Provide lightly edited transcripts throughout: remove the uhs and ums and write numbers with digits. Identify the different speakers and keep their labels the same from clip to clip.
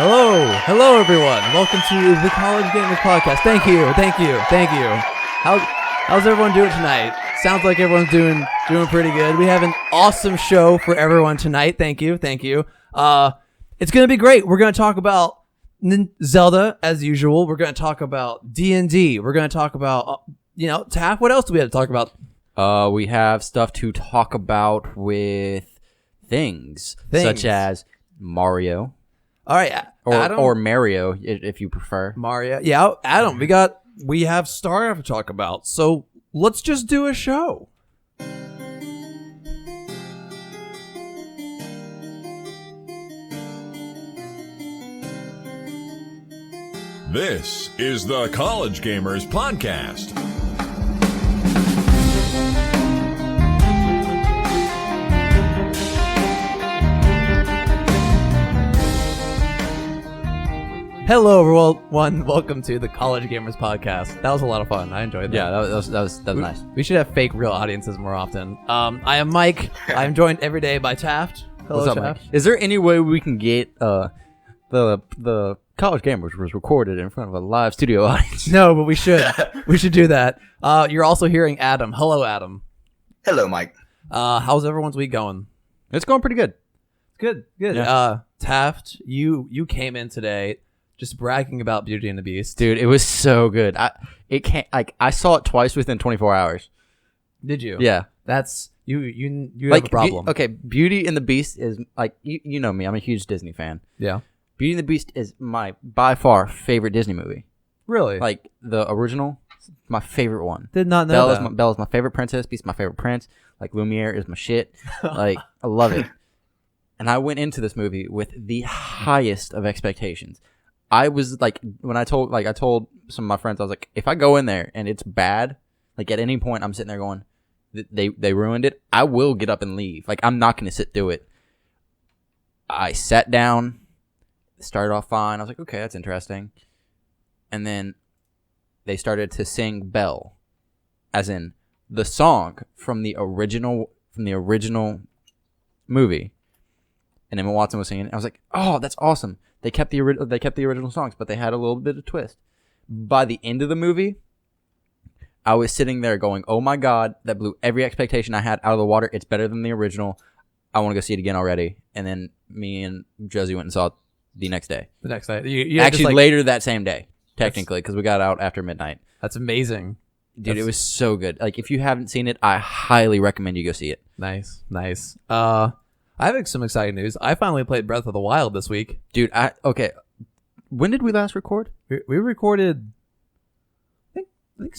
Speaker 1: Hello everyone. Welcome to the College Gamers Podcast. Thank you. How's everyone doing tonight? Sounds like everyone's doing pretty good. We have an awesome show for everyone tonight. Thank you. It's gonna be great. We're gonna talk about Zelda as usual. We're gonna talk about D&D. We're gonna talk about Taff. What else do we have to talk about?
Speaker 2: We have stuff to talk about with things. Such as Mario.
Speaker 1: All right, Adam,
Speaker 2: or Mario, if you prefer.
Speaker 1: Mario. Yeah, Adam, we have Star to talk about. So let's just do a show.
Speaker 3: This is the College Gamers Podcast.
Speaker 1: Hello, everyone. Welcome to the College Gamers Podcast. That was a lot of fun. I enjoyed that.
Speaker 2: Yeah, that was nice.
Speaker 1: We should have fake real audiences more often. I am Mike. I'm joined every day by Taft. Hello,
Speaker 2: What's up,
Speaker 1: Taft.
Speaker 2: Mike? Is there any way we can get the College Gamers was recorded in front of a live studio audience?
Speaker 1: No, but we should. We should do that. You're also hearing Adam. Hello, Adam.
Speaker 4: Hello, Mike.
Speaker 1: How's everyone's week going?
Speaker 2: It's going pretty good.
Speaker 1: Good.
Speaker 2: Yeah.
Speaker 1: Taft, you came in today just bragging about Beauty and the Beast.
Speaker 2: Dude, it was so good. I saw it twice within 24 hours.
Speaker 1: Did you?
Speaker 2: Yeah.
Speaker 1: That's you have a problem.
Speaker 2: Beauty and the Beast is like you know me. I'm a huge Disney fan.
Speaker 1: Yeah.
Speaker 2: Beauty and the Beast is my by far favorite Disney movie.
Speaker 1: Really?
Speaker 2: Like the original, my favorite one.
Speaker 1: Did not know that.
Speaker 2: Bella's my favorite princess. Beast my favorite prince. Like Lumiere is my shit. Like I love it. And I went into this movie with the highest of expectations. I was like, when I told some of my friends, I was like, if I go in there and it's bad, like at any point I'm sitting there going, they ruined it, I will get up and leave. Like I'm not going to sit through it. I sat down, started off fine. I was like, okay, that's interesting. And then they started to sing Belle, as in the song from the original movie. And Emma Watson was singing it. I was like, oh, that's awesome. They kept the original songs, but they had a little bit of twist. By the end of the movie, I was sitting there going, "Oh my god, that blew every expectation I had out of the water. It's better than the original. I want to go see it again already." And then me and Josie went and saw it the next day.
Speaker 1: The next day,
Speaker 2: actually later that same day, technically, because we got out after midnight.
Speaker 1: That's amazing,
Speaker 2: dude. It was so good. Like if you haven't seen it, I highly recommend you go see it.
Speaker 1: Nice. I have some exciting news. I finally played Breath of the Wild this week.
Speaker 2: Dude, okay. When did we last record?
Speaker 1: We recorded, I think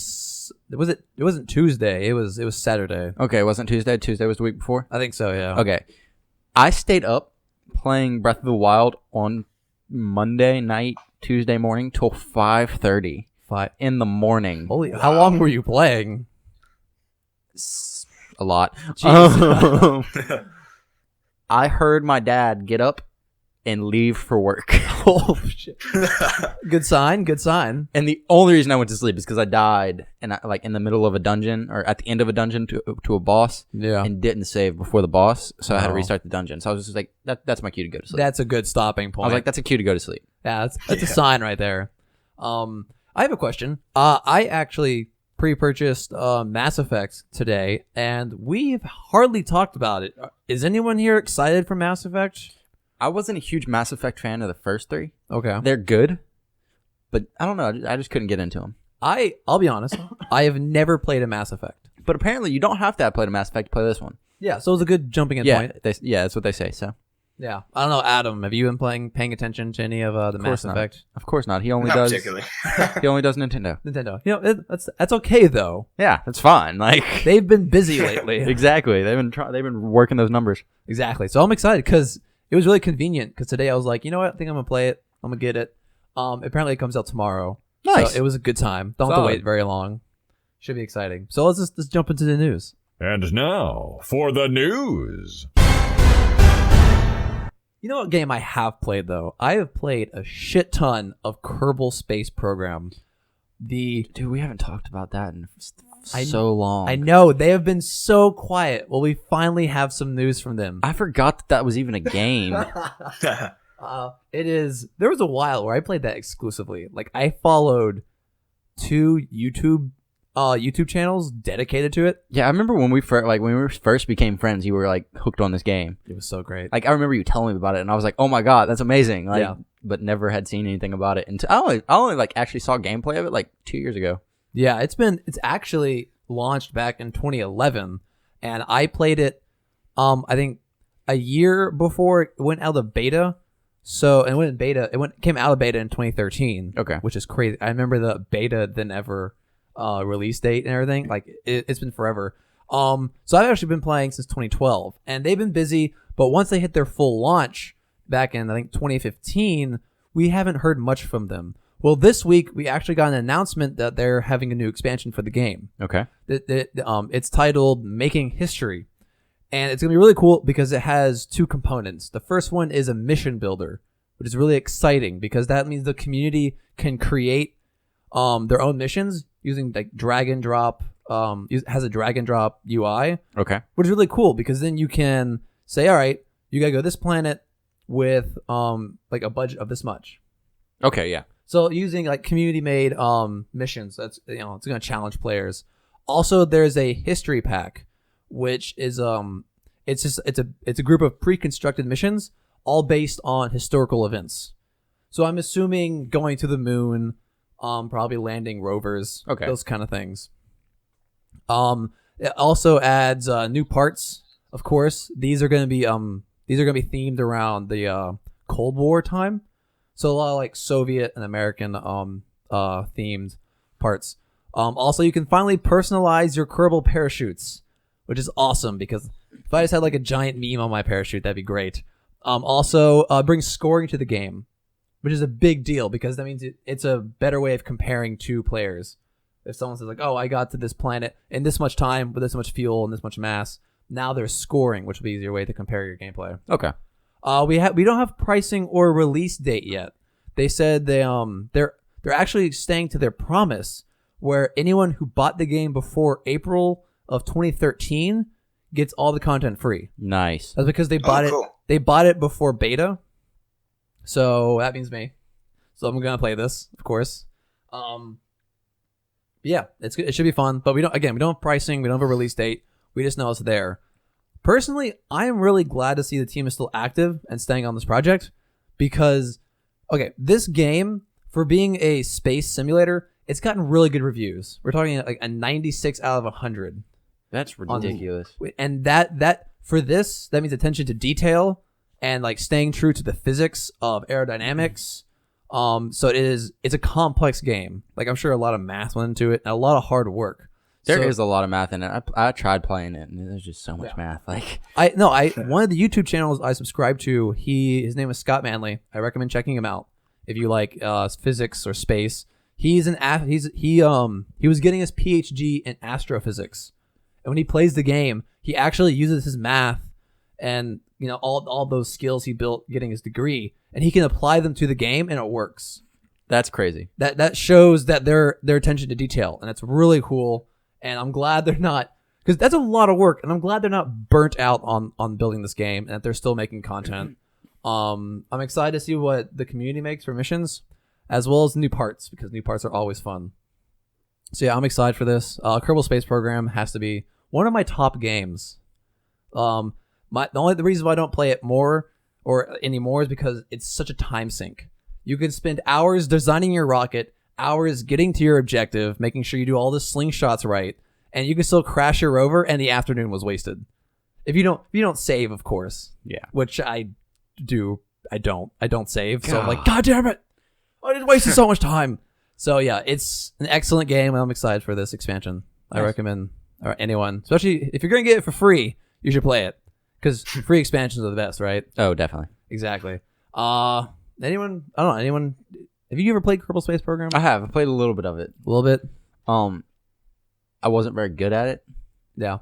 Speaker 1: it wasn't Tuesday. It was Saturday.
Speaker 2: Okay, it wasn't Tuesday. Tuesday was the week before?
Speaker 1: I think so, yeah.
Speaker 2: Okay. I stayed up playing Breath of the Wild on Monday night, Tuesday morning till 5:30 in the morning.
Speaker 1: Holy, how long were you playing?
Speaker 2: A lot. I heard my dad get up and leave for work.
Speaker 1: Oh shit! Good sign.
Speaker 2: And the only reason I went to sleep is because I died, and in the middle of a dungeon or at the end of a dungeon to a boss.
Speaker 1: Yeah.
Speaker 2: And didn't save before the boss, so I had to restart the dungeon. So I was just like, that's my cue to go to sleep.
Speaker 1: That's a good stopping point.
Speaker 2: I was like, that's a cue to go to sleep.
Speaker 1: Yeah, that's a sign right there. I have a question. I actually pre-purchased Mass Effect today, and we've hardly talked about it. Is anyone here excited for Mass Effect?
Speaker 2: I wasn't a huge Mass Effect fan of the first three.
Speaker 1: Okay.
Speaker 2: They're good, but I don't know. I just couldn't get into them.
Speaker 1: I'll be honest. I have never played a Mass Effect.
Speaker 2: But apparently you don't have to have played a Mass Effect to play this one.
Speaker 1: Yeah, so it was a good jumping in point.
Speaker 2: That's what they say, so.
Speaker 1: Yeah. I don't know, Adam, have you been paying attention to any of the Mass Effect?
Speaker 2: Of course not. He only
Speaker 4: Not
Speaker 2: does
Speaker 4: particularly.
Speaker 2: He only does Nintendo.
Speaker 1: That's okay though.
Speaker 2: Yeah, that's fine. Like
Speaker 1: they've been busy lately.
Speaker 2: Exactly. They've been working those numbers.
Speaker 1: Exactly. So I'm excited because it was really convenient because today I was like, you know what? I think I'm going to play it. I'm going to get it. Apparently it comes out tomorrow.
Speaker 2: Nice.
Speaker 1: So it was a good time. Don't have to wait very long. Should be exciting. So let's jump into the news.
Speaker 3: And now for the news.
Speaker 1: You know what game I have played, though? I have played a shit ton of Kerbal Space Program.
Speaker 2: Dude, we haven't talked about that in so long.
Speaker 1: I know. They have been so quiet. Well, we finally have some news from them.
Speaker 2: I forgot that was even a game.
Speaker 1: It is. There was a while where I played that exclusively. Like I followed 2 YouTube channels dedicated to it.
Speaker 2: Yeah, I remember when we first became friends, you were like hooked on this game.
Speaker 1: It was so great.
Speaker 2: Like I remember you telling me about it, and I was like, "Oh my god, that's amazing!" Like,
Speaker 1: Yeah.
Speaker 2: but never had seen anything about it until I only like actually saw gameplay of it like 2 years ago.
Speaker 1: Yeah, it's actually launched back in 2011, and I played it. I think a year before it went out of beta. So and it came out of beta in 2013.
Speaker 2: Okay,
Speaker 1: which is crazy. I remember the beta than ever release date and everything. Like it's been forever. So I've actually been playing since 2012, and they've been busy. But once they hit their full launch back in I think 2015, we haven't heard much from them. Well, this week we actually got an announcement that they're having a new expansion for the game.
Speaker 2: Okay,
Speaker 1: It's titled Making History. And it's going to be really cool because it has 2 components. The first one is a mission builder, which is really exciting because that means the community can create their own missions using like drag and drop. Has a drag and drop UI.
Speaker 2: Okay,
Speaker 1: Which is really cool because then you can say, all right, you got to go to this planet with like a budget of this much.
Speaker 2: okay, yeah.
Speaker 1: So using like community made missions, that's it's going to challenge players. Also, there's a history pack, which is it's a group of pre-constructed missions all based on historical events. So I'm assuming going to the moon, probably landing rovers,
Speaker 2: Okay.
Speaker 1: those kind of things. It also adds new parts, of course. These are going to be themed around the Cold War time. So a lot of like Soviet and American themed parts. Also, you can finally personalize your Kerbal parachutes, which is awesome because if I just had like a giant meme on my parachute, that'd be great. Also, brings scoring to the game, which is a big deal because that means it's a better way of comparing 2 players. If someone says like, "Oh, I got to this planet in this much time with this much fuel and this much mass," now there's scoring, which will be an easier way to compare your gameplay.
Speaker 2: Okay,
Speaker 1: We don't have pricing or release date yet. They said they're actually staying to their promise, where anyone who bought the game before April of 2013 gets all the content free.
Speaker 2: nice.
Speaker 1: That's because they bought
Speaker 4: cool.
Speaker 1: it. They bought it before beta, so that means me. So I'm gonna play this, of course. Yeah, it should be fun. But we don't have pricing. We don't have a release date. We just know it's there. Personally, I am really glad to see the team is still active and staying on this project because, okay, this game, for being a space simulator, it's gotten really good reviews. We're talking like a 96 out of 100.
Speaker 2: That's ridiculous.
Speaker 1: And that for this, that means attention to detail and like staying true to the physics of aerodynamics. So it's a complex game. Like I'm sure a lot of math went into it and a lot of hard work.
Speaker 2: There is a lot of math in it. I tried playing it, and there's just so much math. Like
Speaker 1: one of the YouTube channels I subscribe to, his name is Scott Manley. I recommend checking him out if you like physics or space. He was getting his PhD in astrophysics, and when he plays the game, he actually uses his math and all those skills he built getting his degree, and he can apply them to the game, and it works.
Speaker 2: that's crazy.
Speaker 1: That shows that their attention to detail, and it's really cool. And I'm glad they're not, because that's a lot of work, and I'm glad they're not burnt out on building this game and that they're still making content. I'm excited to see what the community makes for missions, as well as new parts, because new parts are always fun. So yeah, I'm excited for this. Kerbal Space Program has to be one of my top games. The reason why I don't play it more or anymore is because it's such a time sink. You could spend hours designing your rocket, hours getting to your objective, making sure you do all the slingshots right, and you can still crash your rover, and the afternoon was wasted. If you don't save, of course.
Speaker 2: Yeah.
Speaker 1: Which I do. I don't save. So I'm like, God damn it! I just wasted so much time. So yeah, it's an excellent game, and I'm excited for this expansion.
Speaker 2: Nice.
Speaker 1: I recommend anyone, especially if you're gonna get it for free, you should play it because free expansions are the best, right?
Speaker 2: Oh, definitely.
Speaker 1: Exactly. Anyone? I don't know. Anyone? Have you ever played Kerbal Space Program?
Speaker 2: I have. I played a little bit of it.
Speaker 1: A little bit.
Speaker 2: I wasn't very good at it
Speaker 1: Yeah.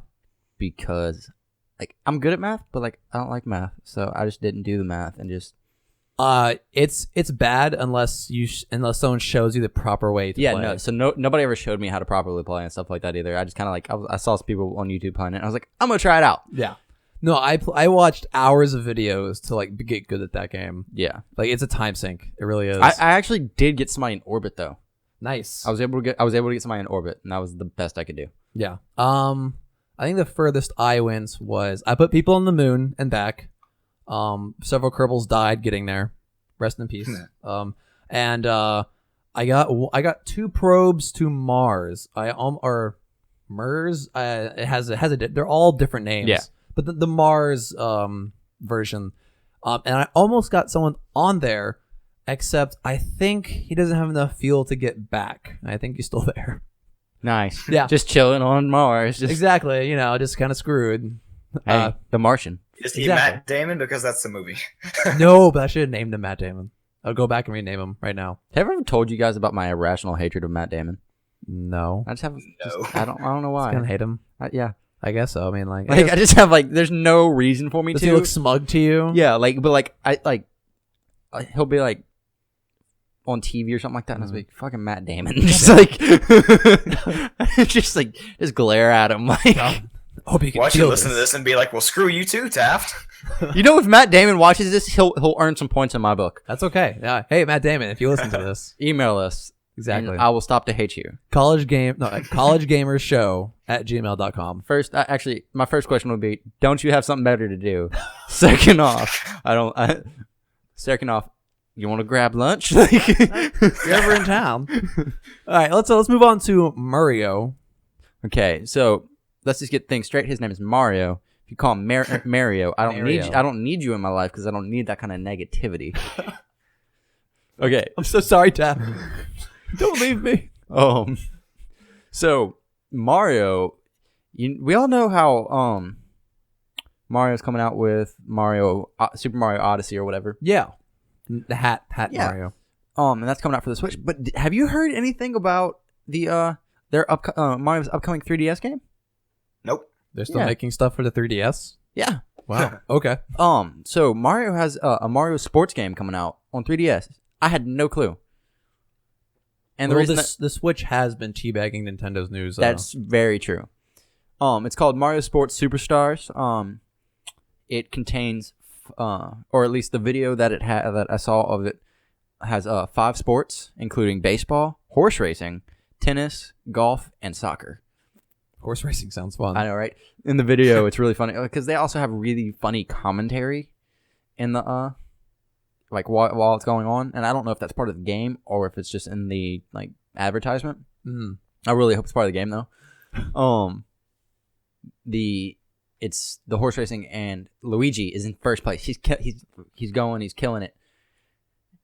Speaker 2: because, like, I'm good at math, but like I don't like math, so I just didn't do the math and just.
Speaker 1: It's bad unless unless someone shows you the proper way to play.
Speaker 2: Yeah, no. So nobody ever showed me how to properly play and stuff like that either. I just kind of like I saw some people on YouTube playing it. And I was like, I'm gonna try it out.
Speaker 1: Yeah. No, I watched hours of videos to like get good at that game.
Speaker 2: Yeah.
Speaker 1: Like it's a time sink. It really is.
Speaker 2: I actually did get somebody in orbit though.
Speaker 1: Nice.
Speaker 2: I was able to get somebody in orbit, and that was the best I could do.
Speaker 1: Yeah. I think the furthest I went was I put people on the moon and back. Several Kerbals died getting there. Rest in peace. And I got 2 probes to Mars. Or Mers. It has they're all different names.
Speaker 2: Yeah.
Speaker 1: But the Mars version. And I almost got someone on there, except I think he doesn't have enough fuel to get back. I think he's still there.
Speaker 2: Nice.
Speaker 1: Yeah.
Speaker 2: Just chilling on Mars. Just,
Speaker 1: Exactly. Just kind of screwed.
Speaker 2: hey, The Martian.
Speaker 4: Is he
Speaker 1: Exactly.
Speaker 4: Matt Damon? Because that's the movie.
Speaker 1: No, but I should have named him Matt Damon. I'll go back and rename him right now.
Speaker 2: Have I ever told you guys about my irrational hatred of Matt Damon?
Speaker 1: No.
Speaker 2: I just have.
Speaker 4: No.
Speaker 2: I don't know why.
Speaker 1: Kind of hate him.
Speaker 2: Yeah.
Speaker 1: I guess so. I mean, like
Speaker 2: I just have there's no reason for me
Speaker 1: does
Speaker 2: to.
Speaker 1: he look smug to you?
Speaker 2: Yeah, he'll be like on TV or something like that, and I was like, "Fucking Matt Damon," just just glare at him like.
Speaker 1: Hope you can
Speaker 4: Why don't
Speaker 1: feel
Speaker 4: you listen to this and be like, well, screw you too, Taft.
Speaker 2: If Matt Damon watches this, he'll earn some points in my book.
Speaker 1: That's okay. Yeah. Hey, Matt Damon, if you listen to this,
Speaker 2: Email us.
Speaker 1: exactly.
Speaker 2: And I will stop to hate you.
Speaker 1: collegegamershow@gmail.com.
Speaker 2: First, actually, my first question would be: don't you have something better to do? Second off, second off, you want to grab lunch?
Speaker 1: If you're ever in town. All right, let's move on to Mario.
Speaker 2: Okay, so let's just get things straight. His name is Mario. If you call him Mario, I don't need you in my life because I don't need that kind of negativity. Okay,
Speaker 1: I'm so sorry, Tap. Don't leave me.
Speaker 2: So Mario, we all know how Mario's coming out with Super Mario Odyssey or whatever.
Speaker 1: Yeah. The hat
Speaker 2: Yeah.
Speaker 1: Mario.
Speaker 2: And that's coming out for the Switch. But have you heard anything about their Mario's upcoming 3DS game?
Speaker 4: Nope.
Speaker 1: They're still
Speaker 2: Yeah.
Speaker 1: making stuff for the 3DS?
Speaker 2: Yeah.
Speaker 1: Wow. Okay.
Speaker 2: So Mario has a Mario sports game coming out on 3DS. I had no clue. And the reason
Speaker 1: the Switch has been teabagging Nintendo's news.
Speaker 2: that's very true. It's called Mario Sports Superstars. It contains, or at least the video that that I saw of it has 5 sports, including baseball, horse racing, tennis, golf, and soccer.
Speaker 1: Horse racing sounds fun.
Speaker 2: I know, right? In the video, it's really funny because they also have really funny commentary in the while it's going on, and I don't know if that's part of the game or if it's just in the advertisement. I really hope it's part of the game though. It's the horse racing, and Luigi is in first place. He's killing it,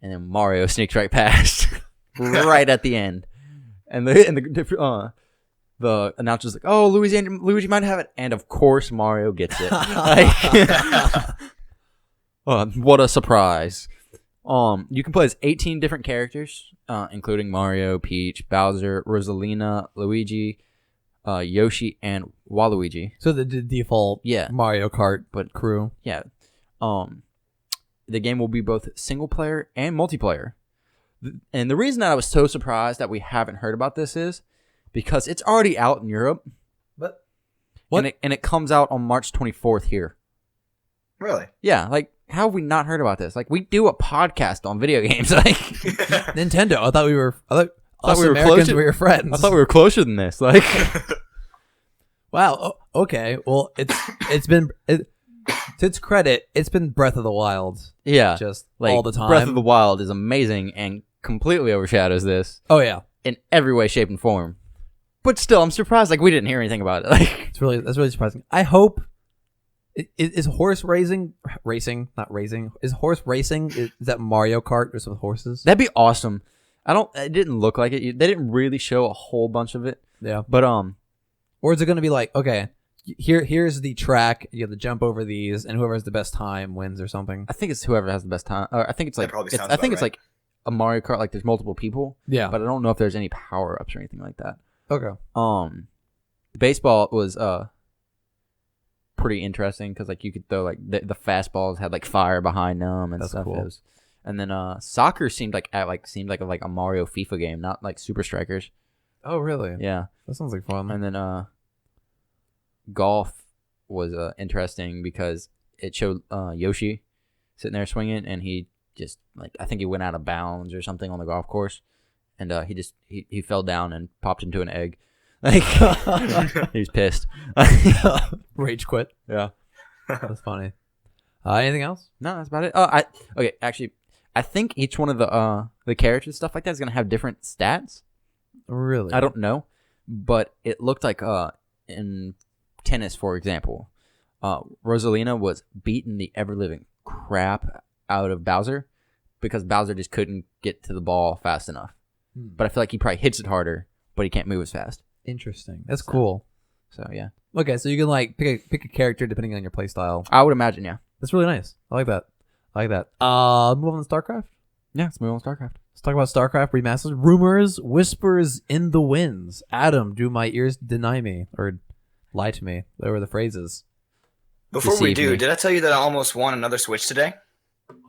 Speaker 2: and then Mario sneaks right past, right at the end, and the announcer's like, "Oh, Luigi might have it," and of course Mario gets it. What a surprise! You can play as 18 different characters, including Mario, Peach, Bowser, Rosalina, Luigi, Yoshi, and Waluigi.
Speaker 1: So the default Mario Kart crew.
Speaker 2: Yeah. The game will be both single player and multiplayer. And the reason that I was so surprised that we haven't heard about this is because it's already out in Europe.
Speaker 1: But what?
Speaker 2: And it comes out on March 24th here.
Speaker 4: Really?
Speaker 2: Yeah, how have we not heard about this? We do a podcast on video games.
Speaker 1: Nintendo. I thought we were us
Speaker 2: we were
Speaker 1: Americans
Speaker 2: closer-
Speaker 1: were your friends.
Speaker 2: I thought we were closer than this.
Speaker 1: Wow. Okay. Well, it's been to its credit, it's been Breath of the Wild.
Speaker 2: Yeah,
Speaker 1: Just all the time.
Speaker 2: Breath of the Wild is amazing and completely overshadows this
Speaker 1: Oh yeah.
Speaker 2: in every way, shape, and form. But still, I'm surprised we didn't hear anything about it.
Speaker 1: That's really surprising. I hope is horse racing not racing is horse racing is that Mario Kart just with horses?
Speaker 2: That'd be awesome. It didn't look like it. They didn't really show a whole bunch of it.
Speaker 1: Yeah.
Speaker 2: But
Speaker 1: Or is it going to be like, okay, here's the track, you have to jump over these, and whoever has the best time wins or something?
Speaker 2: I think it's whoever has the best time. I think it's
Speaker 4: That probably sounds
Speaker 2: I think
Speaker 4: about
Speaker 2: it's
Speaker 4: right.
Speaker 2: like a Mario Kart. There's multiple people.
Speaker 1: Yeah.
Speaker 2: But I don't know if there's any power ups or anything like that.
Speaker 1: Okay.
Speaker 2: The baseball was pretty interesting because you could throw the fastballs had fire behind them and
Speaker 1: That's
Speaker 2: stuff.
Speaker 1: cool.
Speaker 2: And then soccer seemed like a Mario FIFA game, not like Super Strikers.
Speaker 1: Oh really?
Speaker 2: Yeah.
Speaker 1: That sounds like fun.
Speaker 2: And then golf was interesting because it showed Yoshi sitting there swinging, and he just I think he went out of bounds or something on the golf course, and he fell down and popped into an egg. Like he was pissed.
Speaker 1: Rage quit.
Speaker 2: Yeah.
Speaker 1: That's funny. Anything else?
Speaker 2: No, that's about it. Okay. Actually, I think each one of the characters stuff like that is gonna have different stats.
Speaker 1: Really?
Speaker 2: I don't know, but it looked like in tennis, for example, Rosalina was beating the ever living crap out of Bowser because Bowser just couldn't get to the ball fast enough. But I feel like he probably hits it harder, but he can't move as fast.
Speaker 1: Interesting. That's cool.
Speaker 2: So yeah.
Speaker 1: Okay, so you can like pick a character depending on your playstyle.
Speaker 2: I would imagine, yeah.
Speaker 1: That's really nice. I like that. Move on to StarCraft.
Speaker 2: Yeah, let's move on to StarCraft.
Speaker 1: Let's talk about StarCraft remasters. Rumors, whispers in the winds. Adam, do my ears deny me or lie to me? Whatever were the phrases.
Speaker 4: Before we
Speaker 2: Deceive
Speaker 4: do,
Speaker 2: me.
Speaker 4: did I tell you that I almost won another Switch today?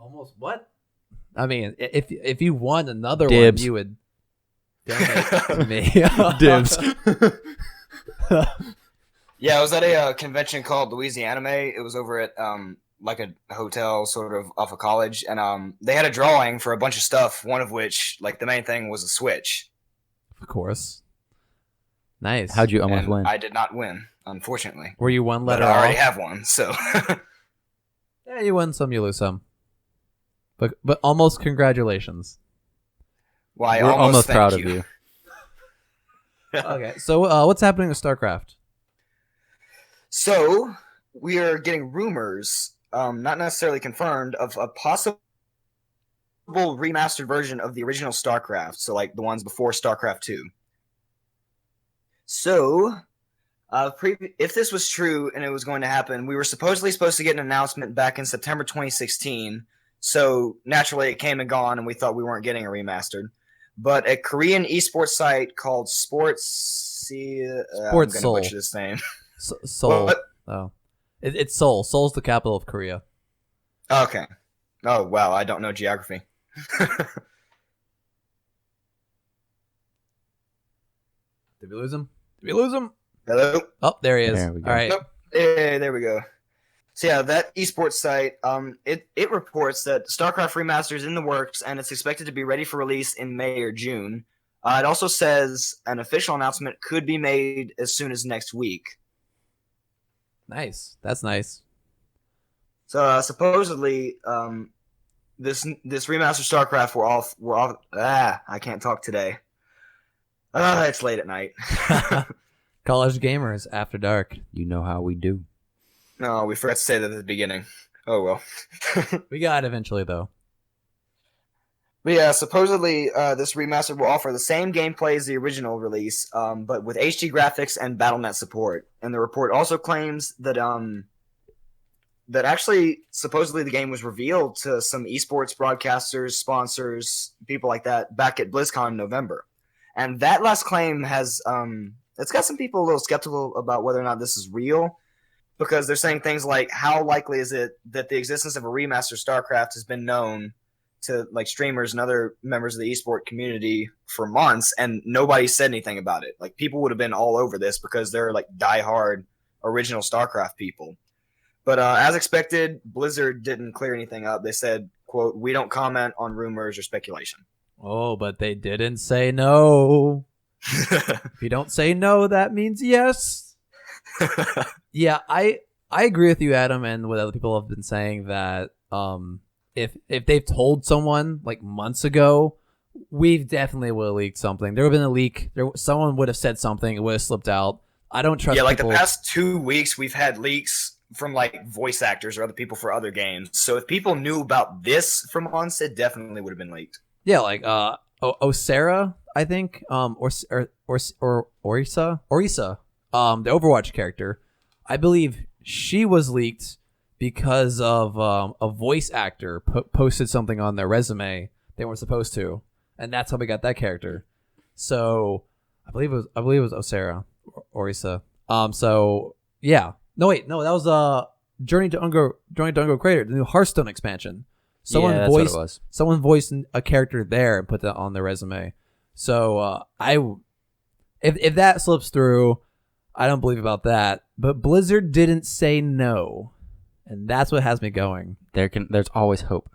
Speaker 1: Almost what? I mean, if you won another
Speaker 2: Dibs.
Speaker 1: one, you would donate to me.
Speaker 2: Dibs.
Speaker 4: Yeah, I was at a convention called Louisiana Anime. It was over at like a hotel sort of off of college, and they had a drawing for a bunch of stuff, one of which, like the main thing, was a Switch.
Speaker 1: Of course. Nice.
Speaker 2: How'd you almost
Speaker 4: And
Speaker 2: win?
Speaker 4: I did not win, unfortunately.
Speaker 1: Were you one
Speaker 4: But
Speaker 1: letter
Speaker 4: I already
Speaker 1: off?
Speaker 4: have one, so
Speaker 1: Yeah, you win some, you lose some. But almost congratulations.
Speaker 4: why
Speaker 2: We're almost
Speaker 4: thank
Speaker 2: proud of you.
Speaker 1: Okay, so what's happening with StarCraft?
Speaker 4: So we are getting rumors, not necessarily confirmed, of a possible remastered version of the original StarCraft. So like the ones before StarCraft 2. So, if this was true and it was going to happen, we were supposedly supposed to get an announcement back in September 2016. So naturally, it came and gone, and we thought we weren't getting a remastered. But a Korean esports site called
Speaker 1: Sports
Speaker 4: I'm gonna
Speaker 1: Soul.
Speaker 4: butcher this name.
Speaker 1: Seoul.
Speaker 4: What?
Speaker 1: Oh, it's Seoul. Seoul's the capital of Korea.
Speaker 4: Okay. Oh wow, I don't know geography.
Speaker 1: Did we lose him?
Speaker 4: Hello.
Speaker 1: Oh, there he is.
Speaker 2: There we go.
Speaker 1: All right.
Speaker 4: Nope. Hey, there we go. So yeah, that esports site, it reports that StarCraft Remaster is in the works and it's expected to be ready for release in May or June. It also says an official announcement could be made as soon as next week.
Speaker 1: Nice. That's nice.
Speaker 4: So supposedly, this remastered StarCraft we're all I can't talk today. It's late at night.
Speaker 1: College gamers after dark.
Speaker 2: You know how we do.
Speaker 4: No, we forgot to say that at the beginning. Oh well.
Speaker 1: We got it eventually though.
Speaker 4: But yeah, supposedly this remaster will offer the same gameplay as the original release, but with HD graphics and BattleNet support. And the report also claims that that actually supposedly the game was revealed to some esports broadcasters, sponsors, people like that back at BlizzCon in November. And that last claim has it's got some people a little skeptical about whether or not this is real, because they're saying things like, how likely is it that the existence of a remastered StarCraft has been known to like streamers and other members of the esport community for months and nobody said anything about it? Like, people would have been all over this because they're like diehard original StarCraft people. But as expected, Blizzard didn't clear anything up. They said, quote, "We don't comment on rumors or speculation."
Speaker 1: Oh, but they didn't say no. If you don't say no, that means yes. Yeah, I agree with you, Adam, and what other people have been saying that if they've told someone like months ago, we've definitely would have leaked something. There would have been a leak. Someone would have said something. It would have slipped out. I don't trust.
Speaker 4: Yeah, like
Speaker 1: people.
Speaker 4: the past 2 weeks, we've had leaks from like voice actors or other people for other games. So if people knew about this from months, it definitely would have been leaked.
Speaker 1: Yeah, like Osara, I think, or Orisa, the Overwatch character. I believe she was leaked because of a voice actor posted something on their resume they weren't supposed to, and that's how we got that character. So I believe it was Osara or Orisa. So yeah, that was Journey to Ungo Crater, the new Hearthstone expansion.
Speaker 2: Yeah, that's what it was.
Speaker 1: Someone voiced a character there and put that on their resume. So if that slips through, I don't believe about that. But Blizzard didn't say no, and that's what has me going.
Speaker 2: There's always hope.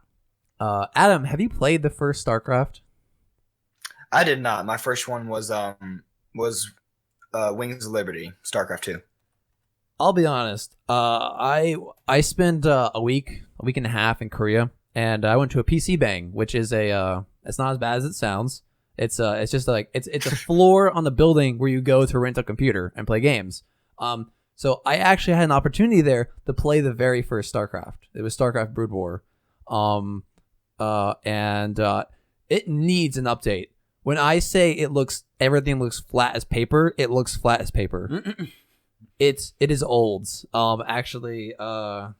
Speaker 1: Adam, have you played the first StarCraft?
Speaker 4: I did not. My first one was Wings of Liberty, StarCraft 2.
Speaker 1: I'll be honest. I spent a week and a half in Korea, and I went to a PC Bang, which is it's not as bad as it sounds. It's just like it's a floor on the building where you go to rent a computer and play games. So I actually had an opportunity there to play the very first StarCraft. It was StarCraft Brood War. And it needs an update. When I say everything looks flat as paper, it looks flat as paper. It is old. Actually, I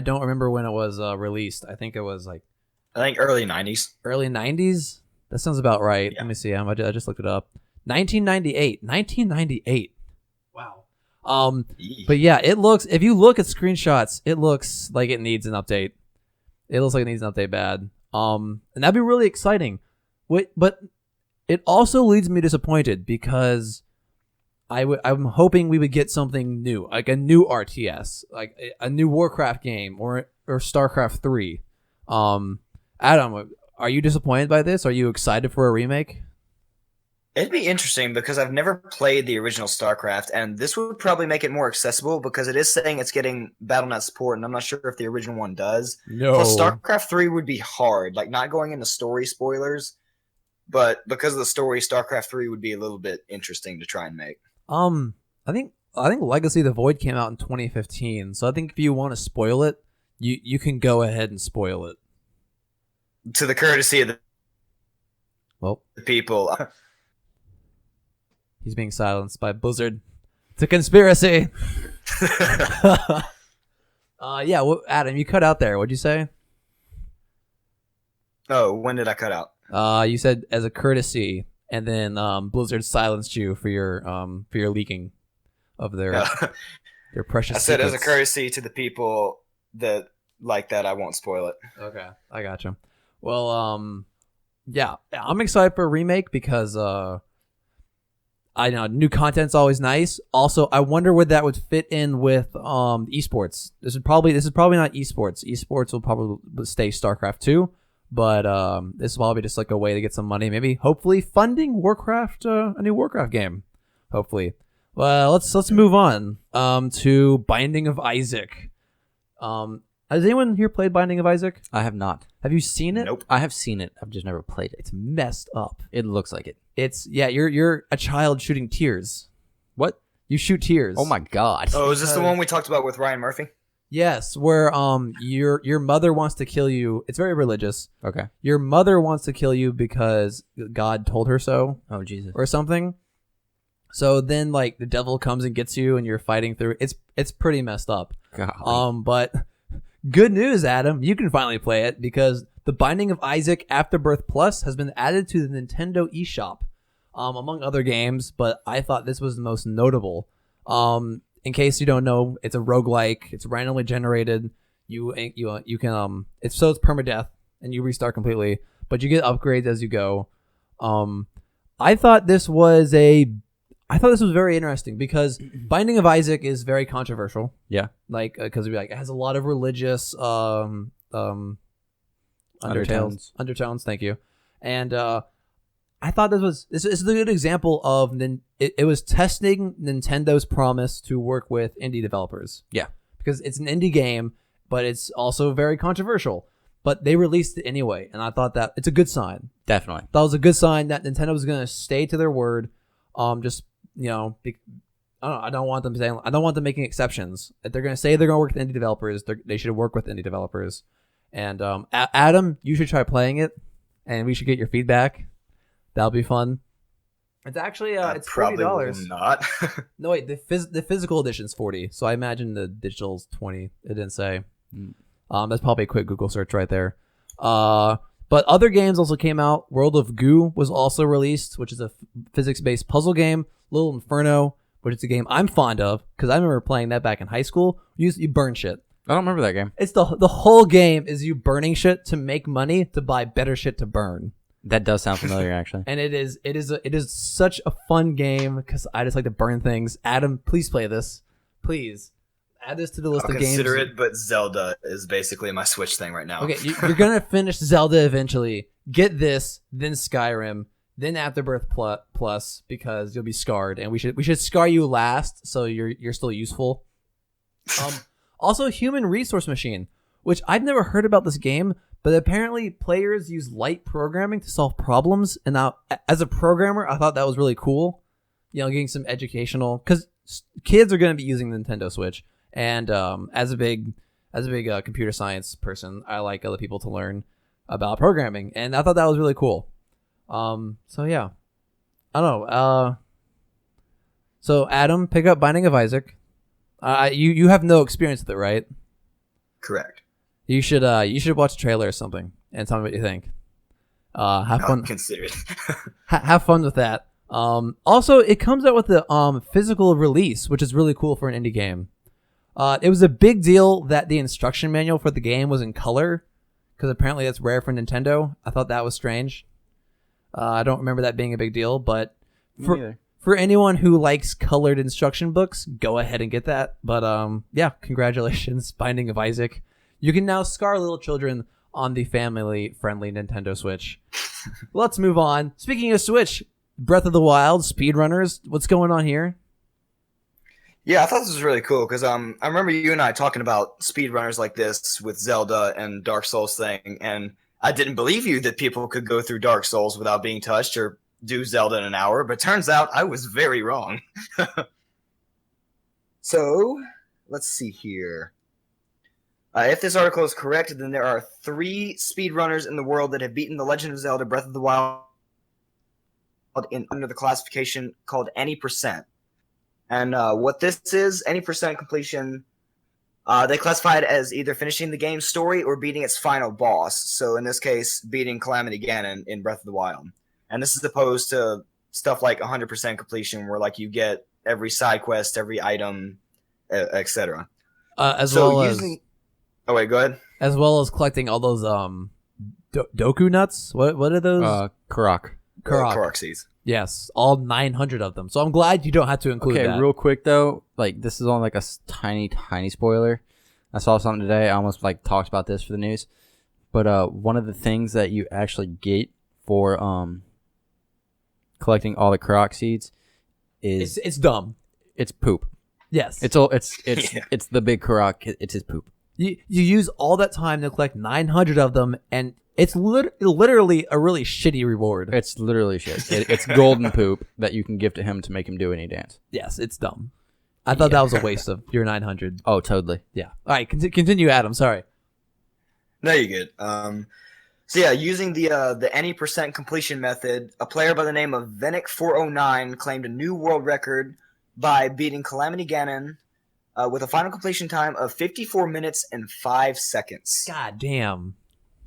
Speaker 1: don't remember when it was released. I think it was like
Speaker 4: early 90s.
Speaker 1: Early 90s? That sounds about right.
Speaker 4: Yeah.
Speaker 1: Let me see. I just looked it up. 1998. 1998. Wow. But yeah, it looks. If you look at screenshots, it looks like it needs an update. It looks like it needs an update bad. And that'd be really exciting. But it also leaves me disappointed because I'm hoping we would get something new, like a new RTS, like a new Warcraft game or StarCraft 3. Adam, are you disappointed by this? Are you excited for a remake?
Speaker 4: It'd be interesting because I've never played the original StarCraft, and this would probably make it more accessible because it is saying it's getting BattleNet support, and I'm not sure if the original one does.
Speaker 1: No.
Speaker 4: Plus, StarCraft 3 would be hard, like not going into story spoilers, but because of the story, StarCraft 3 would be a little bit interesting to try and make.
Speaker 1: I think Legacy of the Void came out in 2015, so I think if you want to spoil it, you can go ahead and spoil it.
Speaker 4: To the courtesy of the people.
Speaker 1: He's being silenced by Blizzard. It's a conspiracy. Yeah, Adam, you cut out there. What'd you say?
Speaker 4: Oh, when did I cut out?
Speaker 1: You said as a courtesy, and then Blizzard silenced you for your leaking of their precious.
Speaker 4: I said
Speaker 1: secrets.
Speaker 4: as a courtesy to the people that like that, I won't spoil it.
Speaker 1: Okay, I gotcha. Well, yeah, I'm excited for a remake because I know new content's always nice. Also, I wonder where that would fit in with esports. This is probably not esports. Esports will probably stay StarCraft 2, but this will probably just like a way to get some money. Maybe, hopefully, funding Warcraft, a new Warcraft game. Hopefully. Well, let's move on to Binding of Isaac. Has anyone here played Binding of Isaac?
Speaker 2: I have not.
Speaker 1: Have you seen it?
Speaker 4: Nope.
Speaker 2: I have seen it. I've just never played it.
Speaker 1: It's messed up.
Speaker 2: It looks like it.
Speaker 1: You're a child shooting tears.
Speaker 2: What?
Speaker 1: You shoot tears.
Speaker 2: Oh my god.
Speaker 4: Oh, is this the one we talked about with Ryan Murphy?
Speaker 1: Yes, where your mother wants to kill you. It's very religious.
Speaker 2: Okay.
Speaker 1: Your mother wants to kill you because God told her so
Speaker 2: Oh Jesus.
Speaker 1: or something. So then like the devil comes and gets you and you're fighting through. It's pretty messed up.
Speaker 2: God.
Speaker 1: But good news, Adam, you can finally play it because The Binding of Isaac Afterbirth Plus has been added to the Nintendo eShop, among other games, but I thought this was the most notable. In case you don't know, it's a roguelike. It's randomly generated. You can it's permadeath and you restart completely, but you get upgrades as you go. I thought this was very interesting because Binding of Isaac is very controversial.
Speaker 2: Yeah.
Speaker 1: Like because it has a lot of religious undertones. Thank you. And I thought this is a good example of it was testing Nintendo's promise to work with indie developers.
Speaker 2: Yeah.
Speaker 1: Because it's an indie game, but it's also very controversial. But they released it anyway, and I thought that it's a good sign.
Speaker 2: Definitely.
Speaker 1: That was a good sign that Nintendo was going to stay to their word. I don't want them making exceptions. If they're going to say they're going to work with indie developers, they should work with indie developers. And Adam, you should try playing it, and we should get your feedback. That'll be fun. It's actually it's $40.
Speaker 4: Will not.
Speaker 1: No wait, the physical edition's $40. So I imagine the digital's $20. It didn't say. That's probably a quick Google search right there. But other games also came out. World of Goo was also released, which is a physics-based puzzle game. Little Inferno, which is a game I'm fond of because I remember playing that back in high school. You burn shit.
Speaker 2: I don't remember that game.
Speaker 1: It's the whole game is you burning shit to make money to buy better shit to burn.
Speaker 2: That does sound familiar, actually.
Speaker 1: And it is such a fun game because I just like to burn things. Adam, please play this. Please add this to the list
Speaker 4: I'll
Speaker 1: of games.
Speaker 4: consider it, but Zelda is basically my Switch thing right now.
Speaker 1: Okay, you're gonna finish Zelda eventually. Get this, then Skyrim, then Afterbirth Plus because you'll be scarred, and we should scar you last so you're still useful. Also, Human Resource Machine, which I'd never heard about this game, but apparently players use light programming to solve problems. And now, as a programmer, I thought that was really cool. You know, getting some educational because kids are going to be using the Nintendo Switch, and as a big computer science person, I like other people to learn about programming, and I thought that was really cool. So yeah, I don't know. So Adam, pick up Binding of Isaac. You have no experience with it, right?
Speaker 4: Correct.
Speaker 1: You should watch a trailer or something and tell me what you think. Have fun.
Speaker 4: Consider it.
Speaker 1: Have fun with that. Also, it comes out with the physical release, which is really cool for an indie game. It was a big deal that the instruction manual for the game was in color, because apparently that's rare for Nintendo. I thought that was strange. I don't remember that being a big deal, but for anyone who likes colored instruction books, go ahead and get that. But yeah, congratulations, Binding of Isaac. You can now scar little children on the family-friendly Nintendo Switch. Let's move on. Speaking of Switch, Breath of the Wild, speedrunners, what's going on here?
Speaker 4: Yeah, I thought this was really cool because I remember you and I talking about speedrunners like this with Zelda and Dark Souls thing, and I didn't believe you that people could go through Dark Souls without being touched or do Zelda in an hour, but turns out I was very wrong. So, let's see here. If this article is correct, then there are 3 speedrunners in the world that have beaten The Legend of Zelda Breath of the Wild under the classification called any percent. And what this is, any percent completion, they classify it as either finishing the game's story or beating its final boss. So in this case, beating Calamity Ganon in Breath of the Wild. And this is opposed to stuff like 100% completion, where like you get every side quest, every item, etc. Oh wait, go ahead.
Speaker 1: As well as collecting all those Doku nuts. What are those?
Speaker 2: Korok
Speaker 4: seeds.
Speaker 1: Yes, all 900 of them. So I'm glad you don't have to include that.
Speaker 2: Okay, real quick though, like this is on like a tiny spoiler. I saw something today. I almost like talked about this for the news, but one of the things that you actually get for collecting all the Korok seeds is
Speaker 1: it's dumb.
Speaker 2: It's poop.
Speaker 1: Yes,
Speaker 2: it's
Speaker 4: Yeah.
Speaker 2: It's the big Korok. It's his poop.
Speaker 1: You use all that time to collect 900 of them, and it's literally a really shitty reward.
Speaker 2: It's literally shit. It's golden poop that you can give to him to make him do any dance.
Speaker 1: Yes, it's dumb. I thought that was a waste of your 900.
Speaker 2: Oh, totally.
Speaker 1: Yeah. All right, continue, Adam. Sorry.
Speaker 4: No, you're good. So yeah, using the any percent completion method, a player by the name of Venic409 claimed a new world record by beating Calamity Ganon with a final completion time of 54 minutes and 5 seconds.
Speaker 1: God damn.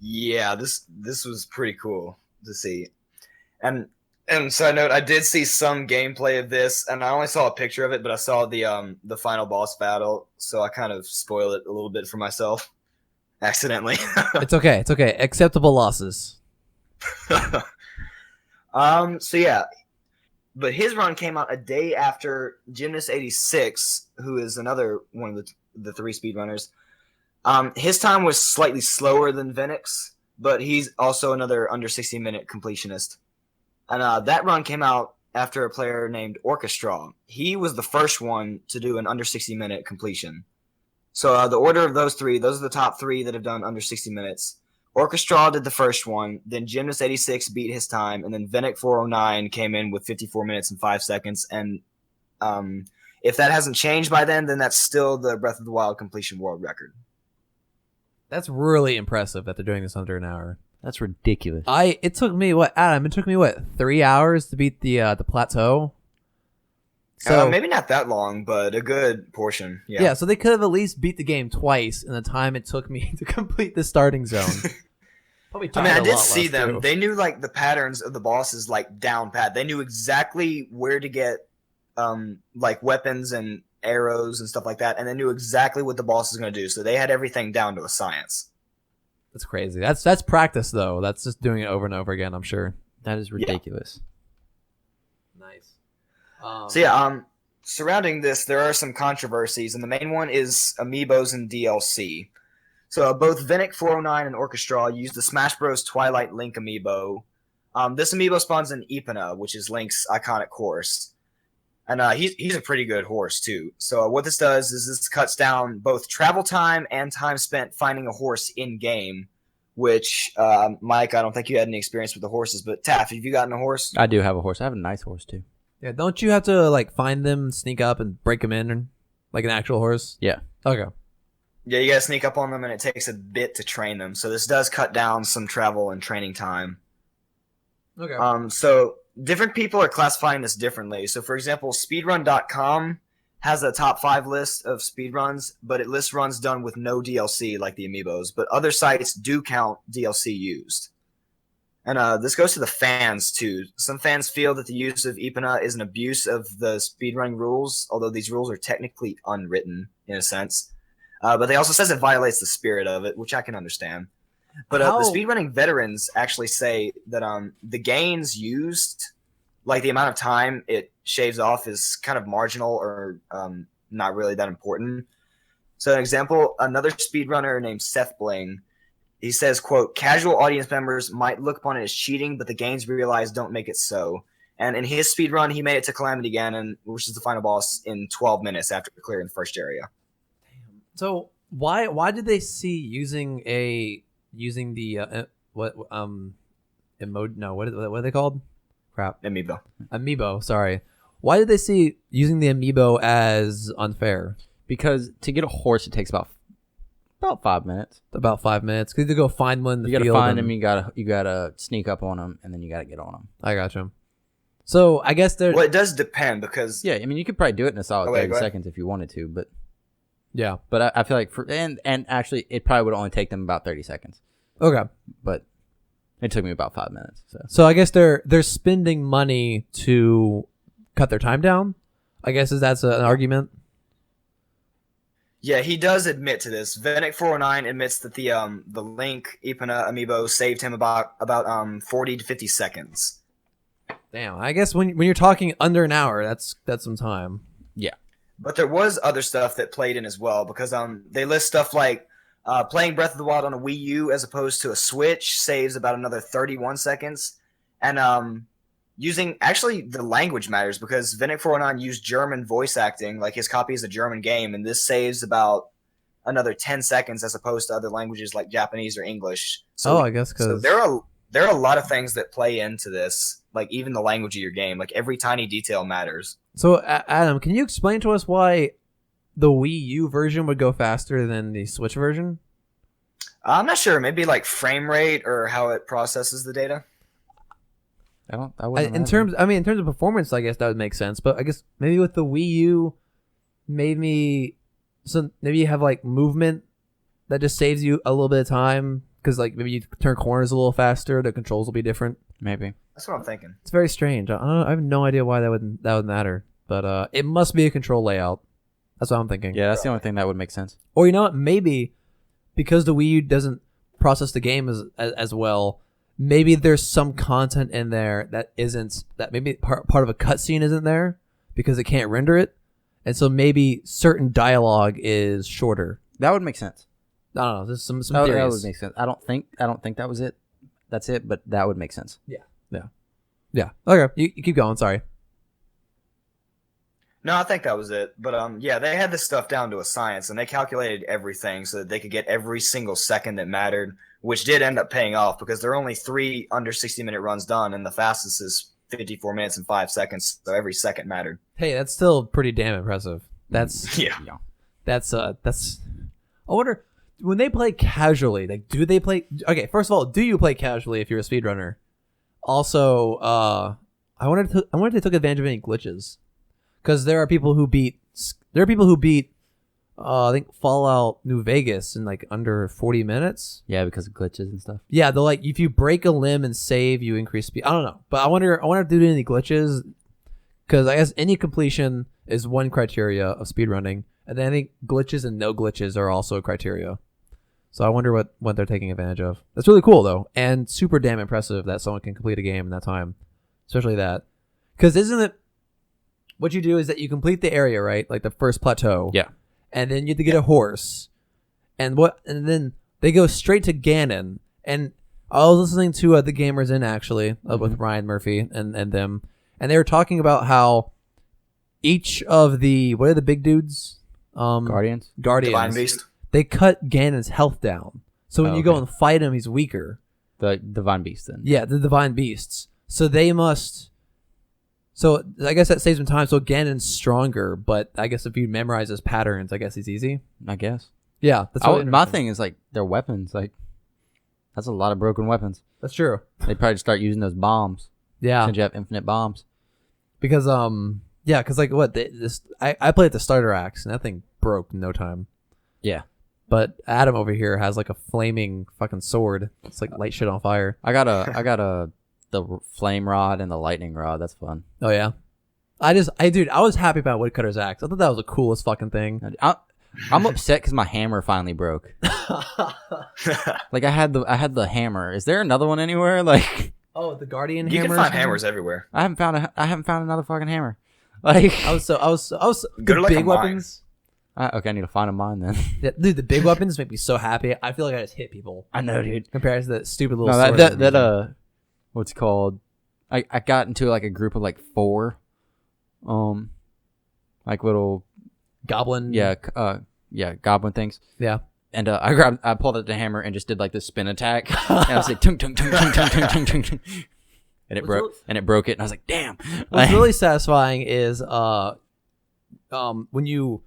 Speaker 4: Yeah, this was pretty cool to see. And side note, I did see some gameplay of this, and I only saw a picture of it, but I saw the final boss battle, so I kind of spoiled it a little bit for myself. Accidentally.
Speaker 1: It's okay. It's okay. Acceptable losses.
Speaker 4: So yeah. But his run came out a day after Gymnast86, who is another one of the 3 speedrunners. His time was slightly slower than Venix, but he's also another under 60-minute completionist. And that run came out after a player named Orchestra. He was the first one to do an under 60-minute completion. So the order of those 3, those are the top 3 that have done under 60 minutes. Orchestra did the first one, then Gymnast86 beat his time, and then Venic409 came in with 54 minutes and 5 seconds. And if that hasn't changed by then that's still the Breath of the Wild completion world record.
Speaker 1: That's really impressive that they're doing this under an hour.
Speaker 2: That's ridiculous.
Speaker 1: It took me Adam? It took me 3 hours to beat the plateau. So
Speaker 4: maybe not that long, but a good portion.
Speaker 1: Yeah, so they could have at least beat the game twice in the time it took me to complete the starting zone. Probably
Speaker 4: I did see them. Too. They knew like the patterns of the bosses like down pat. They knew exactly where to get like weapons and arrows and stuff like that, and they knew exactly what the boss is going to do. So they had everything down to a science.
Speaker 1: That's crazy. That's practice though. That's just doing it over and over again. I'm sure.
Speaker 2: That is ridiculous.
Speaker 1: Nice.
Speaker 4: So yeah, surrounding this, there are some controversies, and the main one is amiibos and DLC. So both Venic 409 and Orchestra use the Smash Bros. Twilight Link amiibo. This amiibo spawns in Epona, which is Link's iconic horse. And he's a pretty good horse, too. So what this does is this cuts down both travel time and time spent finding a horse in-game, which, Mike, I don't think you had any experience with the horses, but Taff, have you gotten a horse?
Speaker 2: I do have a horse. I have a nice horse, too.
Speaker 1: Yeah, don't you have to like find them, sneak up, and break them in, like an actual horse?
Speaker 2: Yeah.
Speaker 1: Okay.
Speaker 4: Yeah, you gotta sneak up on them, and it takes a bit to train them. So this does cut down some travel and training time.
Speaker 1: Okay.
Speaker 4: So different people are classifying this differently. So for example, speedrun.com has a top 5 list of speedruns, but it lists runs done with no DLC like the amiibos. But other sites do count DLC used. And this goes to the fans too. Some fans feel that the use of Epona is an abuse of the speedrunning rules, although these rules are technically unwritten in a sense. But they also says it violates the spirit of it, which I can understand. But the speedrunning veterans actually say that the gains used, like the amount of time it shaves off, is kind of marginal or not really that important. So an example, another speedrunner named Seth Bling, he says, quote, casual audience members might look upon it as cheating, but the gains realized don't make it so. And in his speedrun, he made it to Calamity Ganon, which is the final boss, in 12 minutes after clearing the first area.
Speaker 1: So why did they see using the what are they called? Crap. Amiibo. Sorry. Why did they see using the amiibo as unfair?
Speaker 2: Because to get a horse, it takes about 5 minutes.
Speaker 1: About 5 minutes. Because you go find one in the
Speaker 2: field.
Speaker 1: You
Speaker 2: gotta find them. You gotta sneak up on them, and then you gotta get on them.
Speaker 1: I gotcha. So I guess
Speaker 4: well, it does depend because
Speaker 2: I mean, you could probably do it in a solid 30 seconds if you wanted to, but
Speaker 1: yeah.
Speaker 2: But I feel like and actually, it probably would only take them about 30 seconds.
Speaker 1: Okay.
Speaker 2: But it took me about 5 minutes.
Speaker 1: So I guess they're spending money to cut their time down. I guess that's an argument.
Speaker 4: Yeah, he does admit to this. Venic 409 admits that the Link Epona amiibo saved him about 40 to 50 seconds.
Speaker 1: Damn, I guess when you're talking under an hour, that's some time.
Speaker 2: Yeah.
Speaker 4: But there was other stuff that played in as well, because they list stuff like playing Breath of the Wild on a Wii U as opposed to a Switch saves about another 31 seconds. And using actually the language matters, because Venic 409 used German voice acting, like his copy is a German game, and this saves about another 10 seconds as opposed to other languages like Japanese or English. So,
Speaker 1: I guess because
Speaker 4: there are a lot of things that play into this, like even the language of your game. Like every tiny detail matters.
Speaker 1: So Adam, can you explain to us why the Wii U version would go faster than the Switch version?
Speaker 4: I'm not sure. Maybe like frame rate or how it processes the data.
Speaker 1: In terms of performance, I guess that would make sense. But I guess maybe with the Wii U, maybe you have like movement that just saves you a little bit of time, because like maybe you turn corners a little faster. The controls will be different.
Speaker 2: Maybe
Speaker 4: that's what I'm thinking.
Speaker 1: It's very strange. I have no idea why that would matter. But it must be a control layout. That's what I'm thinking.
Speaker 2: Yeah, that's the only thing that would make sense.
Speaker 1: Or you know what? Maybe because the Wii U doesn't process the game as well. Maybe there's some content in there that maybe part of a cutscene isn't there because it can't render it, and so maybe certain dialogue is shorter.
Speaker 2: That would make sense.
Speaker 1: I don't know. There's some theories.
Speaker 2: That would make sense. I don't think that was it. That's it, but that would make sense.
Speaker 1: Yeah. Okay, you keep going. Sorry.
Speaker 4: No, I think that was it. But yeah, they had this stuff down to a science, and they calculated everything so that they could get every single second that mattered, which did end up paying off, because there are only 3 under 60-minute runs done, and the fastest is 54 minutes and 5 seconds. So every second mattered.
Speaker 1: Hey, that's still pretty damn impressive. That's
Speaker 4: yeah.
Speaker 1: That's I wonder when they play casually. Like, do they play? Okay, first of all, do you play casually if you're a speedrunner? Also, I wonder if they took advantage of any glitches. Because there are people who beat I think Fallout New Vegas in like under 40 minutes.
Speaker 2: Yeah, because of glitches and stuff.
Speaker 1: Yeah, they're like, if you break a limb and save, you increase speed. I don't know, but I wonder if they do any glitches, because I guess any completion is one criteria of speedrunning, and then I think glitches and no glitches are also a criteria. So I wonder what they're taking advantage of. That's really cool though, and super damn impressive that someone can complete a game in that time, especially that. Because isn't it what you do is that you complete the area, right? Like the first plateau.
Speaker 2: Yeah.
Speaker 1: And then you have to get a horse, and then they go straight to Ganon. And I was listening to the Gamers In actually with Ryan Murphy and them, and they were talking about how each of the what are the big dudes?
Speaker 2: Guardians.
Speaker 4: Divine Beast.
Speaker 1: They cut Ganon's health down. So when you go and fight him, he's weaker.
Speaker 2: The Divine Beast then.
Speaker 1: Yeah, the Divine Beasts. So they must... So I guess that saves some time. So Ganon's stronger, but I guess if you memorize his patterns, I guess he's easy.
Speaker 2: I guess.
Speaker 1: Yeah, that's
Speaker 2: my thing is like their weapons. Like that's a lot of broken weapons.
Speaker 1: That's true.
Speaker 2: They probably just start using those bombs.
Speaker 1: Yeah.
Speaker 2: Since you have infinite bombs.
Speaker 1: Because like what I played the starter axe and that thing broke in no time.
Speaker 2: Yeah.
Speaker 1: But Adam over here has like a flaming fucking sword. It's like light shit on fire.
Speaker 2: I got the flame rod and the lightning rod. That's fun.
Speaker 1: Oh yeah. I was happy about Woodcutter's axe. I thought that was the coolest fucking thing.
Speaker 2: I'm upset because my hammer finally broke. Like I had the hammer. Is there another one anywhere? Like
Speaker 1: the Guardian
Speaker 4: You
Speaker 1: hammer.
Speaker 4: can find hammers everywhere.
Speaker 2: I haven't found another fucking hammer. Like
Speaker 1: I was
Speaker 4: Go to,
Speaker 1: the
Speaker 4: like,
Speaker 1: big
Speaker 4: a mine.
Speaker 1: weapons.
Speaker 2: okay, I need to find a mine then.
Speaker 1: Yeah, dude, the big weapons make me so happy. I feel like I just hit people
Speaker 2: I know, dude.
Speaker 1: compared to that stupid little
Speaker 2: No,
Speaker 1: sword.
Speaker 2: that what's it called? I got into like a group of like 4, like little
Speaker 1: goblin.
Speaker 2: goblin things.
Speaker 1: Yeah.
Speaker 2: And I pulled out the hammer and just did like this spin attack. And I was like, tung, tung, tung, tung, tung, tung, tung, tung, tung. And it broke. And it broke it. And I was like, damn.
Speaker 1: What's really satisfying is when you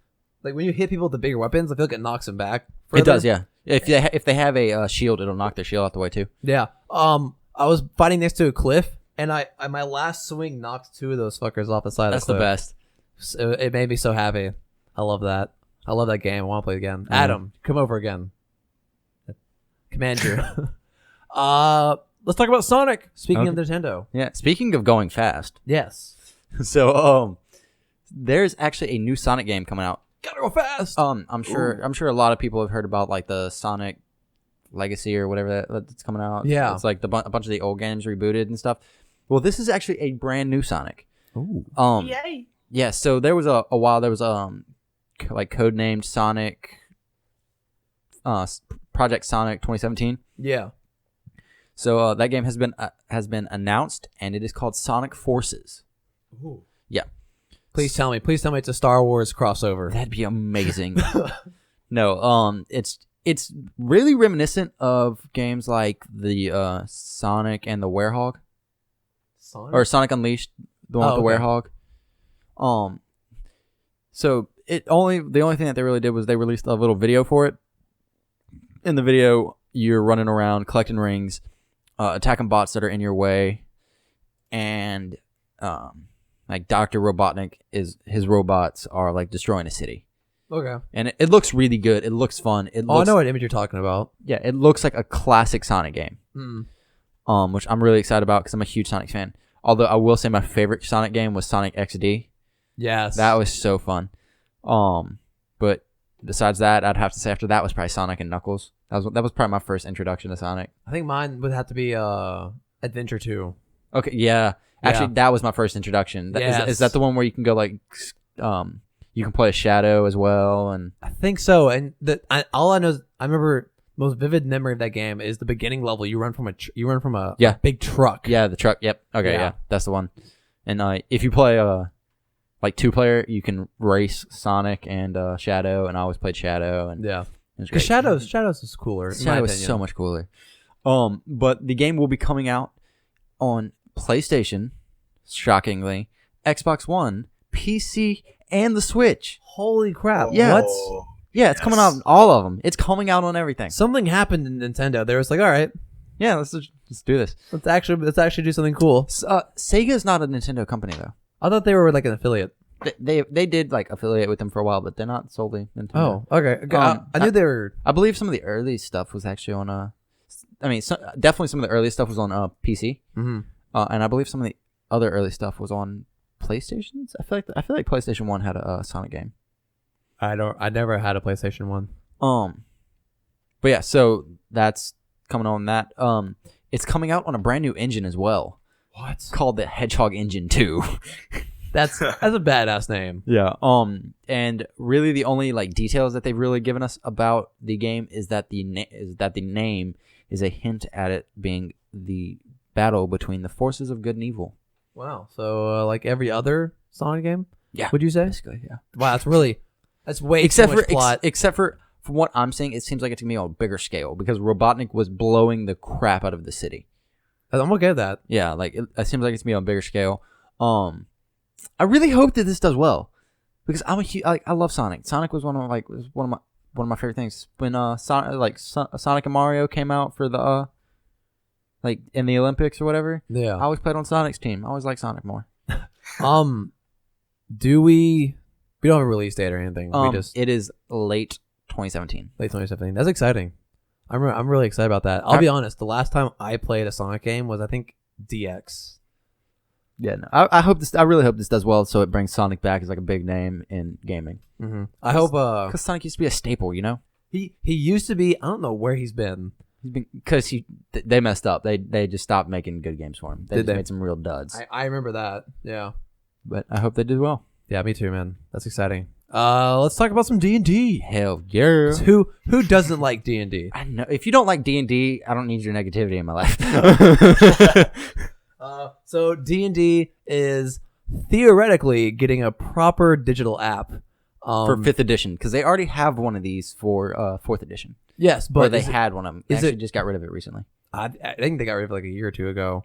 Speaker 1: hit people with the bigger weapons, I feel like it knocks them back.
Speaker 2: It does, yeah. If they have a shield, it'll knock their shield out the way too.
Speaker 1: Yeah. I was fighting next to a cliff, and I my last swing knocked 2 of those fuckers off the side
Speaker 2: That's
Speaker 1: of the
Speaker 2: the
Speaker 1: cliff.
Speaker 2: best.
Speaker 1: So it made me so happy. I love that. I love that game. I want to play it again. Adam, come over again. Command you. Let's talk about Sonic. Speaking of Nintendo.
Speaker 2: Yeah. Speaking of going fast,
Speaker 1: Yes.
Speaker 2: so there's actually a new Sonic game coming out.
Speaker 1: Gotta go fast.
Speaker 2: I'm sure a lot of people have heard about like the Sonic Legacy or whatever that's coming out.
Speaker 1: Yeah.
Speaker 2: It's like a bunch of the old games rebooted and stuff. Well, this is actually a brand new Sonic.
Speaker 1: Ooh.
Speaker 4: Yay.
Speaker 2: Yeah, so there was a while there was like codenamed Sonic Project Sonic 2017.
Speaker 1: Yeah.
Speaker 2: So that game has been announced, and it is called Sonic Forces.
Speaker 1: Ooh.
Speaker 2: Yeah.
Speaker 1: Please tell me it's a Star Wars crossover.
Speaker 2: That'd be amazing. No, it's really reminiscent of games like the Sonic and the Werehog, or Sonic Unleashed, the one with the Werehog. So the only thing that they really did was they released a little video for it. In the video, you're running around collecting rings, attacking bots that are in your way, and like Dr. Robotnik his robots are like destroying a city.
Speaker 1: Okay.
Speaker 2: And it looks really good. It looks fun.
Speaker 1: I know what image you're talking about.
Speaker 2: Yeah, it looks like a classic Sonic game. Which I'm really excited about because I'm a huge Sonic fan. Although I will say my favorite Sonic game was Sonic XD.
Speaker 1: Yes.
Speaker 2: That was so fun. But besides that, I'd have to say after that was probably Sonic and Knuckles. That was probably my first introduction to Sonic.
Speaker 1: I think mine would have to be Adventure 2.
Speaker 2: Okay, yeah. Actually, that was my first introduction. Is that the one where you can go like, you can play a Shadow as well? And
Speaker 1: I think so. And all I know is I remember most vivid memory of that game is the beginning level. You run from a big truck.
Speaker 2: Yeah, the truck. Yep. Okay, yeah, that's the one. And if you play like 2-player, you can race Sonic and Shadow, and I always played Shadow. And
Speaker 1: yeah, because Shadows is cooler.
Speaker 2: Shadow is so much cooler. But the game will be coming out on PlayStation, shockingly, Xbox One, PC, and the Switch.
Speaker 1: Holy crap!
Speaker 2: Yeah,
Speaker 1: what?
Speaker 2: Yeah, it's coming out on all of them. It's coming out on everything.
Speaker 1: Something happened in Nintendo. They was like, all right,
Speaker 2: yeah, let's do this.
Speaker 1: Let's actually do something cool.
Speaker 2: Sega's not a Nintendo company though.
Speaker 1: I thought they were like an affiliate.
Speaker 2: They did like affiliate with them for a while, but they're not solely Nintendo.
Speaker 1: Oh, okay. I knew they were.
Speaker 2: I believe some of the early stuff was actually on definitely some of the early stuff was on PC.
Speaker 1: Mm-hmm.
Speaker 2: And I believe some of the other early stuff was on PlayStations. I feel like PlayStation 1 had a Sonic game.
Speaker 1: I never had a PlayStation 1.
Speaker 2: But yeah, so that's coming on that. It's coming out on a brand new engine as well.
Speaker 1: What?
Speaker 2: Called the Hedgehog Engine 2.
Speaker 1: That's a badass name.
Speaker 2: Yeah. And really the only like details that they've really given us about the game is that the name is a hint at it being the battle between the forces of good and evil.
Speaker 1: Wow. So like every other Sonic game?
Speaker 2: Yeah.
Speaker 1: Would you say?
Speaker 2: Basically, yeah.
Speaker 1: Wow, that's way too much plot.
Speaker 2: Except for from what I'm saying, it seems like it's gonna be on a bigger scale because Robotnik was blowing the crap out of the city.
Speaker 1: I'm okay with that.
Speaker 2: Yeah, like it seems like it's gonna be on a bigger scale. I really hope that this does well because I love Sonic. Sonic was one of my favorite things when Sonic and Mario came out for the like in the Olympics or whatever.
Speaker 1: Yeah.
Speaker 2: I always played on Sonic's team. I always liked Sonic more.
Speaker 1: Do we don't have a release date or anything.
Speaker 2: It is late 2017.
Speaker 1: Late 2017. That's exciting. I'm really excited about that. I'll be honest. The last time I played a Sonic game was I think DX.
Speaker 2: Yeah, no. I really hope this does well, so it brings Sonic back as like a big name in gaming.
Speaker 1: Mm-hmm. I hope
Speaker 2: because Sonic used to be a staple, you know.
Speaker 1: He used to be. I don't know where he's been.
Speaker 2: Because they messed up. They just stopped making good games for him. They made some real duds.
Speaker 1: I remember that. Yeah,
Speaker 2: but I hope they did well.
Speaker 1: Yeah, me too, man. That's exciting. Let's talk about some D&D.
Speaker 2: Hell yeah.
Speaker 1: Who doesn't like D&D?
Speaker 2: I know. If you don't like D&D, I don't need your negativity in my life.
Speaker 1: So D&D is theoretically getting a proper digital app
Speaker 2: for 5th edition because they already have one of these for 4th edition.
Speaker 1: Yes, but
Speaker 2: they had one of them. They actually just got rid of it recently.
Speaker 1: I think they got rid of it like a year or two ago.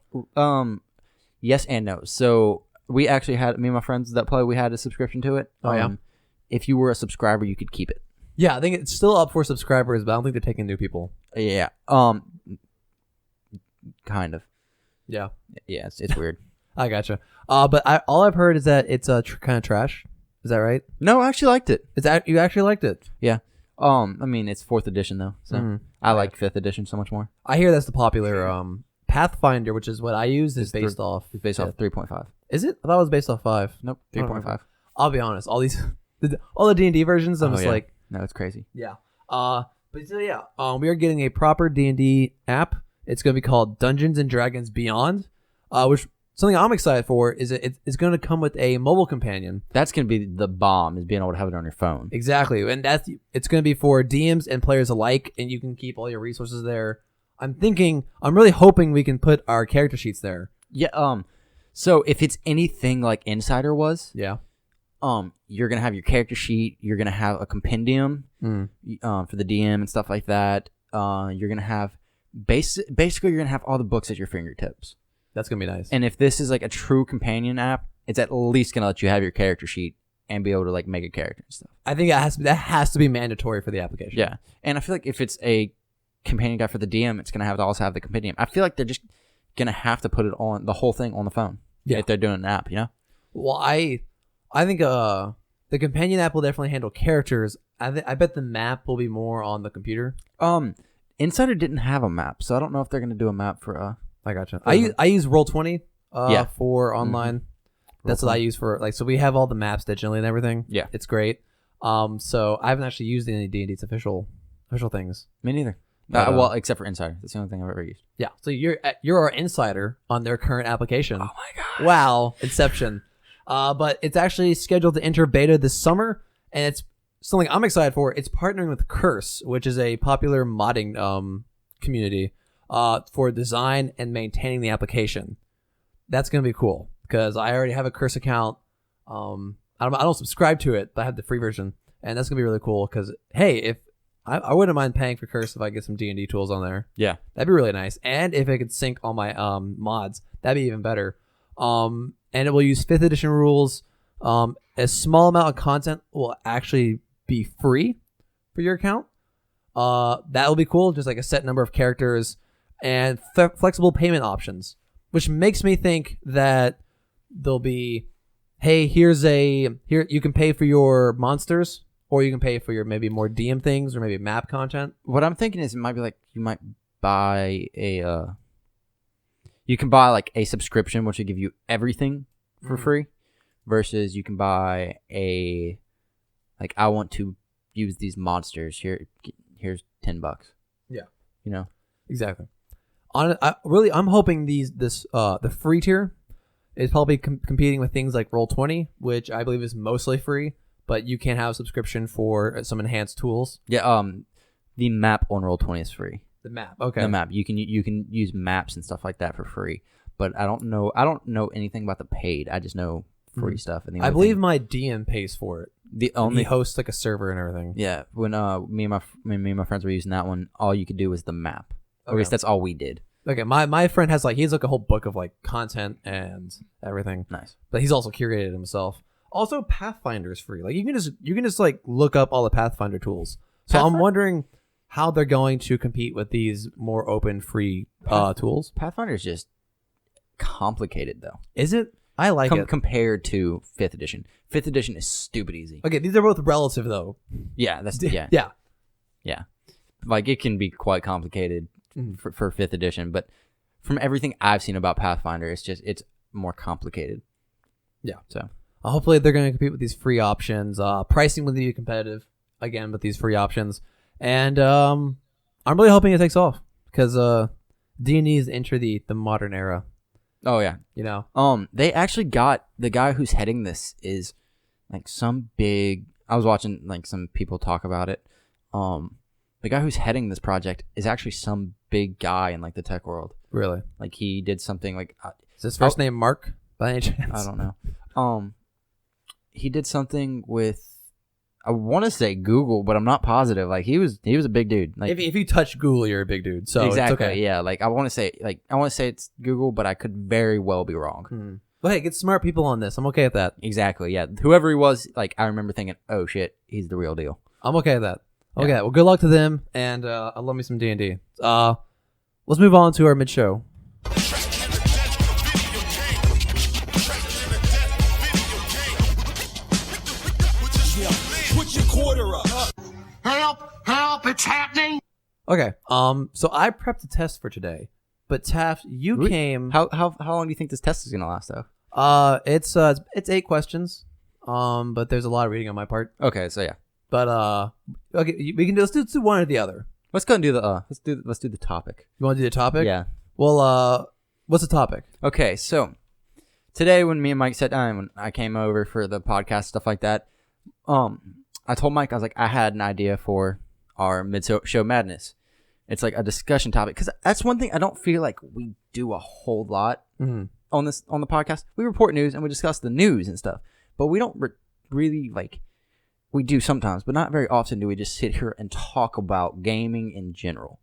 Speaker 2: Yes and no. So we actually had me and my friends that play. We had a subscription to it.
Speaker 1: Oh yeah.
Speaker 2: If you were a subscriber, you could keep it.
Speaker 1: Yeah, I think it's still up for subscribers, but I don't think they're taking new people.
Speaker 2: Yeah. Kind of.
Speaker 1: Yeah.
Speaker 2: Yeah, it's weird.
Speaker 1: I gotcha. But all I've heard is that it's kind of trash. Is that right?
Speaker 2: No, I actually liked it.
Speaker 1: You actually liked it?
Speaker 2: Yeah. I mean, it's 4th edition though, so I like 5th edition so much more.
Speaker 1: I hear that's the popular Pathfinder, which is what I use, is based off.
Speaker 2: It's based off 3.5.
Speaker 1: Is it? I thought it was based off 5.
Speaker 2: Nope, 3.5.
Speaker 1: I'll be honest. All the D&D versions, I'm just like,
Speaker 2: no, it's crazy.
Speaker 1: Yeah. But so yeah, we are getting a proper D&D app. It's going to be called Dungeons and Dragons Beyond, which something I'm excited for is it's going to come with a mobile companion.
Speaker 2: That's going to be the bomb, is being able to have it on your phone.
Speaker 1: Exactly. And it's going to be for DMs and players alike, and you can keep all your resources there. I'm really hoping we can put our character sheets there.
Speaker 2: Yeah. So if it's anything like Insider was,
Speaker 1: yeah.
Speaker 2: You're gonna have your character sheet. You're gonna have a compendium, for the DM and stuff like that. You're gonna have basically you're gonna have all the books at your fingertips.
Speaker 1: That's gonna be nice.
Speaker 2: And if this is like a true companion app, it's at least gonna let you have your character sheet and be able to like make a character and stuff.
Speaker 1: I think that has to be mandatory for the application.
Speaker 2: Yeah, and I feel like if it's a companion guide for the DM, it's gonna have to also have the compendium. I feel like they're just gonna have to put it on the whole thing on the phone.
Speaker 1: Yeah,
Speaker 2: if they're doing an app, you know.
Speaker 1: Well, I think the companion app will definitely handle characters. I bet the map will be more on the computer.
Speaker 2: Insider didn't have a map, so I don't know if they're gonna do a map for.
Speaker 1: I gotcha. I use Roll20 for online. That's what I use for so we have all the maps digitally and everything. Yeah, it's great. So I haven't actually used any D&D's official things.
Speaker 2: Me neither. Well, except for Insider. That's the only thing I've ever used.
Speaker 1: Yeah. So you're our insider on their current application.
Speaker 2: Oh my god!
Speaker 1: Wow, Inception. But it's actually scheduled to enter beta this summer, and it's something I'm excited for. It's partnering with Curse, which is a popular modding community for design and maintaining the application. That's gonna be cool because I already have a Curse account. I don't subscribe to it, but I have the free version, and that's gonna be really cool. Because hey, if I wouldn't mind paying for Curse if I get some D&D tools on there. Yeah, that'd be really nice. And if it could sync all my mods, that'd be even better. And it will use 5th edition rules. A small amount of content will actually be free for your account. That will be cool. Just like a set number of characters and flexible payment options, which makes me think that there'll be, hey, here you can pay for your monsters, or you can pay for your maybe more DM things or maybe map content.
Speaker 2: What I'm thinking is it might be like you might buy a you can buy like a subscription which will give you everything for free, versus you can buy I want to use these monsters. Here's $10.
Speaker 1: Yeah.
Speaker 2: You know.
Speaker 1: Exactly. I'm hoping the free tier is probably competing with things like Roll20, which I believe is mostly free, but you can have a subscription for some enhanced tools.
Speaker 2: Yeah. The map on Roll20 is free.
Speaker 1: The map. Okay.
Speaker 2: The map. You can use maps and stuff like that for free. But I don't know anything about the paid. I just know free stuff. And
Speaker 1: I believe my DM pays for it.
Speaker 2: The
Speaker 1: He
Speaker 2: only
Speaker 1: hosts like a server and everything.
Speaker 2: yeah. When me and my friends were using that one, all you could do was the map. Or at least
Speaker 1: Okay.
Speaker 2: that's all we did.
Speaker 1: Okay, my friend has he has like a whole book of like content and everything,
Speaker 2: Nice.
Speaker 1: but he's also curated it himself. Also, Pathfinder is free. Like you can just like look up all the Pathfinder tools. So I'm wondering how they're going to compete with these more open free tools.
Speaker 2: Pathfinder is just complicated though.
Speaker 1: Is it? I like it.
Speaker 2: Compared to 5th edition. 5th edition is stupid easy.
Speaker 1: Okay, these are both relative though.
Speaker 2: Yeah, that's yeah.
Speaker 1: Yeah.
Speaker 2: Like it can be quite complicated
Speaker 1: Mhm.
Speaker 2: for 5th edition, but from everything I've seen about Pathfinder, it's more complicated.
Speaker 1: Yeah.
Speaker 2: So
Speaker 1: Hopefully they're going to compete with these free options. Pricing will be competitive again with these free options, and I'm really hoping it takes off because D&D is enter the modern era.
Speaker 2: oh yeah.
Speaker 1: You know.
Speaker 2: They actually got the guy who's heading this is like some big. I was watching like some people talk about it. The guy who's heading this project is actually some big guy in like the tech world.
Speaker 1: Really.
Speaker 2: Like he did something like
Speaker 1: Is his first name Mark by any chance?
Speaker 2: I don't know. He did something with I want to say Google, but I'm not positive. Like he was a big dude. Like
Speaker 1: If you touch Google, you're a big dude. So
Speaker 2: exactly,
Speaker 1: it's okay.
Speaker 2: yeah. Like I want to say it's Google, but I could very well be wrong.
Speaker 1: But hey, get smart people on this. I'm okay with that.
Speaker 2: Exactly, yeah. Whoever he was, like I remember thinking, oh shit, he's the real deal.
Speaker 1: I'm okay with that.
Speaker 2: Yeah.
Speaker 1: Okay, well, good luck to them, and I love me some D&D. Let's move on to our mid-show.
Speaker 5: Put your quarter up. Help, it's happening.
Speaker 1: Okay, so I prepped a test for today, but Taft, you came.
Speaker 2: How long do you think this test is gonna last though?
Speaker 1: It's 8 questions, but there's a lot of reading on my part.
Speaker 2: Okay, so yeah.
Speaker 1: But okay, we can let's do one or the other.
Speaker 2: Let's go and do the let's do the topic.
Speaker 1: You want to do the topic?
Speaker 2: Yeah.
Speaker 1: Well, what's the topic?
Speaker 2: Okay, so today when me and Mike sat down, when I came over for the podcast stuff like that, I told Mike I was like I had an idea for our mid-show madness. It's like a discussion topic because that's one thing I don't feel like we do a whole lot on the podcast. We report news and we discuss the news and stuff, but we don't really like. We do sometimes, but not very often do we just sit here and talk about gaming in general.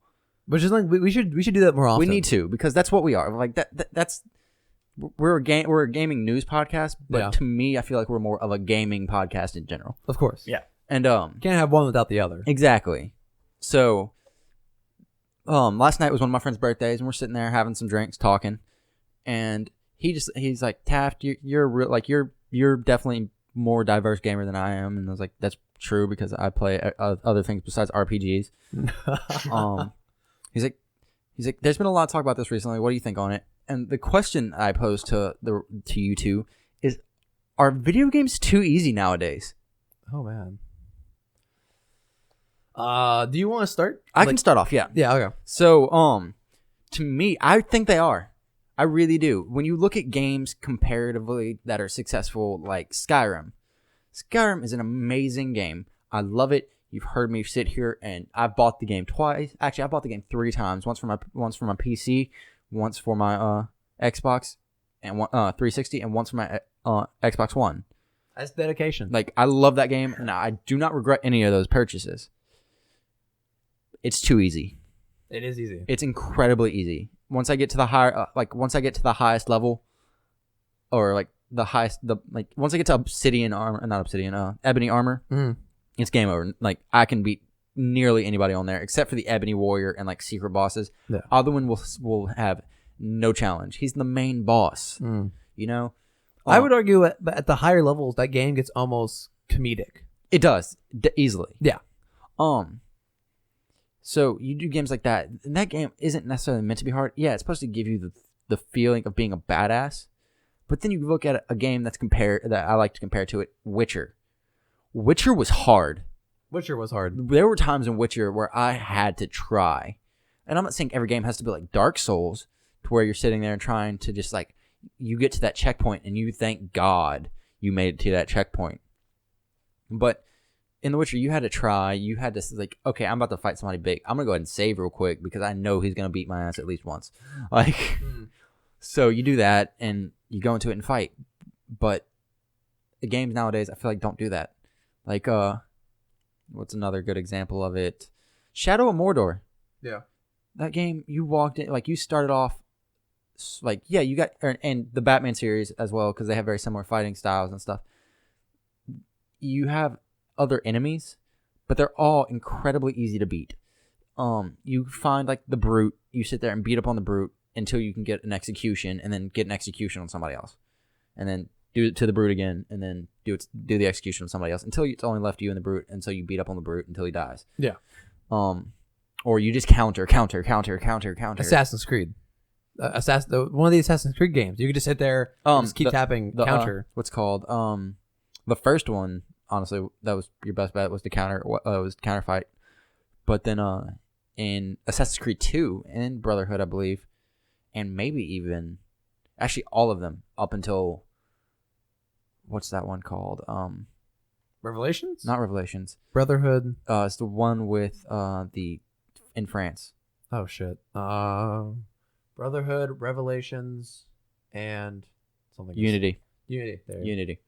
Speaker 1: Which is like we should do that more often.
Speaker 2: We need to because that's what we are. Like that's we're a gaming news podcast, but
Speaker 1: Yeah.
Speaker 2: to me, I feel like we're more of a gaming podcast in general.
Speaker 1: Of course.
Speaker 4: Yeah.
Speaker 2: And
Speaker 1: Can't have one without the other.
Speaker 2: exactly. So last night was one of my friend's birthdays, and we're sitting there having some drinks, talking, and he's like, Taft, you're definitely more diverse gamer than I am, and I was like, that's true because I play other things besides RPGs. He's like, there's been a lot of talk about this recently. What do you think on it? And the question I posed to you two is, are video games too easy nowadays?
Speaker 1: Oh man. Do you want to start?
Speaker 2: I can start off, yeah.
Speaker 1: Yeah. Okay.
Speaker 2: So, to me, I think they are. I really do. When you look at games comparatively that are successful, like Skyrim is an amazing game. I love it. You've heard me sit here, and I've bought the game twice. Actually, I bought the game 3 times. Once for my PC, once for my Xbox, and 360, and once for my Xbox One.
Speaker 1: That's dedication.
Speaker 2: Like, I love that game, and I do not regret any of those purchases. It's too easy.
Speaker 1: It is easy.
Speaker 2: It's incredibly easy. Once I get to the highest level, or like the highest, once I get to ebony armor, it's game over. Like I can beat nearly anybody on there except for the ebony warrior and like secret bosses.
Speaker 1: Yeah.
Speaker 2: Other one will have no challenge. He's the main boss. You know,
Speaker 1: I would argue at the higher levels that game gets almost comedic.
Speaker 2: it does easily.
Speaker 1: Yeah.
Speaker 2: So you do games like that, and that game isn't necessarily meant to be hard. Yeah, it's supposed to give you the feeling of being a badass. But then you look at a game that I like to compare to it, Witcher. Witcher was hard
Speaker 1: Witcher was hard.
Speaker 2: There were times in Witcher where I had to try, and I'm not saying every game has to be like Dark Souls, to where you're sitting there and trying to just like, you get to that checkpoint and you thank God you made it to that checkpoint. But in The Witcher, you had to try. You had to like, okay, I'm about to fight somebody big. I'm gonna go ahead and save real quick because I know he's gonna beat my ass at least once. Like, so you do that and you go into it and fight. But the games nowadays, I feel like don't do that. Like, what's another good example of it? Shadow of Mordor.
Speaker 1: Yeah.
Speaker 2: That game, you walked in, like, you started off, like, yeah, you got, and the Batman series as well, because they have very similar fighting styles and stuff. You have other enemies, but they're all incredibly easy to beat. You find, like, the Brute, you sit there and beat up on the Brute until you can get an execution, and then get an execution on somebody else. And then do it to the Brute again, and then do the execution on somebody else, until it's only left you and the Brute, until you beat up on the Brute until he dies.
Speaker 1: Yeah.
Speaker 2: Or you just counter.
Speaker 1: Assassin's Creed. One of the Assassin's Creed games. You could just sit there and just keep tapping counter.
Speaker 2: What's called? The first one, honestly, that was your best bet, was the counter fight. But then in Assassin's Creed 2 and Brotherhood, I believe, and maybe even actually all of them up until what's that one called?
Speaker 1: Revelations?
Speaker 2: Not Revelations.
Speaker 1: Brotherhood.
Speaker 2: It's the one with in France.
Speaker 1: Oh shit. Brotherhood, Revelations, and something.
Speaker 2: Unity.
Speaker 1: Unity. There.
Speaker 2: Unity.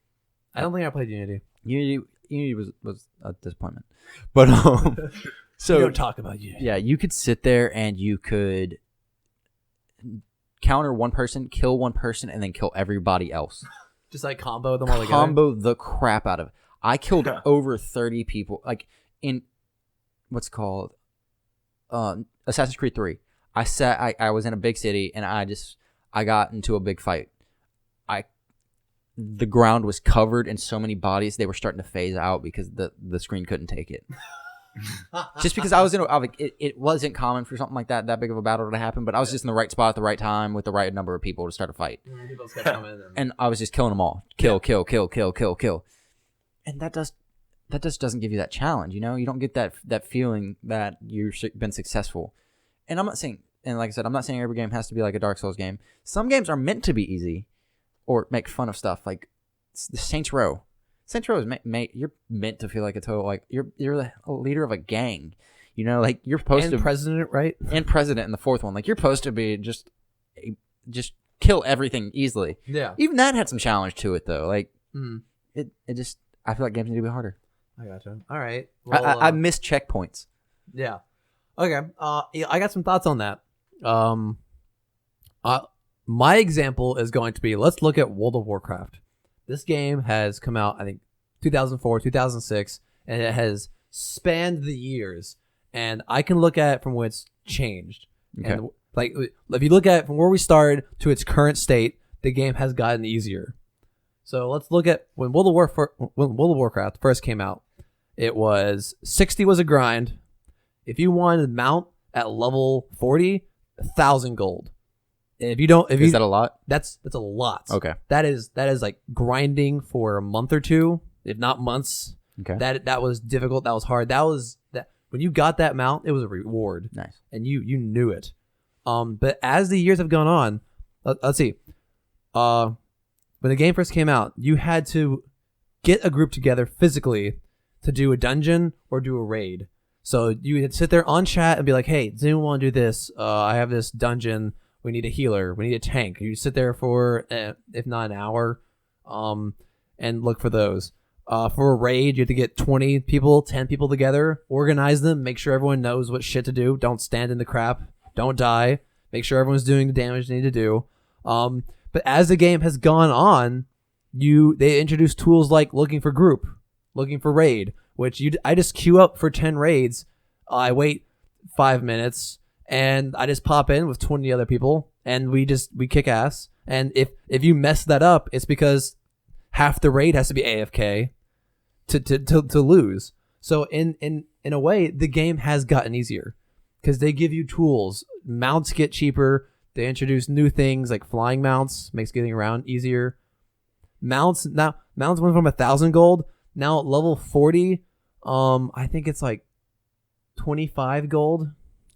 Speaker 1: I don't think I played Unity.
Speaker 2: Unity was a disappointment. But so
Speaker 1: we don't talk about Unity.
Speaker 2: Yeah, you could sit there and you could counter one person, kill one person, and then kill everybody else.
Speaker 1: Just like combo them all together.
Speaker 2: Combo the crap out of it. I killed over 30 people. Like in what's called Assassin's Creed 3. I was in a big city and I got into a big fight. The ground was covered in so many bodies, they were starting to phase out because the screen couldn't take it. Just because I was it wasn't common for something like that big of a battle to happen, but I was just in the right spot at the right time with the right number of people to start a fight.
Speaker 1: People kept coming
Speaker 2: and I was just killing them all. Kill. And that just doesn't give you that challenge, you know? You don't get that feeling that you've been successful. And I'm not saying, and like I said, I'm not saying every game has to be like a Dark Souls game. Some games are meant to be easy or make fun of stuff, like the Saints Row. Saints Row is you're meant to feel like a total, like you're a leader of a gang, you know, like you're supposed to
Speaker 1: president, right?
Speaker 2: And president in the fourth one, like you're supposed to be just kill everything easily.
Speaker 1: Yeah.
Speaker 2: Even that had some challenge to it though. Like it just, I feel like games need to be harder.
Speaker 1: I gotcha. All right. Well,
Speaker 2: I miss checkpoints.
Speaker 1: Yeah. Okay. I got some thoughts on that. My example is going to be, let's look at World of Warcraft. This game has come out, I think, 2004, 2006, and it has spanned the years. And I can look at it from when it's changed.
Speaker 2: Okay.
Speaker 1: And like, if you look at it from where we started to its current state, the game has gotten easier. So let's look at when World of Warcraft first came out. It was 60 was a grind. If you wanted to mount at level 40, 1,000 gold. And is
Speaker 2: that a lot?
Speaker 1: That's a lot.
Speaker 2: Okay.
Speaker 1: That is like grinding for a month or two, if not months.
Speaker 2: Okay.
Speaker 1: That was difficult. That was hard. That when you got that mount, it was a reward.
Speaker 2: Nice.
Speaker 1: And you knew it. But as the years have gone on, let's see. When the game first came out, you had to get a group together physically to do a dungeon or do a raid. So you would sit there on chat and be like, "Hey, does anyone want to do this? I have this dungeon. We need a healer. We need a tank." You sit there for, if not an hour, and look for those. For a raid, you have to get 20 people, 10 people together, organize them, make sure everyone knows what shit to do. Don't stand in the crap. Don't die. Make sure everyone's doing the damage they need to do. But as the game has gone on, they introduced tools like looking for group, looking for raid, which I just queue up for 10 raids. I wait 5 minutes. And I just pop in with 20 other people, and we kick ass. And if you mess that up, it's because half the raid has to be AFK to lose. So in a way, the game has gotten easier because they give you tools. Mounts get cheaper. They introduce new things like flying mounts, makes getting around easier. Mounts went from 1,000 gold. Now at level 40, I think it's like 25 gold.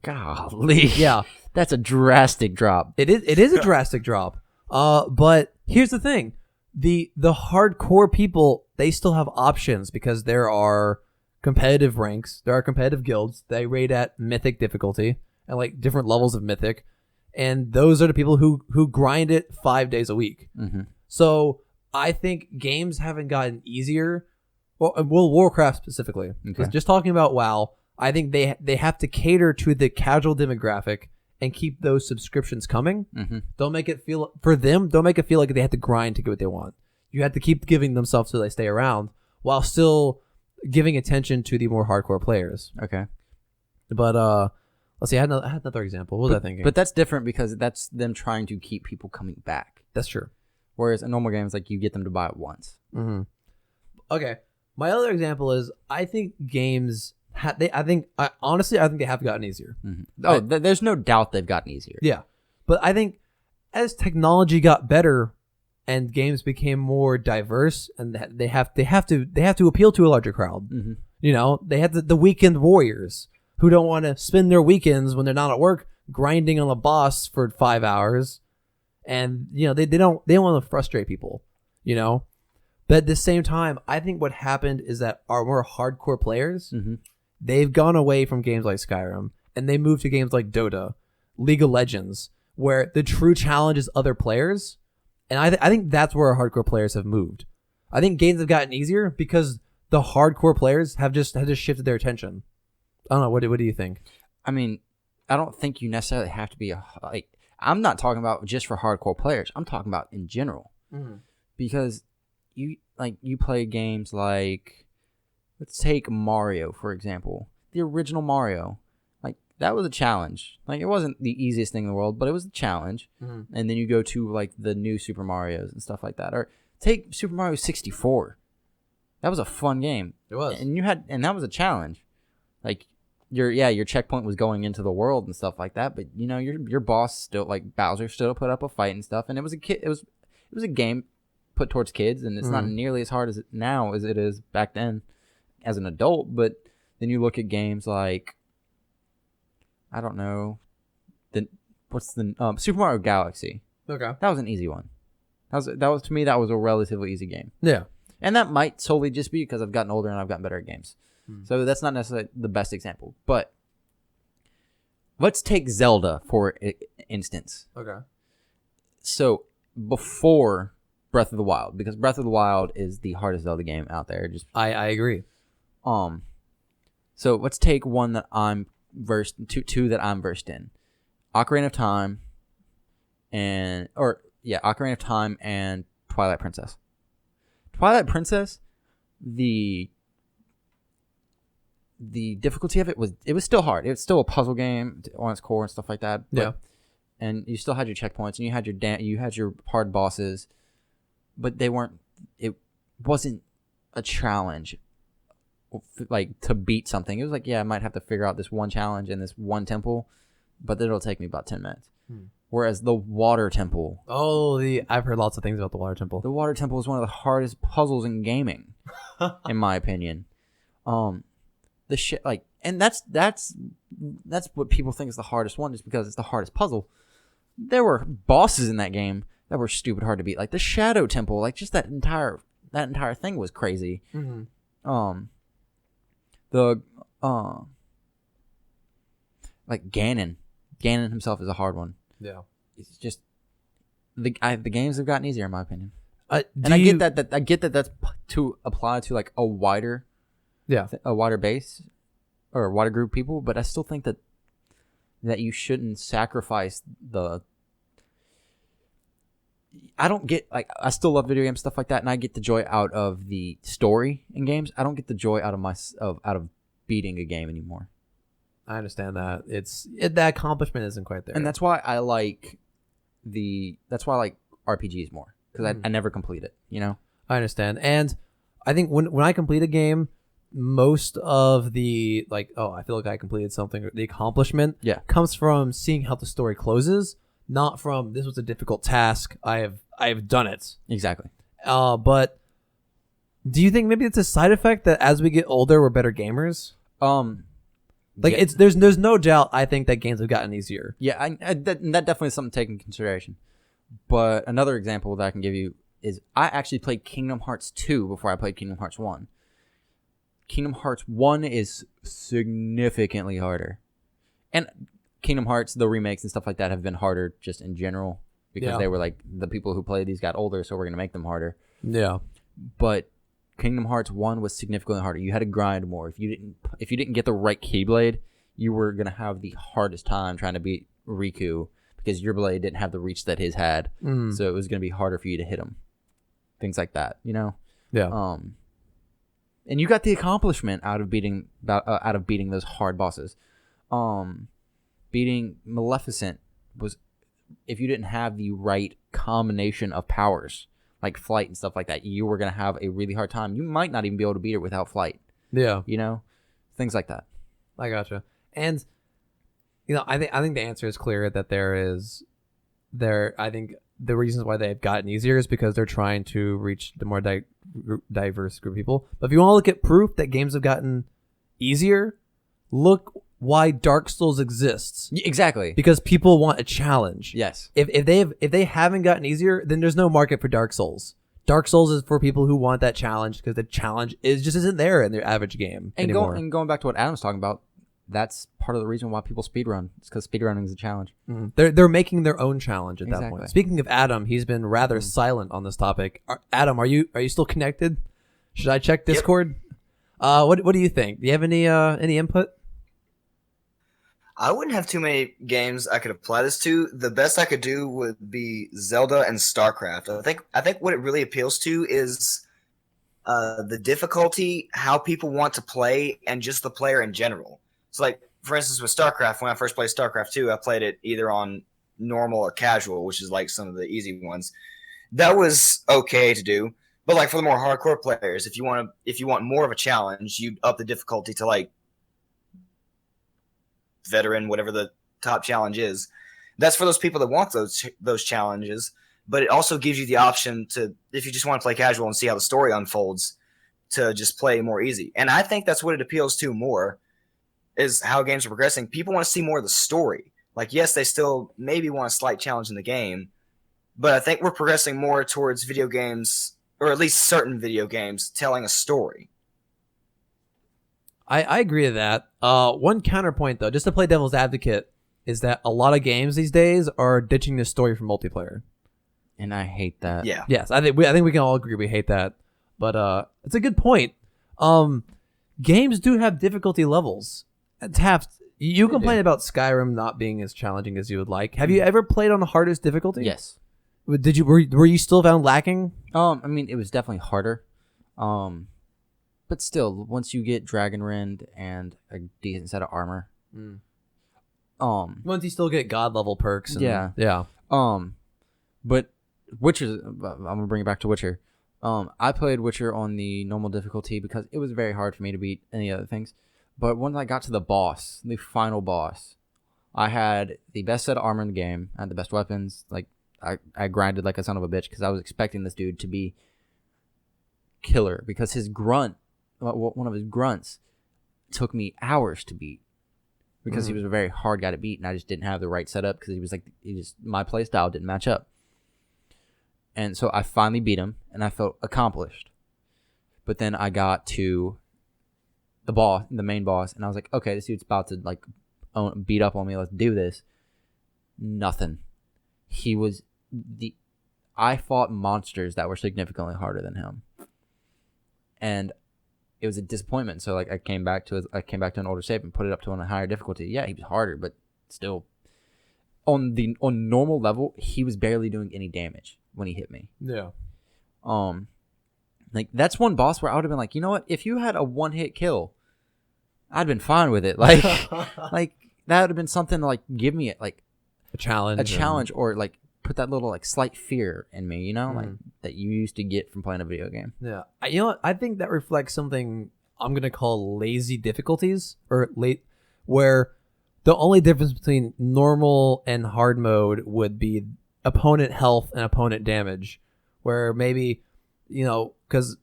Speaker 2: Golly.
Speaker 1: Yeah.
Speaker 2: That's a drastic drop.
Speaker 1: It is a drastic drop. But here's the thing. The hardcore people, they still have options because there are competitive ranks, there are competitive guilds. They rate at mythic difficulty and like different levels of mythic. And those are the people who grind it 5 days a week.
Speaker 2: Mm-hmm.
Speaker 1: So I think games haven't gotten easier. Well, Warcraft specifically. Because just talking about WoW, I think they have to cater to the casual demographic and keep those subscriptions coming.
Speaker 2: Mm-hmm.
Speaker 1: Don't make it feel like they have to grind to get what they want. You have to keep giving themselves so they stay around while still giving attention to the more hardcore players.
Speaker 2: Okay.
Speaker 1: But let's see. I had another example. What was I thinking?
Speaker 2: But that's different because that's them trying to keep people coming back.
Speaker 1: That's true.
Speaker 2: Whereas a normal game is like you get them to buy it once.
Speaker 1: Mm-hmm. Okay. My other example is I think games. I think they have gotten easier.
Speaker 2: Mm-hmm. Oh, there's no doubt they've gotten easier.
Speaker 1: Yeah, but I think as technology got better and games became more diverse, and they have to appeal to a larger crowd.
Speaker 2: Mm-hmm.
Speaker 1: You know, they have the weekend warriors who don't want to spend their weekends when they're not at work grinding on a boss for 5 hours, and you know they don't want to frustrate people. You know, but at the same time, I think what happened is that our more hardcore players.
Speaker 2: Mm-hmm.
Speaker 1: They've gone away from games like Skyrim, and they moved to games like Dota, League of Legends, where the true challenge is other players. And I think that's where our hardcore players have moved. I think games have gotten easier because the hardcore players have just shifted their attention. I don't know. What do you think?
Speaker 2: I mean, I don't think you necessarily have to be I'm not talking about just for hardcore players. I'm talking about in general.
Speaker 1: Mm-hmm.
Speaker 2: Because you play games like, let's take Mario, for example. The original Mario. Like, that was a challenge. Like, it wasn't the easiest thing in the world, but it was a challenge.
Speaker 1: Mm-hmm.
Speaker 2: And then you go to, like, the new Super Marios and stuff like that. Or take Super Mario 64. That was a fun game.
Speaker 1: It was.
Speaker 2: And that was a challenge. Like, your checkpoint was going into the world and stuff like that, but, you know, your boss still, like, Bowser still put up a fight and stuff, and it was a game put towards kids, and it's not nearly as hard as now as it is back then as an adult. But then you look at games like, I don't know, Super Mario Galaxy.
Speaker 1: Okay.
Speaker 2: That was an easy one. That was to me, that was a relatively easy game.
Speaker 1: Yeah.
Speaker 2: And that might solely just be because I've gotten older and I've gotten better at games. So that's not necessarily the best example. But let's take Zelda for instance.
Speaker 1: Okay.
Speaker 2: So before Breath of the Wild, because Breath of the Wild is the hardest Zelda game out there.
Speaker 1: I agree.
Speaker 2: So let's take one that I'm versed two that I'm versed in. Ocarina of Time and Twilight Princess. Twilight Princess, the difficulty of it was still hard. It was still a puzzle game on its core and stuff like that.
Speaker 1: Yeah.
Speaker 2: And you still had your checkpoints and you had your hard bosses, but it wasn't a challenge like to beat something. It was like, yeah, I might have to figure out this one challenge in this one temple, but it'll take me about 10 minutes. Whereas the Water Temple.
Speaker 1: I've heard lots of things about the Water Temple.
Speaker 2: The Water Temple is one of the hardest puzzles in gaming, in my opinion. The shit, like, and that's what people think is the hardest one, just because it's the hardest puzzle. There were bosses in that game that were stupid hard to beat, like the Shadow Temple. Like, just that entire thing was crazy.
Speaker 1: Mm-hmm.
Speaker 2: Like Ganon himself is a hard one.
Speaker 1: Yeah.
Speaker 2: It's just the games have gotten easier, in my opinion. I get that that's to apply to like a wider base or a wider group of people, but I still think that you shouldn't sacrifice I don't get, like, I still love video games, stuff like that, and I get the joy out of the story in games. I don't get the joy out of beating a game anymore.
Speaker 1: I understand that. That accomplishment isn't quite there.
Speaker 2: And that's why I like RPGs more, because I never complete it, you know?
Speaker 1: I understand. And I think when I complete a game, most of the, like, oh, I feel like I completed something, or the accomplishment comes from seeing how the story closes, not from this was a difficult task, I have done it.
Speaker 2: Exactly.
Speaker 1: But Do you think maybe it's a side effect that as we get older, we're better gamers? Like
Speaker 2: Yeah.
Speaker 1: there's no doubt. I think that games have gotten easier.
Speaker 2: Yeah, that definitely is something to take into consideration. But another example that I can give you is I actually played Kingdom Hearts 2 before I played Kingdom Hearts 1. Kingdom Hearts 1 is significantly harder. And Kingdom Hearts, the remakes and stuff like that have been harder just in general because they were like, the people who played these got older, so we're going to make them harder.
Speaker 1: Yeah.
Speaker 2: But Kingdom Hearts 1 was significantly harder. You had to grind more. If you didn't get the right Keyblade, you were going to have the hardest time trying to beat Riku because your blade didn't have the reach that his had. So it was going to be harder for you to hit him. Things like that, you know?
Speaker 1: Yeah.
Speaker 2: And you got the accomplishment out of beating those hard bosses. Beating Maleficent was, if you didn't have the right combination of powers, like flight and stuff like that, you were going to have a really hard time. You might not even be able to beat her without flight.
Speaker 1: Yeah.
Speaker 2: You know? Things like that.
Speaker 1: I gotcha. And I think the answer is clear that I think the reasons why they've gotten easier is because they're trying to reach the more diverse group of people. But if you want to look at proof that games have gotten easier, look why Dark Souls exists.
Speaker 2: Exactly.
Speaker 1: Because people want a challenge.
Speaker 2: Yes.
Speaker 1: If they haven't gotten easier, then there's no market for Dark Souls. Dark Souls is for people who want that challenge because the challenge isn't there in their average game anymore.
Speaker 2: Going back to what Adam's talking about, that's part of the reason why people speedrun. It's because speedrunning is a challenge.
Speaker 1: They're making their own challenge at that
Speaker 2: Exactly.
Speaker 1: point. Speaking of Adam, he's been rather silent on this topic. Adam, are you still connected? Should I check Discord? What do you think? Do you have any input?
Speaker 4: I wouldn't have too many games I could apply this to. The best I could do would be Zelda and StarCraft. I think what it really appeals to is the difficulty, how people want to play, and just the player in general. So, like, for instance, with StarCraft, when I first played StarCraft 2, I played it either on normal or casual, which is like some of the easy ones. That was okay to do. But like for the more hardcore players, if you want more of a challenge, you up the difficulty to like veteran, whatever the top challenge is. That's for those people that want those challenges, but it also gives you the option to, if you just want to play casual and see how the story unfolds, to just play more easy. And I think that's what it appeals to more, is how games are progressing. People want to see more of the story. Like, yes, they still maybe want a slight challenge in the game, but I think we're progressing more towards video games, or at least certain video games, telling a story.
Speaker 1: I agree with that. One counterpoint, though, just to play devil's advocate, is that a lot of games these days are ditching the story for multiplayer.
Speaker 2: And I hate that.
Speaker 4: Yeah.
Speaker 1: Yes, I think we can all agree we hate that. But it's a good point. Games do have difficulty levels. You complain about Skyrim not being as challenging as you would like. Have you ever played on the hardest difficulty?
Speaker 2: Yes.
Speaker 1: Were you still found lacking?
Speaker 2: I mean, it was definitely harder. But still, once you get Dragon Rend and a decent set of armor,
Speaker 1: Once you still get god level perks.
Speaker 2: Yeah.
Speaker 1: Yeah.
Speaker 2: But Witcher, I'm gonna bring it back to Witcher. I played Witcher on the normal difficulty because it was very hard for me to beat any other things. But once I got to the boss, the final boss, I had the best set of armor in the game. I had the best weapons. Like, I grinded like a son of a bitch because I was expecting this dude to be killer, because his grunt, one of his grunts, took me hours to beat because he was a very hard guy to beat, and I just didn't have the right setup because he was like, my play style didn't match up. And so I finally beat him, and I felt accomplished. But then I got to the main boss, and I was like, okay, this dude's about to like beat up on me. Let's do this. Nothing. I fought monsters that were significantly harder than him, and it was a disappointment. So like I came back to an older save and put it up to a higher difficulty. Yeah, he was harder, but still, on normal level, he was barely doing any damage when he hit me.
Speaker 1: Yeah.
Speaker 2: Like, that's one boss where I would have been like, you know what? If you had a one-hit kill, I'd been fine with it. Like, like that would have been something to like give me like
Speaker 1: a challenge,
Speaker 2: or like put that little like slight fear in me, you know, like that you used to get from playing a video game.
Speaker 1: Yeah. You know what? I think that reflects something I'm gonna call lazy difficulties, or where the only difference between normal and hard mode would be opponent health and opponent damage, where maybe, because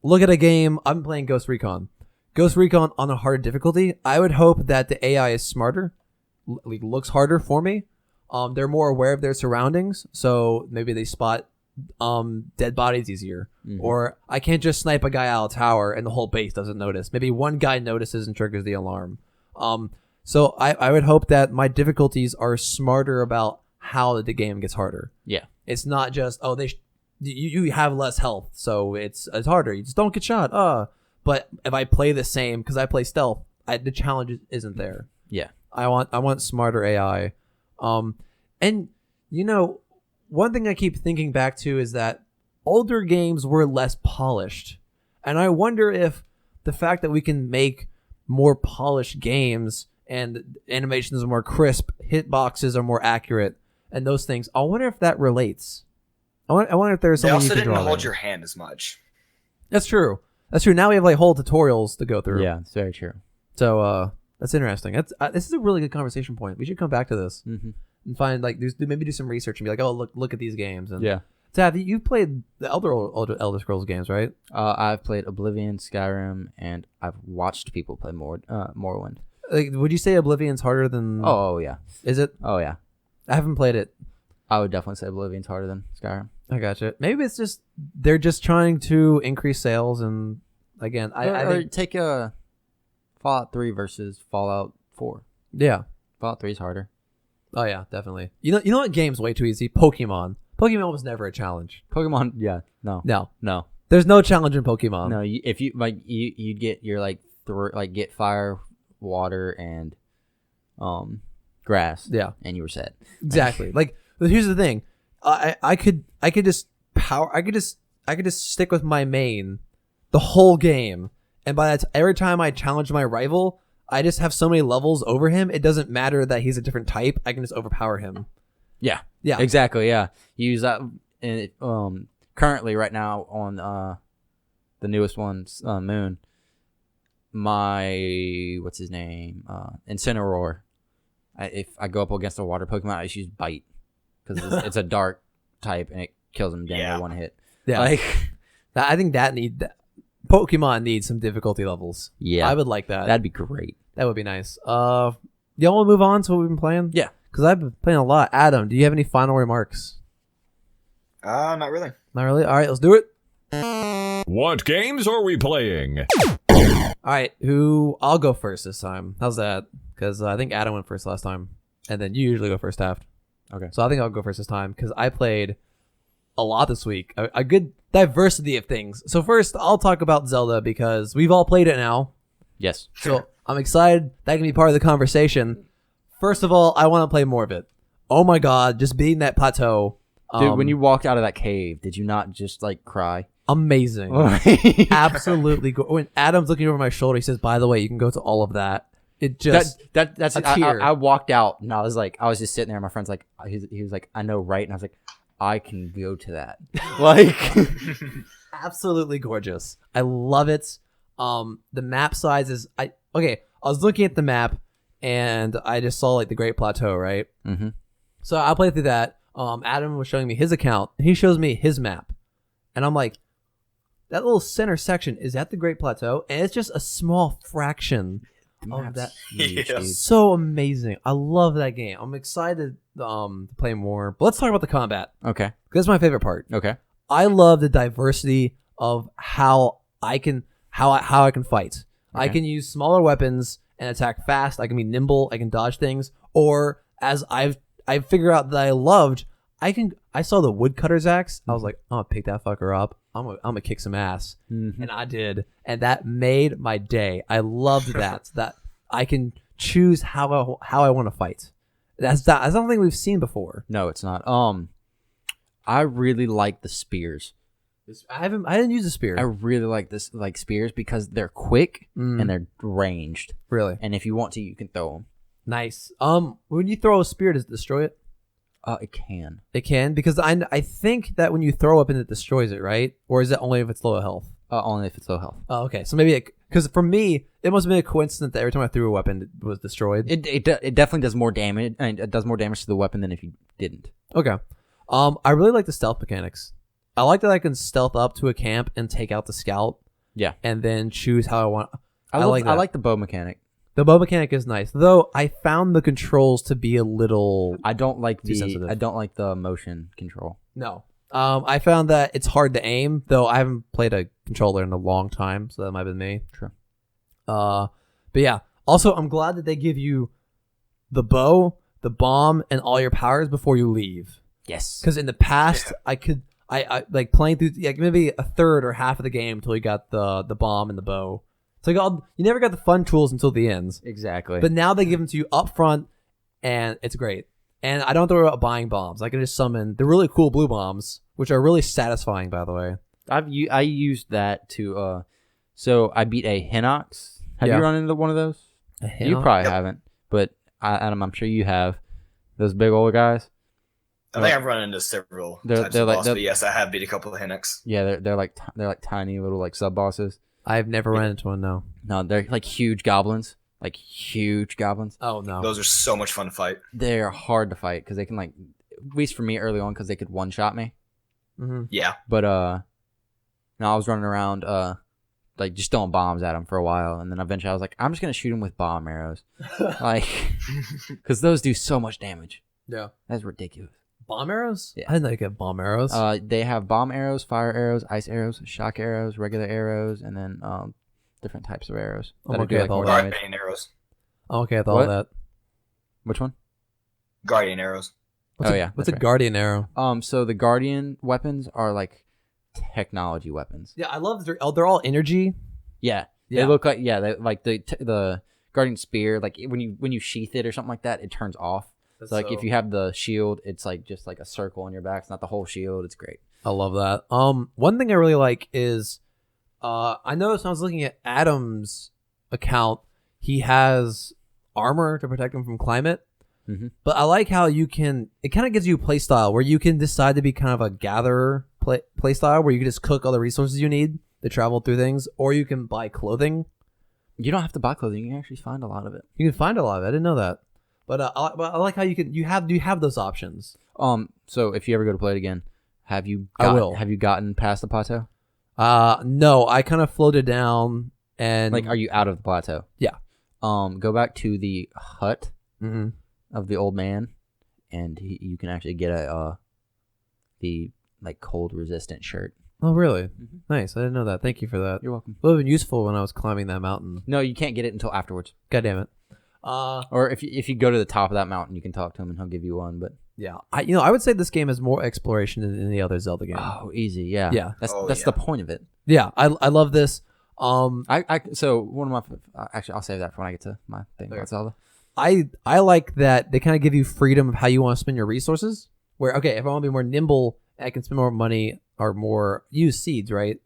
Speaker 1: look at a game. I'm playing Ghost Recon. Ghost Recon on a harder difficulty. I would hope that the AI is smarter, looks harder for me. They're more aware of their surroundings, so maybe they spot dead bodies easier. Or I can't just snipe a guy out of a tower and the whole base doesn't notice. Maybe one guy notices and triggers the alarm. So I would hope that my difficulties are smarter about how the game gets harder. Yeah, it's not just you have less health, so it's harder. You just don't get shot. But if I play the same because I play stealth, the challenge isn't there. Yeah, I want smarter AI. And you know, one thing I keep thinking back to is that older games were less polished, and I wonder if the fact that we can make more polished games and animations are more crisp, hitboxes are more accurate, and those things, I wonder if that relates. I wonder if there's something you can draw. They also didn't
Speaker 4: hold your hand as much.
Speaker 1: That's true. Now we have like whole tutorials to go through.
Speaker 2: Yeah, it's very true.
Speaker 1: So that's interesting. This is a really good conversation point. We should come back to this and find like maybe do some research and be like, oh look at these games. And yeah. Tav, you've played the Elder Scrolls games, right?
Speaker 2: I've played Oblivion, Skyrim, and I've watched people play Morrowind.
Speaker 1: Like, would you say Oblivion's harder than?
Speaker 2: Oh yeah.
Speaker 1: Is it?
Speaker 2: Oh yeah.
Speaker 1: I haven't played it.
Speaker 2: I would definitely say Oblivion's harder than Skyrim.
Speaker 1: I gotcha. Maybe it's just they're just trying to increase sales, and again, I think
Speaker 2: take a Fallout 3 versus Fallout 4.
Speaker 1: Yeah,
Speaker 2: Fallout 3 is harder.
Speaker 1: Oh yeah, definitely. You know what game's way too easy? Pokemon. Pokemon was never a challenge.
Speaker 2: Pokemon, yeah, no.
Speaker 1: There's no challenge in Pokemon.
Speaker 2: No, if you like, you'd get your get fire, water, and grass.
Speaker 1: Yeah,
Speaker 2: and you were set.
Speaker 1: Exactly. Like, but here's the thing. I could just stick with my main the whole game, and by that every time I challenge my rival, I just have so many levels over him. It doesn't matter that he's a different type. I can just overpower him.
Speaker 2: Yeah, exactly. Yeah, you use that. And currently, right now on the newest one's Moon, my what's his name, Incineroar. If I go up against a water Pokemon, I just use Bite because it's a dark type and it kills him down one hit.
Speaker 1: Yeah, like I think Pokemon needs some difficulty levels. Yeah, I would like that.
Speaker 2: That'd be great.
Speaker 1: That would be nice. Y'all want to move on to what we've been playing?
Speaker 2: Yeah.
Speaker 1: Because I've been playing a lot. Adam, do you have any final remarks?
Speaker 4: Not really.
Speaker 1: Not really? All right, let's do it.
Speaker 3: What games are we playing?
Speaker 1: All right, I'll go first this time. How's that? Because I think Adam went first last time. And then you usually go first, Taft.
Speaker 2: Okay.
Speaker 1: So I think I'll go first this time because I played a lot this week. A good diversity of things. So first, I'll talk about Zelda because we've all played it now.
Speaker 2: Yes.
Speaker 1: So I'm excited that can be part of the conversation. First of all, I want to play more of it. Oh my god, just beating that plateau.
Speaker 2: Dude, when you walked out of that cave, did you not just like cry?
Speaker 1: Amazing. Absolutely. When Adam's looking over my shoulder, he says, by the way, you can go to all of that. It just
Speaker 2: that's a tear. I walked out and I was just sitting there and my friend's like, he was like, I know, right? And I was like, I can go to that. Like,
Speaker 1: absolutely gorgeous. I love it. The map size is I was looking at the map and I just saw like the Great Plateau, right?
Speaker 2: Mm-hmm.
Speaker 1: So I played through that. Adam was showing me his account. He shows me his map, and I'm like, that little center section, is that the Great Plateau? And it's just a small fraction of that. So amazing. I love that game. I'm excited to play more. But let's talk about the combat.
Speaker 2: Okay.
Speaker 1: That's my favorite part.
Speaker 2: Okay.
Speaker 1: I love the diversity of how I can fight. Okay. I can use smaller weapons and attack fast. I can be nimble. I can dodge things. Or as I figured out that I loved, I saw the woodcutter's axe. I was like, I'm gonna pick that fucker up. I'm gonna kick some ass. Mm-hmm. And I did. And that made my day. I loved that. That I can choose how I want to fight. That's something we've seen before.
Speaker 2: No, it's not. I really like the spears.
Speaker 1: I didn't use a spear.
Speaker 2: I really like spears because they're quick and they're ranged.
Speaker 1: Really?
Speaker 2: And if you want to, you can throw them.
Speaker 1: Nice. When you throw a spear, does it destroy it?
Speaker 2: It can.
Speaker 1: It can, because I think that when you throw a weapon, it destroys it, right? Or is it only if it's low health?
Speaker 2: Only if it's low health.
Speaker 1: Oh, okay. So maybe because for me, it must have been a coincidence that every time I threw a weapon, it was destroyed.
Speaker 2: It definitely does more damage, and it does more damage to the weapon than if you didn't.
Speaker 1: Okay. I really like the stealth mechanics. I like that I can stealth up to a camp and take out the scout.
Speaker 2: Yeah.
Speaker 1: and then choose how I want.
Speaker 2: I
Speaker 1: like that.
Speaker 2: like the bow mechanic.
Speaker 1: The bow mechanic is nice, though. I found the controls to be a little
Speaker 2: I don't like
Speaker 1: Too sensitive.
Speaker 2: I don't like the motion control.
Speaker 1: no. I found that it's hard to aim, though. I haven't played a controller in a long time, so that might have been me.
Speaker 2: True.
Speaker 1: But yeah. Also, I'm glad that they give you the bow, the bomb, and all your powers before you leave.
Speaker 2: Yes.
Speaker 1: Because in the past, I like playing through like maybe a third or half of the game until you got the bomb and the bow. So you never got the fun tools until the ends.
Speaker 2: Exactly.
Speaker 1: But now they give them to you up front, and it's great. And I don't have to worry about buying bombs. I can just summon the really cool blue bombs, which are really satisfying, by the way.
Speaker 2: I used that to so I beat a Hinox. Have
Speaker 1: Yeah.
Speaker 2: you run into one of those? You probably haven't, but Adam, I'm sure you have. Those big old guys.
Speaker 4: I think I've run into several
Speaker 2: They're-
Speaker 4: types
Speaker 2: they're
Speaker 4: of
Speaker 2: like-
Speaker 4: boss,
Speaker 2: they're-
Speaker 4: but yes, I have beat a couple of Hinox.
Speaker 2: Yeah, they're like tiny little like sub bosses.
Speaker 1: I've never run into one, no.
Speaker 2: No, they're like huge goblins. Like huge goblins.
Speaker 1: Oh, no.
Speaker 4: Those are so much fun to fight.
Speaker 2: They're hard to fight because they can like, at least for me early on, because they could one shot me.
Speaker 1: Mm-hmm.
Speaker 4: Yeah.
Speaker 2: But no, I was running around like just throwing bombs at them for a while, and then eventually I was like, I'm just gonna shoot them with bomb arrows, like, because those do so much damage.
Speaker 1: Yeah.
Speaker 2: That's ridiculous.
Speaker 1: Bomb arrows?
Speaker 2: Yeah.
Speaker 1: I didn't know you could have bomb arrows.
Speaker 2: They have bomb arrows, fire arrows, ice arrows, shock arrows, regular arrows, and then different types of arrows.
Speaker 1: I'm
Speaker 2: that'll
Speaker 1: okay
Speaker 2: do,
Speaker 1: with
Speaker 2: like,
Speaker 1: all
Speaker 2: more
Speaker 1: that.
Speaker 2: damage.
Speaker 4: Guardian arrows.
Speaker 1: I'm okay with all
Speaker 2: what?
Speaker 1: that.
Speaker 2: Which one?
Speaker 4: Guardian arrows.
Speaker 1: What's
Speaker 2: Oh,
Speaker 1: a,
Speaker 2: yeah,
Speaker 1: What's
Speaker 2: that's
Speaker 1: a
Speaker 2: right.
Speaker 1: guardian arrow?
Speaker 2: So the guardian weapons are like technology weapons.
Speaker 1: Yeah, I love they're all energy.
Speaker 2: Yeah,
Speaker 1: Yeah.
Speaker 2: they look like they like the guardian spear. Like when you sheath it or something like that, it turns off. So, like if you have the shield, it's like just like a circle on your back. It's not the whole shield. It's great.
Speaker 1: I love that. One thing I really like is, I noticed when I was looking at Adam's account, he has armor to protect him from climate.
Speaker 2: Mhm.
Speaker 1: But I like how it kind of gives you a play style where you can decide to be kind of a gatherer play style where you can just cook all the resources you need to travel through things, or you can buy clothing.
Speaker 2: You don't have to buy clothing. You can actually find a lot of it.
Speaker 1: You can find a lot of it. I didn't know that. But I like how you have those options.
Speaker 2: So if you ever go to play it again, have you gotten past the plateau?
Speaker 1: No, I kind of floated down and
Speaker 2: Like, are you out of the plateau?
Speaker 1: Yeah.
Speaker 2: Go back to the hut
Speaker 1: Mhm.
Speaker 2: of the old man, and you can actually get the like cold resistant shirt.
Speaker 1: Oh, really?
Speaker 2: Mhm.
Speaker 1: Nice. I didn't know that. Thank you for that.
Speaker 2: You're welcome.
Speaker 1: It would have been useful when I was climbing that mountain.
Speaker 2: No, you can't get it until afterwards.
Speaker 1: God damn it.
Speaker 2: Or if you go to the top of that mountain, you can talk to him and he'll give you one. But
Speaker 1: Yeah. I would say this game has more exploration than any other Zelda game.
Speaker 2: oh, easy, yeah,
Speaker 1: Yeah.
Speaker 2: That's
Speaker 4: Oh,
Speaker 2: that's
Speaker 4: yeah.
Speaker 2: the point of it.
Speaker 1: Yeah. I love this.
Speaker 2: So one of my actually I'll save that for when I get to my thing about Zelda.
Speaker 1: I like that they kind of give you freedom of how you want to spend your resources. Where, okay, if I want to be more nimble, I can spend more money or more use seeds, right?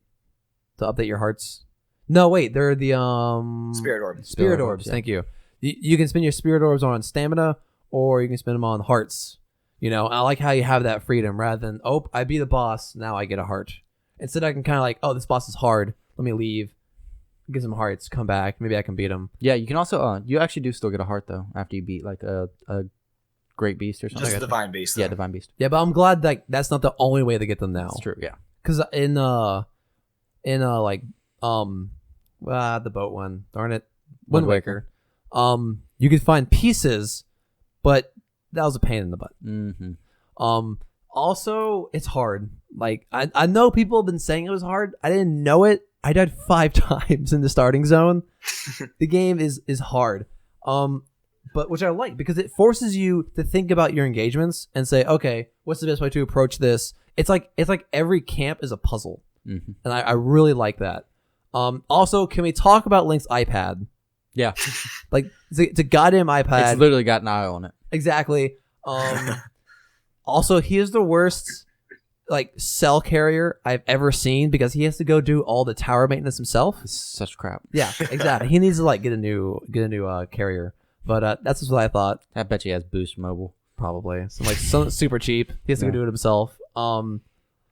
Speaker 1: To update your hearts. No, wait, they're the
Speaker 4: Spirit orb.
Speaker 1: Spirit
Speaker 2: Spirit
Speaker 1: orbs.
Speaker 2: orbs, yeah.
Speaker 1: Thank you. You can spend your spirit orbs on stamina, or you can spend them on hearts. And I like how you have that freedom rather than, oh, I beat the boss, now I get a heart. Instead, I can kind of like, oh, this boss is hard. Let me leave, get some hearts, come back. Maybe I can beat him.
Speaker 2: Yeah, you can also you actually do still get a heart though after you beat like a great beast or something.
Speaker 4: Just Divine Beast.
Speaker 2: Yeah,
Speaker 4: though.
Speaker 2: divine beast.
Speaker 1: Yeah, but I'm glad that that's not the only way to get them now.
Speaker 2: That's true. Yeah.
Speaker 1: Because like the boat one, darn it, Wind
Speaker 2: Wind
Speaker 1: Waker. You could find pieces, but that was a pain in the butt.
Speaker 2: Mm-hmm.
Speaker 1: Also, it's hard. Like I know people have been saying it was hard. I didn't know it. I died 5 times in the starting zone. The game is hard. But which I like because it forces you to think about your engagements and say, okay, what's the best way to approach this? It's like every camp is a puzzle,
Speaker 2: Mm-hmm.
Speaker 1: and I really like that. Also, can we talk about Link's iPad?
Speaker 2: Yeah,
Speaker 1: Like it's a goddamn iPad.
Speaker 2: it's literally got an eye on it.
Speaker 1: Exactly. Also, he is the worst like cell carrier I've ever seen because he has to go do all the tower maintenance himself.
Speaker 2: It's such crap.
Speaker 1: Yeah, exactly. He needs to like get a new carrier. But that's just what I thought.
Speaker 2: I bet you has Boost Mobile.
Speaker 1: Probably something super cheap. He has to go
Speaker 2: Yeah.
Speaker 1: do it himself.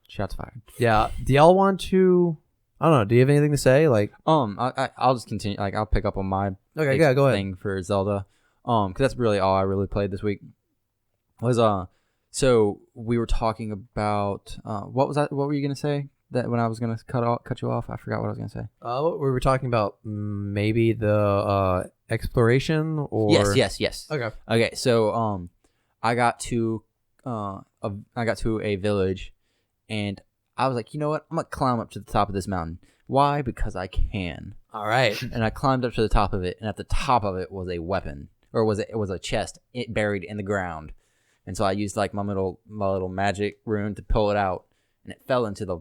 Speaker 2: Shots fired.
Speaker 1: Yeah. Do y'all want to? I don't know. Do you have anything to say? Like,
Speaker 2: I'll just continue. Like, I'll pick up on my
Speaker 1: okay, yeah, go ahead.
Speaker 2: thing for Zelda. Because that's really all I really played this week. Was so we were talking about what was that? What were you gonna say? that when I was gonna cut you off? I forgot what I was gonna say.
Speaker 1: We were talking about maybe the exploration or
Speaker 2: Yes.
Speaker 1: Okay.
Speaker 2: Okay, so I got to a village, and I was like, you know what? I'm gonna climb up to the top of this mountain. Why? Because I can.
Speaker 1: All right.
Speaker 2: And I climbed up to the top of it, and at the top of it was a weapon, or it was a chest buried in the ground. And so I used like my little magic rune to pull it out, and it fell into the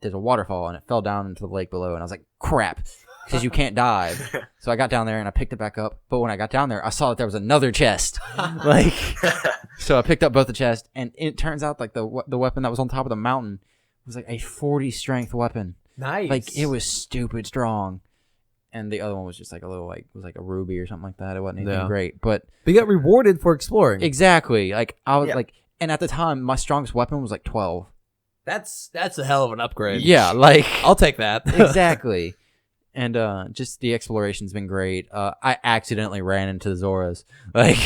Speaker 2: there's a waterfall, and it fell down into the lake below. And I was like, crap, because you can't dive. So I got down there and I picked it back up. But when I got down there, I saw that there was another chest. So I picked up both the chests, and it turns out like the weapon that was on top of the mountain was like a 40 strength weapon.
Speaker 1: Nice.
Speaker 2: Like it was stupid strong. And the other one was just like a little was like a ruby or something like that. It wasn't anything great, but
Speaker 1: you got rewarded for exploring.
Speaker 2: Exactly. Like I was like, and at the time my strongest weapon was like 12.
Speaker 1: That's a hell of an upgrade.
Speaker 2: Yeah, like
Speaker 1: I'll take that.
Speaker 2: Exactly. And just the exploration's been great. I accidentally ran into the Zoras. Like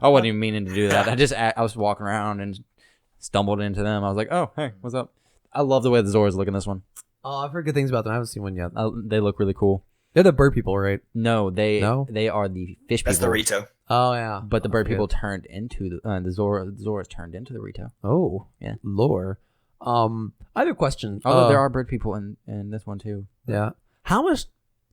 Speaker 2: I wasn't even meaning to do that. I was walking around and stumbled into them. I was like, oh hey, what's up? I love the way the Zoras look in this one.
Speaker 1: Oh, I've heard good things about them. I haven't seen one yet.
Speaker 2: They look really cool.
Speaker 1: They're the bird people, right?
Speaker 2: No, they are the fish people.
Speaker 4: That's the Rito.
Speaker 1: Oh yeah.
Speaker 2: But the bird people turned into the Zoras turned into the Rito.
Speaker 1: Oh
Speaker 2: yeah.
Speaker 1: Lore. I have a question.
Speaker 2: Although there are bird people in this one too.
Speaker 1: Yeah. How much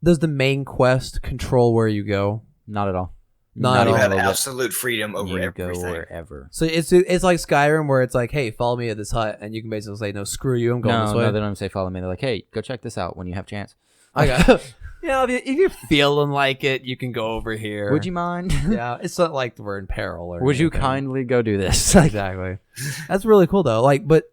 Speaker 1: does the main quest control where you go?
Speaker 2: Not at all.
Speaker 1: Not at
Speaker 4: You
Speaker 1: all.
Speaker 4: have absolute freedom over
Speaker 2: You
Speaker 4: everything.
Speaker 2: go wherever.
Speaker 1: So it's like Skyrim where it's like, hey, follow me at this hut, and you can basically say, no, screw you, I'm going this way.
Speaker 2: No, they don't say follow me. They're like, hey, go check this out when you have a chance.
Speaker 1: I got. Yeah, if you're feeling like it, you can go over here.
Speaker 2: Would you mind?
Speaker 1: Yeah, it's not like we're in peril or.
Speaker 2: Would you
Speaker 1: anything.
Speaker 2: kindly go do this?
Speaker 1: Exactly. That's really cool though. Like, but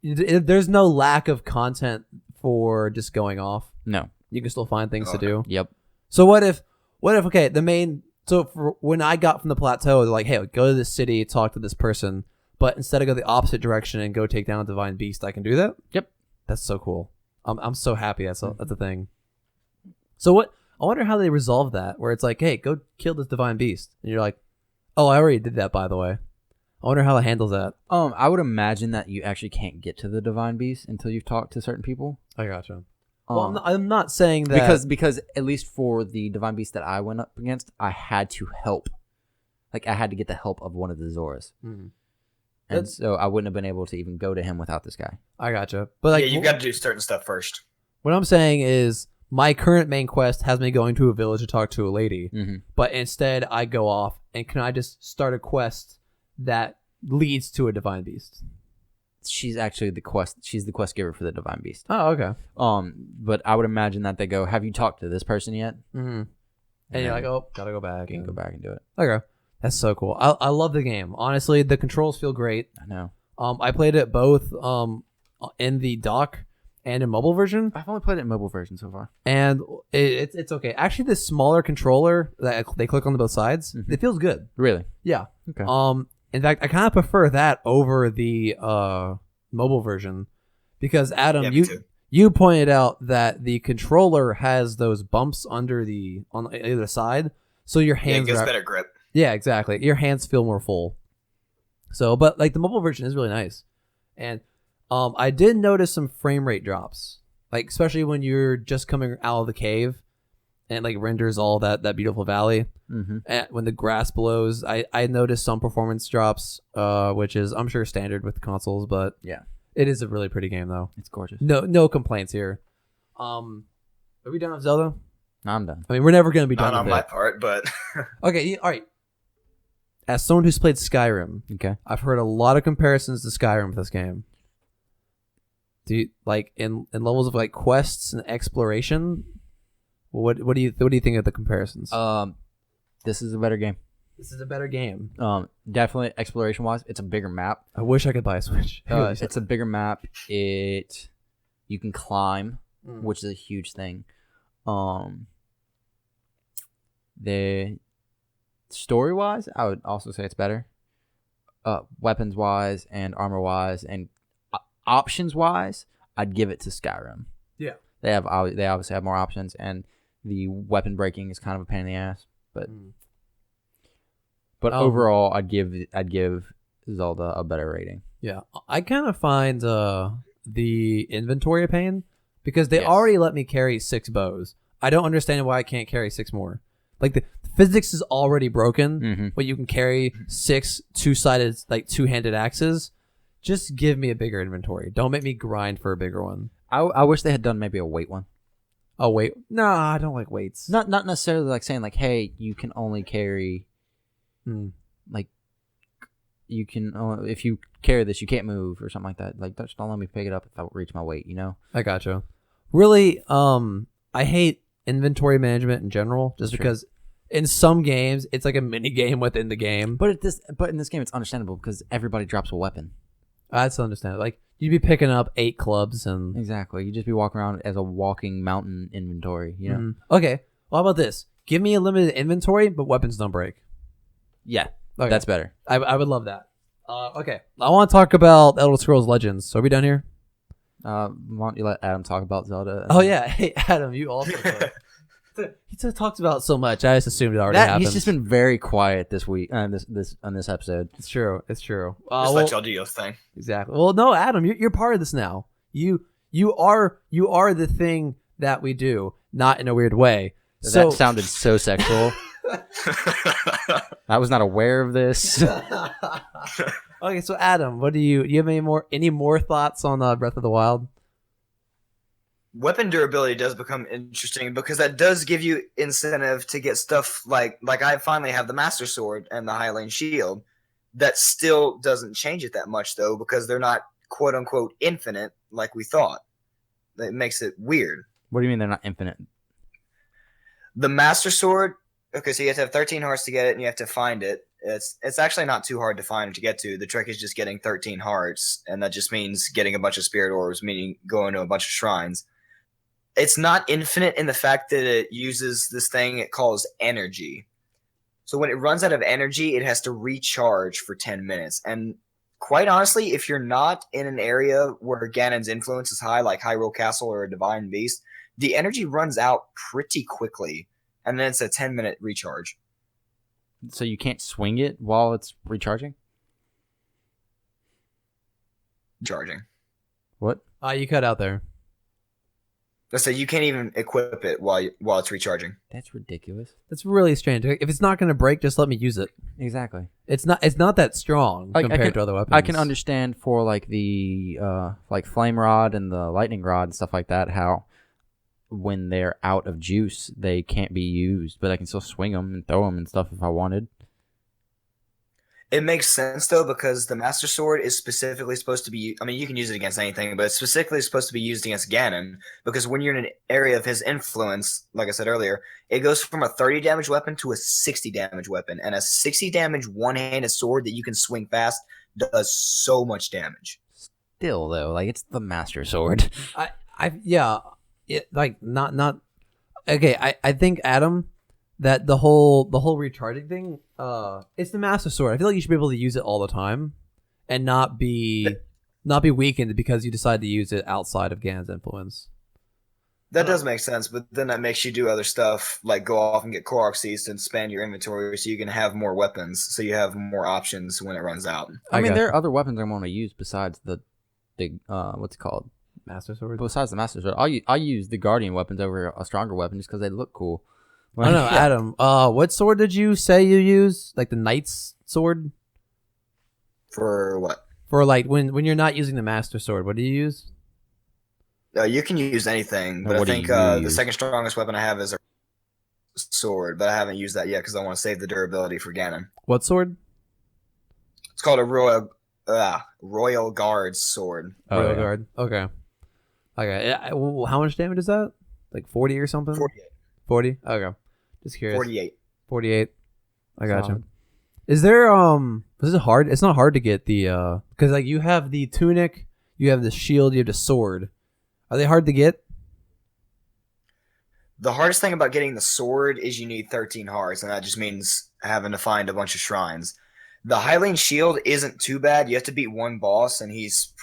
Speaker 1: there's no lack of content for just going off.
Speaker 2: No.
Speaker 1: You can still find things to do.
Speaker 2: Yep.
Speaker 1: So what if okay, the main. So for when I got from the plateau, they're like, hey, go to this city, talk to this person, but instead of go the opposite direction and go take down a divine beast, I can do that.
Speaker 2: Yep.
Speaker 1: That's so cool. I'm so happy. That's a thing. So what? I wonder how they resolve that. Where it's like, hey, go kill this divine beast, and you're like, oh, I already did that, by the way. I wonder how it handles that.
Speaker 2: I would imagine that you actually can't get to the divine beast until you've talked to certain people.
Speaker 1: I gotcha. Well, I'm not saying that
Speaker 2: because at least for the divine beast that I went up against, I had to help. Like I had to get the help of one of the Zoras.
Speaker 1: Mm-hmm.
Speaker 2: And so I wouldn't have been able to even go to him without this guy.
Speaker 1: I gotcha. But like,
Speaker 4: yeah, you've got to do certain stuff first.
Speaker 1: What I'm saying is, my current main quest has me going to a village to talk to a lady, but instead I go off and can I just start a quest that leads to a divine beast?
Speaker 2: She's actually the quest. She's the quest giver for the divine beast.
Speaker 1: Oh, okay.
Speaker 2: But I would imagine that they go, "Have you talked to this person yet?"
Speaker 1: Mm-hmm. And you're like, "Oh, gotta go back."
Speaker 2: You can go back and do it.
Speaker 1: Okay, that's so cool. I love the game. Honestly, the controls feel great.
Speaker 2: I know.
Speaker 1: I played it both in the dock and in mobile version.
Speaker 2: I've only played it in mobile version so far,
Speaker 1: and it's okay. Actually, this smaller controller that they click on both sides, it feels good.
Speaker 2: Really?
Speaker 1: Yeah.
Speaker 2: Okay.
Speaker 1: In fact, I kind of prefer that over the mobile version because Adam, you pointed out that the controller has those bumps on either side, so your hands
Speaker 4: it gives better grip.
Speaker 1: Yeah, exactly. Your hands feel more full. So, but like the mobile version is really nice, and I did notice some frame rate drops, like especially when you're just coming out of the cave, and like renders all that beautiful valley. And when the grass blows, I noticed some performance drops, which is I'm sure standard with consoles, but
Speaker 2: yeah,
Speaker 1: it is a really pretty game though.
Speaker 2: It's gorgeous.
Speaker 1: No complaints here. Are we done with Zelda?
Speaker 2: No, I'm done.
Speaker 1: I mean, we're never gonna be done.
Speaker 4: Not on
Speaker 1: with
Speaker 4: my
Speaker 1: it.
Speaker 4: part, but
Speaker 1: Okay, all right. As someone who's played Skyrim,
Speaker 2: Okay.
Speaker 1: I've heard a lot of comparisons to Skyrim with this game. Do you like in levels of like quests and exploration? What do you think of the comparisons?
Speaker 2: This is a better game.
Speaker 1: This is a better game.
Speaker 2: Definitely exploration wise, it's a bigger map.
Speaker 1: I wish I could buy a Switch.
Speaker 2: It's a bigger map. You can climb, which is a huge thing. The story wise, I would also say it's better. Weapons wise and armor wise and options wise, I'd give it to Skyrim.
Speaker 1: Yeah,
Speaker 2: they obviously have more options, and the weapon breaking is kind of a pain in the ass. But overall, I'd give Zelda a better rating.
Speaker 1: Yeah, I kind of find the inventory pain because they
Speaker 2: Yes.
Speaker 1: already let me carry 6 bows. I don't understand why I can't carry 6 more. Like the physics is already broken,
Speaker 2: Mhm.
Speaker 1: but you can carry 6 two-sided, like two-handed axes. Just give me a bigger inventory. Don't make me grind for a bigger one.
Speaker 2: I wish they had done maybe a weight one.
Speaker 1: Oh wait, no, I don't like weights.
Speaker 2: Not necessarily like saying like, hey, you can only carry
Speaker 1: Hmm.
Speaker 2: like you can if you carry this, you can't move or something like that. Like, just don't let me pick it up if I reach my weight. You know.
Speaker 1: I gotcha. Really, I hate inventory management in general, just
Speaker 2: True.
Speaker 1: because in some games it's like a mini game within the game.
Speaker 2: But in this game, it's understandable because everybody drops a weapon.
Speaker 1: That's understandable. Like you'd be picking up 8 clubs and
Speaker 2: Exactly. You just be walking around as a walking mountain inventory. You know.
Speaker 1: Mhm. Okay. Well, how about this? Give me a limited inventory, but weapons don't break.
Speaker 2: Yeah,
Speaker 1: Okay.
Speaker 2: that's better.
Speaker 1: I would love that. Okay. I want to talk about Elder Scrolls Legends. So are we done here?
Speaker 2: Why don't you let Adam talk about Zelda?
Speaker 1: Oh yeah. Hey Adam, you also. He just talks about so much. I just assumed it already happened.
Speaker 2: He's just been very quiet this week. On this episode.
Speaker 1: It's true. It's true.
Speaker 4: Just let y'all do your thing.
Speaker 1: Exactly. Well, no, Adam, you're part of this now. You are the thing that we do, not in a weird way. So
Speaker 2: That sounded so sexual. I was not aware of this.
Speaker 1: okay, so Adam, what do you have any more thoughts on Breath of the Wild?
Speaker 4: Weapon durability does become interesting because that does give you incentive to get stuff like I finally have the Master Sword and the Hylian Shield. That still doesn't change it that much though because they're not quote unquote infinite like we thought. That makes it weird.
Speaker 2: What do you mean they're not infinite?
Speaker 4: The Master Sword, okay, so you have to have 13 hearts to get it and you have to find it. It's actually not too hard to find and to get to. The trick is just getting 13 hearts, and that just means getting a bunch of spirit orbs, meaning going to a bunch of shrines. It's not infinite in the fact that it uses this thing it calls energy. So when it runs out of energy, it has to recharge for 10 minutes. And quite honestly, if you're not in an area where Ganon's influence is high, like Hyrule Castle or a Divine Beast, the energy runs out pretty quickly, and then it's a 10-minute recharge.
Speaker 2: So you can't swing it while it's recharging?
Speaker 4: Charging.
Speaker 2: What?
Speaker 1: You cut out there.
Speaker 4: So you can't even equip it while it's recharging.
Speaker 2: That's ridiculous.
Speaker 1: That's really strange. If it's not going to break, just let me use it.
Speaker 2: Exactly.
Speaker 1: It's not that strong
Speaker 2: Like,
Speaker 1: compared to other weapons.
Speaker 2: I can understand for like the like flame rod and the lightning rod and stuff like that how when they're out of juice they can't be used, but I can still swing them and throw them and stuff if I wanted.
Speaker 4: It makes sense though because the Master Sword is specifically supposed to be. I mean, you can use it against anything, but it's specifically supposed to be used against Ganon because when you're in an area of his influence, like I said earlier, it goes from a 30 damage weapon to a 60 damage weapon, and a 60 damage one-handed sword that you can swing fast does so much damage.
Speaker 2: Still though, like it's the Master Sword.
Speaker 1: not okay. I think Adam, that the whole recharging thing, it's the Master Sword. I feel like you should be able to use it all the time, and not be weakened because you decide to use it outside of Ganon's influence.
Speaker 4: That does make sense, but then that makes you do other stuff like go off and get Korok Seeds and expand your inventory so you can have more weapons, so you have more options when it runs out.
Speaker 2: I mean,
Speaker 1: got
Speaker 2: there are other weapons I want to use besides the what's it called?
Speaker 1: Master Sword.
Speaker 2: Besides the Master Sword, I use the Guardian weapons over a stronger weapon just because they look cool.
Speaker 1: I don't know, Adam. What sword did you say you use? Like the Knight's sword?
Speaker 4: For what?
Speaker 1: For like when you're not using the Master Sword, what do you use?
Speaker 4: You can use anything, but I
Speaker 2: What do
Speaker 4: think
Speaker 2: you
Speaker 4: the
Speaker 2: use?
Speaker 4: second strongest weapon I have is a sword, but I haven't used that yet because I want to save the durability for Ganon.
Speaker 1: What sword?
Speaker 4: It's called a Royal Guard's sword.
Speaker 2: Oh,
Speaker 1: Royal
Speaker 2: yeah.
Speaker 1: Guard. Okay. Okay. How much damage is that? Like 40 or something?
Speaker 4: 48.
Speaker 1: 40? Okay. Just curious.
Speaker 4: 48.
Speaker 1: 48. I gotcha.
Speaker 2: Solid.
Speaker 1: Is there is it hard? It's not hard to get the because like you have the tunic, you have the shield, you have the sword. Are they hard to get?
Speaker 4: The hardest thing about getting the sword is you need 13 hearts, and that just means having to find a bunch of shrines. The Hylian Shield isn't too bad. You have to beat one boss, and he's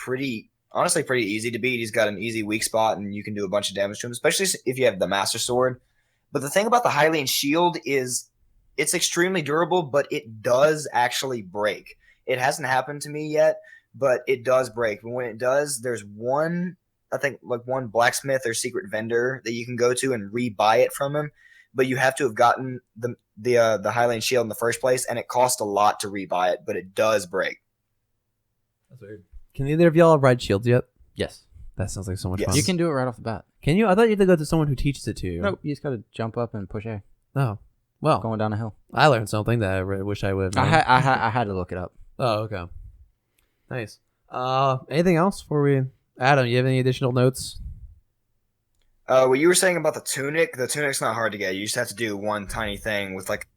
Speaker 4: honestly pretty easy to beat. He's got an easy weak spot, and you can do a bunch of damage to him, especially if you have the Master Sword. But the thing about the Hylian Shield is it's extremely durable, but it does actually break. It hasn't happened to me yet, but it does break. But when it does, there's one, I think, like one blacksmith or secret vendor that you can go to and rebuy it from him. But you have to have gotten the Highland Shield in the first place, and it costs a lot to rebuy it, but it does break.
Speaker 1: That's weird. Can either of y'all ride shields yet?
Speaker 2: Yes.
Speaker 1: That sounds like so much
Speaker 4: Yes.
Speaker 1: fun.
Speaker 2: You can do it right off the bat.
Speaker 1: Can you? I thought you had to go to someone who teaches it to you.
Speaker 2: Nope. You just got to jump up and push A.
Speaker 1: Oh, well,
Speaker 2: Going down a hill.
Speaker 1: I learned something that I wish I would have known.
Speaker 2: I had to look it up.
Speaker 1: Oh, okay. Nice. Anything else before we... Adam, you have any additional notes?
Speaker 4: What you were saying about the tunic's not hard to get. You just have to do one tiny thing with like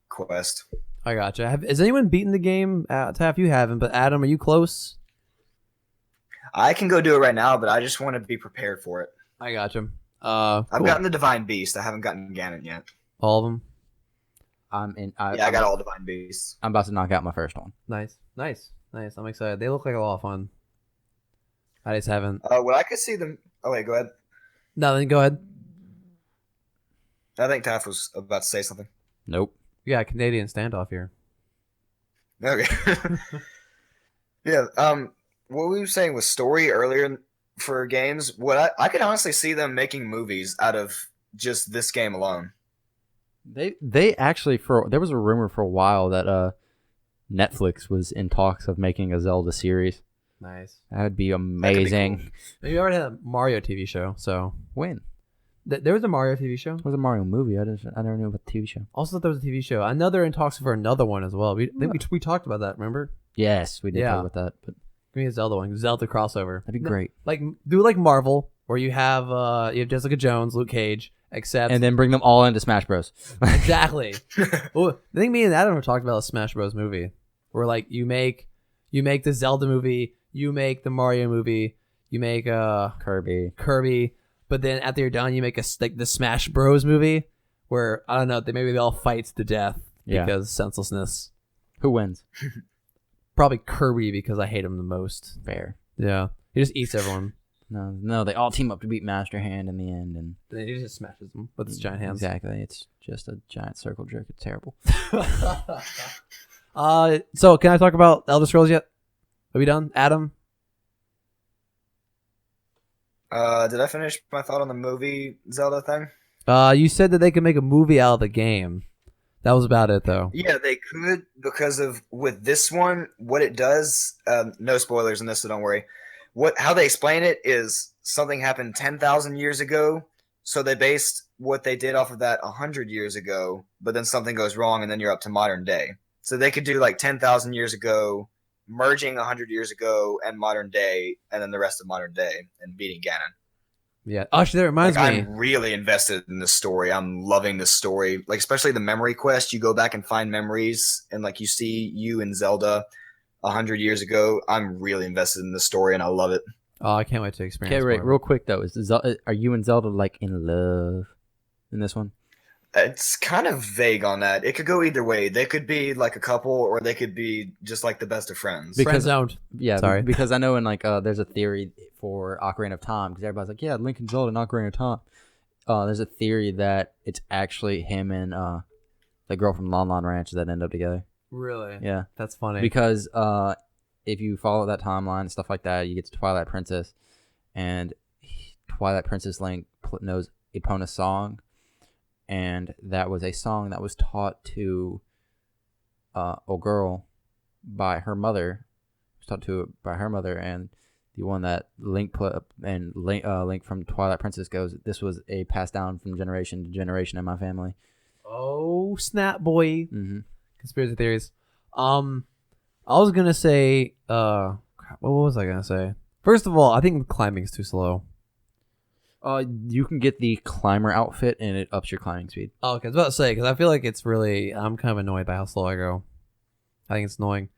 Speaker 4: quest.
Speaker 1: I gotcha. Has anyone beaten the game? Taff, you haven't, but Adam, are you close?
Speaker 4: I can go do it right now, but I just want to be prepared for it.
Speaker 1: I gotcha.
Speaker 4: I've
Speaker 1: Cool.
Speaker 4: gotten the Divine Beast. I haven't gotten Ganon yet.
Speaker 1: All of them?
Speaker 4: I got all Divine Beasts.
Speaker 2: I'm about to knock out my first one.
Speaker 1: Nice. I'm excited. They look like a lot of fun. I just haven't...
Speaker 4: What I could see them... Oh, wait, go ahead.
Speaker 1: No, then go ahead.
Speaker 4: I think Taff was about to say something.
Speaker 2: Nope.
Speaker 1: We got a Canadian standoff here.
Speaker 4: Okay. Yeah, what we were saying with story earlier for games, I could honestly see them making movies out of just this game alone.
Speaker 2: They actually there was a rumor for a while that Netflix was in talks of making a Zelda series.
Speaker 1: Nice.
Speaker 2: That would be
Speaker 4: That
Speaker 2: amazing.
Speaker 4: cool.
Speaker 1: We already had a Mario TV show, so...
Speaker 2: When?
Speaker 1: There was a Mario TV show.
Speaker 2: It was a Mario movie. I never knew about the TV show.
Speaker 1: Also, there was a TV show. I know they're in talks for another one as well. We talked about that, remember?
Speaker 2: Yes, we did
Speaker 1: Yeah.
Speaker 2: talk about that, but
Speaker 1: Give me a Zelda one. Zelda crossover.
Speaker 2: that'd be great.
Speaker 1: Like do like Marvel, where you have Jessica Jones, Luke Cage, except
Speaker 2: And then bring them all into Smash Bros.
Speaker 1: exactly. Well, I think me and Adam have talked about a Smash Bros movie, where like you make the Zelda movie, you make the Mario movie, you make Kirby, but then after you're done, you make the Smash Bros movie, where I don't know, maybe they all fight to death
Speaker 2: Yeah.
Speaker 1: because senselessness.
Speaker 2: Who wins?
Speaker 1: Probably Kirby because I hate him the most.
Speaker 2: Fair.
Speaker 1: Yeah, he just eats everyone.
Speaker 2: No, they all team up to beat Master Hand in the end, and
Speaker 1: Then he just smashes them with his giant hands.
Speaker 2: exactly, it's just a giant circle jerk. It's terrible.
Speaker 1: So can I talk about Elder Scrolls yet? Are we done, Adam?
Speaker 4: Did I finish my thought on the movie Zelda thing?
Speaker 1: You said that they could make a movie out of the game. That was about it, though.
Speaker 4: Yeah, they could because of with this one, what it does. No spoilers in this, so don't worry. How they explain it is something happened 10,000 years ago, so they based what they did off of that 100 years ago. But then something goes wrong, and then you're up to modern day. So they could do like 10,000 years ago, merging 100 years ago and modern day, and then the rest of modern day, and beating Ganon.
Speaker 1: Yeah. Actually, that reminds
Speaker 4: Like,
Speaker 1: me.
Speaker 4: I'm really invested in this story. I'm loving this story. Like, especially the memory quest. You go back and find memories, and like you see you and Zelda 100 years ago. I'm really invested in this story, and I love it.
Speaker 1: Oh, I can't wait to experience.
Speaker 2: Okay, wait,
Speaker 1: more.
Speaker 2: real quick though, are you and Zelda like in love in this one?
Speaker 4: It's kind of vague on that. It could go either way. They could be like a couple, or they could be just like the best of friends.
Speaker 1: Friend zoned.
Speaker 2: Yeah,
Speaker 1: Sorry.
Speaker 2: because I know in like there's a theory for Ocarina of Time because everybody's like, yeah, Link and Zelda and Ocarina of Time. There's a theory that it's actually him and the girl from Lon Lon Ranch that end up together.
Speaker 1: Really?
Speaker 2: Yeah,
Speaker 1: That's funny.
Speaker 2: because if you follow that timeline and stuff like that, you get to Twilight Princess, and Twilight Princess Link knows Epona's song, and that was a song that was taught to a girl by her mother. It was taught to her by her mother, and the one that Link put up, and Link from Twilight Princess goes, "This was a passed down from generation to generation in my family."
Speaker 1: Oh snap, boy!
Speaker 2: Mm-hmm.
Speaker 1: Conspiracy theories. I was gonna say. Crap, what was I gonna say? First of all, I think climbing's too slow.
Speaker 2: You can get the climber outfit, and it ups your climbing speed.
Speaker 1: Oh, okay, I was about to say because I feel like it's really. I'm kind of annoyed by how slow I go. I think it's annoying.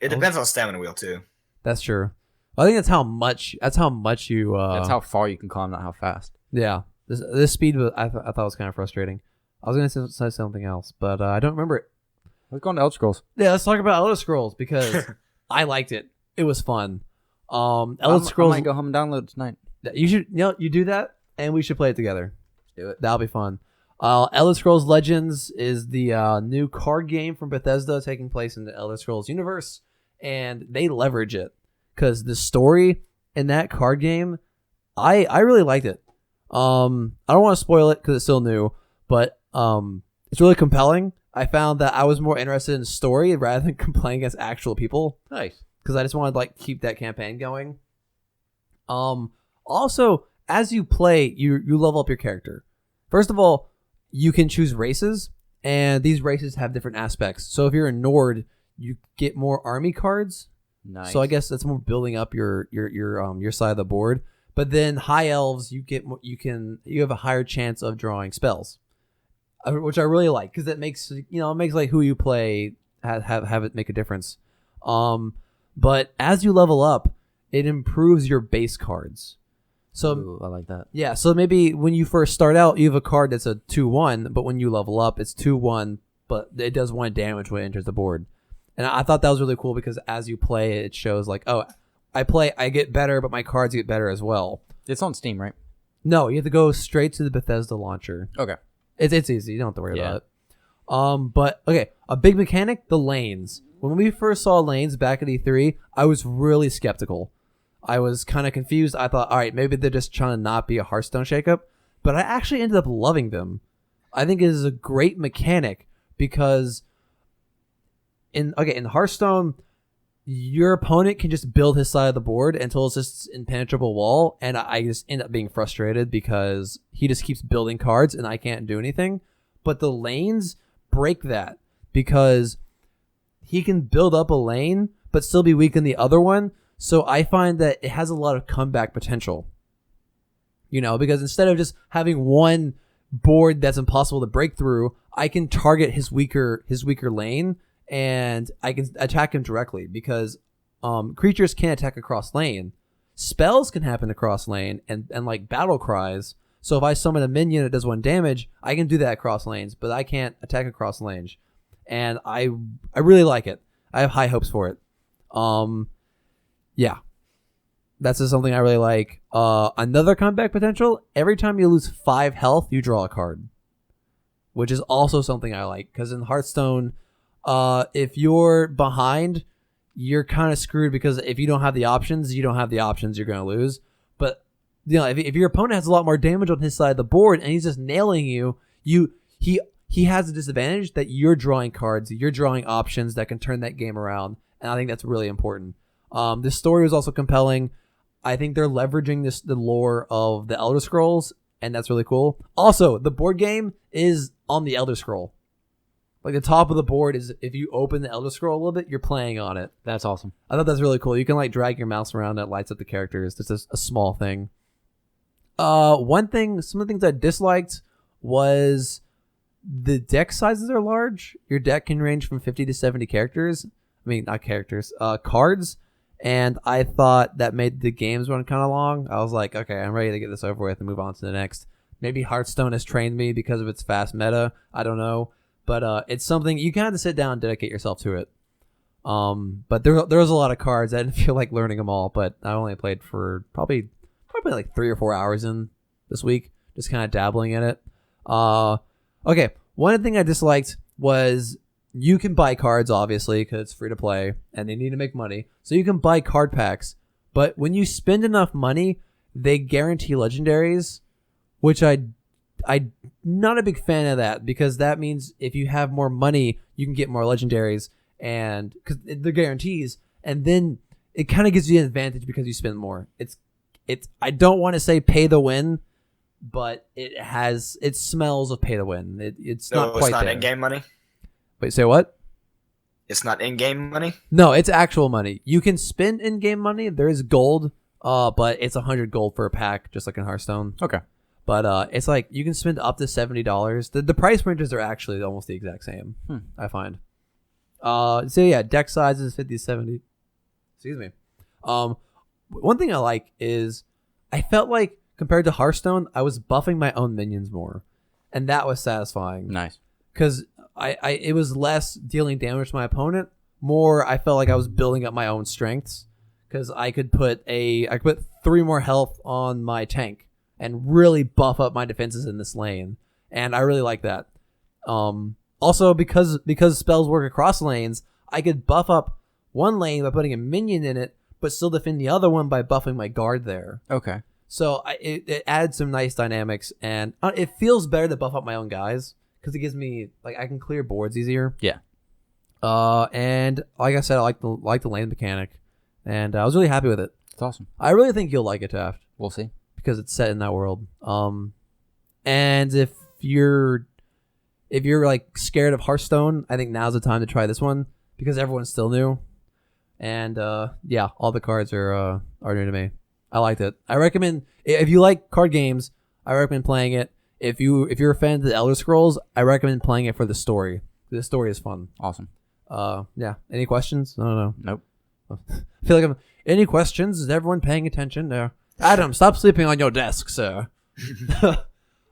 Speaker 4: It depends on stamina wheel too.
Speaker 1: That's true. I think that's how much. That's how much you.
Speaker 2: That's how far you can climb, not how fast.
Speaker 1: Yeah. This speed was. I thought was kind of frustrating. I was gonna say something else, but I don't remember it.
Speaker 2: Let's go on to Elder Scrolls.
Speaker 1: Yeah, let's talk about Elder Scrolls because I liked it. It was fun. Elder Scrolls.
Speaker 2: I might go home and download it tonight.
Speaker 1: You should. You do that, and we should play it together.
Speaker 2: Let's do it.
Speaker 1: That'll be fun. Elder Scrolls Legends is the new card game from Bethesda taking place in the Elder Scrolls universe. and they leverage it because the story in that card game, I really liked it. I don't want to spoil it because it's still new, but it's really compelling. I found that I was more interested in story rather than playing against actual people.
Speaker 2: Nice.
Speaker 1: Because I just wanted to like keep that campaign going. Also, as you play, you level up your character. First of all, you can choose races, and these races have different aspects. So if you're a Nord, you get more army cards.
Speaker 2: Nice.
Speaker 1: So I guess that's more building up your side of the board. But then high elves, you have a higher chance of drawing spells, which I really like because it makes like who you play have it make a difference. But as you level up, it improves your base cards. So
Speaker 2: Ooh, I like that.
Speaker 1: yeah, so maybe when you first start out, you have a card that's a 2/1, but when you level up, it's 2/1, but it does 1 damage when it enters the board. And I thought that was really cool because as you play, it shows like, oh, I get better, but my cards get better as well.
Speaker 2: It's on Steam, right?
Speaker 1: No, you have to go straight to the Bethesda launcher.
Speaker 2: Okay.
Speaker 1: It's easy. You don't have to worry about it. But okay, a big mechanic, the lanes. When we first saw lanes back at E3, I was really skeptical. I was kind of confused. I thought, all right, maybe they're just trying to not be a Hearthstone shakeup, but I actually ended up loving them. I think it is a great mechanic because in Hearthstone, your opponent can just build his side of the board until it's just an impenetrable wall, and I just end up being frustrated because he just keeps building cards and I can't do anything. But the lanes break that because he can build up a lane but still be weak in the other one. So I find that it has a lot of comeback potential. Because instead of just having one board that's impossible to break through, I can target his weaker lane and I can attack him directly because creatures can't attack across lane. Spells can happen across lane and like battle cries. So if I summon a minion that does 1 damage, I can do that across lanes, but I can't attack across lanes. And I really like it. I have high hopes for it. Yeah. That's just something I really like. Another comeback potential, every time you lose 5 health, you draw a card. Which is also something I like. Because in Hearthstone, if you're behind, you're kind of screwed because if you don't have the options, you're going to lose. But if your opponent has a lot more damage on his side of the board and he's just nailing you, he has a disadvantage that you're drawing cards, you're drawing options that can turn that game around. And I think that's really important. This story was also compelling. I think they're leveraging the lore of the Elder Scrolls, and that's really cool. Also, the board game is on the Elder Scroll. Like the top of the board is if you open the Elder Scroll a little bit, you're playing on it.
Speaker 2: That's awesome.
Speaker 1: I thought that's really cool. You can like drag your mouse around and it lights up the characters. It's just a small thing. Some of the things I disliked was the deck sizes are large. Your deck can range from 50 to 70 characters. I mean, not characters, cards. And I thought that made the games run kind of long. I was like, okay, I'm ready to get this over with and move on to the next. Maybe Hearthstone has trained me because of its fast meta. I don't know. But it's something you kind of have to sit down and dedicate yourself to it. But there was a lot of cards. I didn't feel like learning them all, but I only played for probably like 3 or 4 hours in this week, just kind of dabbling in it. Okay, one thing I disliked was you can buy cards, obviously, because it's free to play, and they need to make money. So you can buy card packs, but when you spend enough money, they guarantee legendaries, which I'm not a big fan of that, because that means if you have more money, you can get more legendaries, and because they're guarantees, and then it kind of gives you an advantage because you spend more. It's I don't want to say pay to win, but it smells of pay to win. It's not quite there.
Speaker 4: In-game money?
Speaker 1: Wait, say what?
Speaker 4: It's not in-game money?
Speaker 1: No, it's actual money. You can spend in-game money. There is gold, but it's 100 gold for a pack, just like in Hearthstone.
Speaker 2: Okay.
Speaker 1: But it's like you can spend up to $70. The price ranges are actually almost the exact same, I find. So yeah, deck size is 50 to 70. Excuse me. One thing I like is I felt like compared to Hearthstone, I was buffing my own minions more, and that was satisfying.
Speaker 2: Nice.
Speaker 1: Because it was less dealing damage to my opponent, more I felt like I was building up my own strengths, because I could put 3 more health on my tank and really buff up my defenses in this lane, and I really like that. Also, because spells work across lanes, I could buff up one lane by putting a minion in it, but still defend the other one by buffing my guard there.
Speaker 2: Okay.
Speaker 1: So it adds some nice dynamics, and it feels better to buff up my own guys because it gives me like I can clear boards easier.
Speaker 2: Yeah.
Speaker 1: And like I said, I like the lane mechanic, and I was really happy with it.
Speaker 2: It's awesome.
Speaker 1: I really think you'll like it, Taft,
Speaker 2: We'll see.
Speaker 1: because it's set in that world. And if you're like scared of Hearthstone, I think now's the time to try this one because everyone's still new, and yeah, all the cards are new to me. I liked it. I recommend if you like card games, I recommend playing it. If you're a fan of the Elder Scrolls, I recommend playing it for the story. The story is fun.
Speaker 2: Awesome.
Speaker 1: Yeah. Any questions? I don't know.
Speaker 2: Nope.
Speaker 1: I feel like any questions? Is everyone paying attention? No. Adam, stop sleeping on your desk, sir.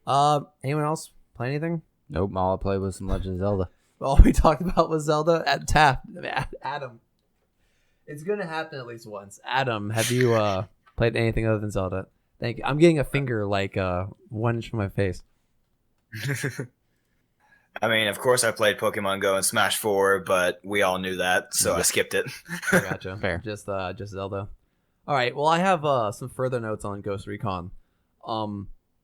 Speaker 1: Anyone else play anything?
Speaker 2: Nope. All I played was some Legend of Zelda.
Speaker 1: All we talked about was Zelda at Taft. Adam. It's gonna happen at least once. Adam, have you played anything other than Zelda? Thank you. I'm getting a finger like 1 inch from my face.
Speaker 4: I mean, of course I played Pokemon Go and Smash 4, but we all knew that, so I skipped it.
Speaker 1: I gotcha.
Speaker 2: Fair.
Speaker 1: Just Zelda. All right. Well, I have some further notes on Ghost Recon.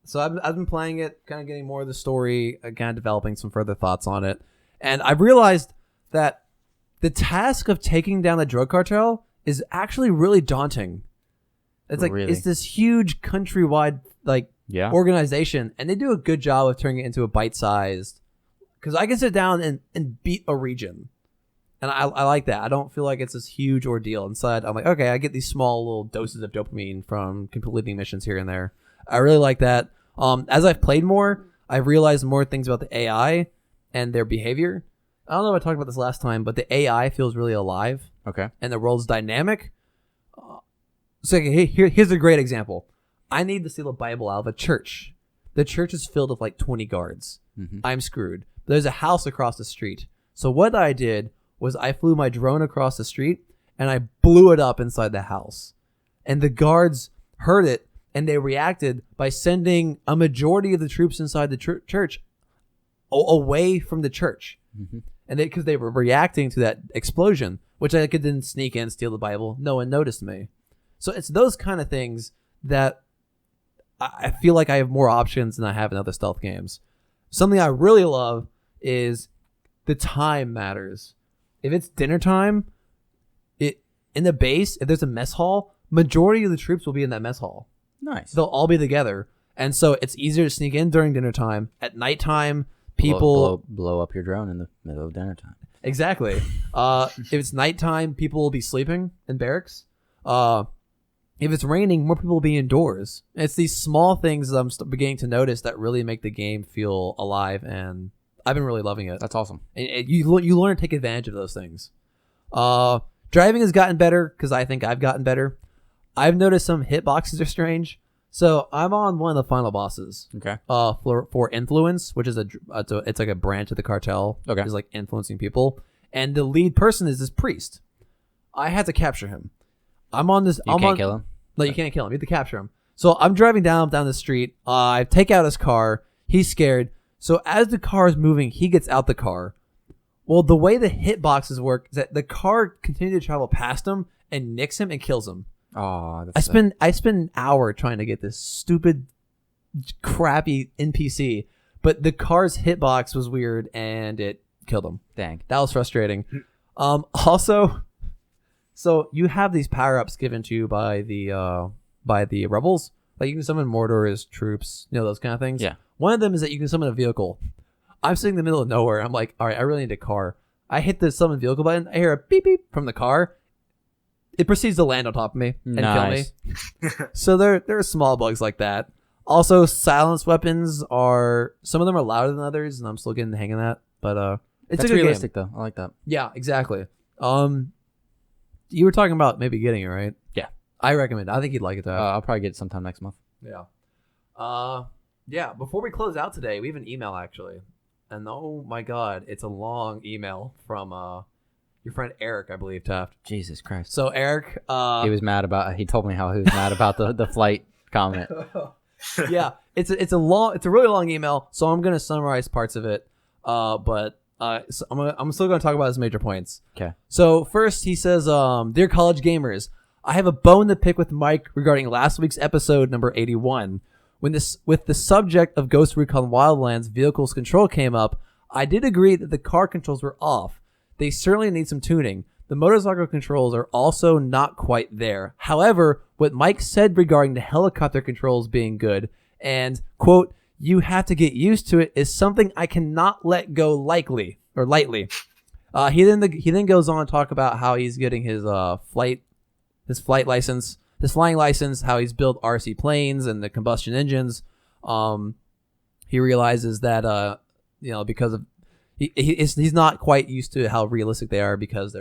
Speaker 1: So I've been playing it, kind of getting more of the story, kind of developing some further thoughts on it, and I've realized that the task of taking down the drug cartel is actually really daunting. It's like
Speaker 2: Really?
Speaker 1: it's this huge countrywide like
Speaker 2: Yeah.
Speaker 1: organization, and they do a good job of turning it into a bite-sized. Because I can sit down and beat a region, and I like that. I don't feel like it's this huge ordeal. Inside, I'm like, okay, I get these small little doses of dopamine from completing missions here and there. I really like that. As I've played more, I've realized more things about the AI and their behavior. I don't know if I talked about this last time, but the AI feels really alive,
Speaker 2: Okay.
Speaker 1: and the world's dynamic. So here's a great example. I need to steal a Bible out of a church. The church is filled with like 20 guards.
Speaker 2: Mm-hmm.
Speaker 1: I'm screwed. There's a house across the street. So what I did was I flew my drone across the street and I blew it up inside the house. And the guards heard it and they reacted by sending a majority of the troops inside the church away from the church.
Speaker 2: Mm-hmm.
Speaker 1: And because they were reacting to that explosion, which I could then sneak in, steal the Bible. No one noticed me. So it's those kind of things that I feel like I have more options than I have in other stealth games. Something I really love is the time matters. If it's dinner time, in the base, if there's a mess hall, majority of the troops will be in that mess hall.
Speaker 2: Nice.
Speaker 1: They'll all be together. And so it's easier to sneak in during dinner time. At nighttime, people...
Speaker 2: blow up your drone in the middle of dinner time.
Speaker 1: Exactly. If it's nighttime, people will be sleeping in barracks. If it's raining, more people will be indoors. It's these small things that I'm beginning to notice that really make the game feel alive, and I've been really loving it.
Speaker 2: That's awesome.
Speaker 1: And you learn to take advantage of those things. Driving has gotten better because I think I've gotten better. I've noticed some hitboxes are strange. So I'm on one of the final bosses.
Speaker 2: Okay.
Speaker 1: For influence, which is it's like a branch of the cartel.
Speaker 2: Okay.
Speaker 1: Is like influencing people, and the lead person is this priest. I had to capture him. I'm on this.
Speaker 2: You can't kill him?
Speaker 1: No, you can't kill him. You have to capture him. So I'm driving down the street. I take out his car. He's scared. So as the car is moving, he gets out the car. Well, the way the hitboxes work is that the car continues to travel past him and nicks him and kills him.
Speaker 2: Oh,
Speaker 1: I spend an hour trying to get this stupid, crappy NPC, but the car's hitbox was weird and it killed him.
Speaker 2: Dang.
Speaker 1: That was frustrating. Also, so you have these power-ups given to you by the rebels. Like you can summon Mordor's troops, those kind of things.
Speaker 2: Yeah.
Speaker 1: One of them is that you can summon a vehicle. I'm sitting in the middle of nowhere. I'm like, all right, I really need a car. I hit the summon vehicle button. I hear a beep beep from the car. It proceeds to land on top of me and kill me. So there are small bugs like that. Also, silence weapons some of them are louder than others, and I'm still getting the hang of that. But it's
Speaker 2: That's
Speaker 1: a good
Speaker 2: realistic,
Speaker 1: game.
Speaker 2: though. I like that.
Speaker 1: Yeah, exactly. You were talking about maybe getting it, right?
Speaker 2: Yeah.
Speaker 1: I recommend it. I think you'd like it, though.
Speaker 2: I'll probably get it sometime next month.
Speaker 1: Yeah. Yeah, before we close out today, we have an email, actually. And oh my god, it's a long email from your friend Eric, I believe, Taft.
Speaker 2: Jesus Christ.
Speaker 1: So Eric...
Speaker 2: he was mad about... He told me how he was mad about the flight comment.
Speaker 1: Yeah, it's a really long email, so I'm going to summarize parts of it. But So I'm still gonna talk about his major points.
Speaker 2: Okay.
Speaker 1: So first he says, "Dear college gamers, I have a bone to pick with Mike regarding last week's episode number 81. With the subject of Ghost Recon Wildlands vehicles control came up, I did agree that the car controls were off. They certainly need some tuning. The motorcycle controls are also not quite there. However, what Mike said regarding the helicopter controls being good and, quote, you have to get used to it is something I cannot let go lightly. He then goes on to talk about how he's getting his flight license, his flying license, how he's built RC planes and the combustion engines. He realizes that because of he's not quite used to how realistic they are because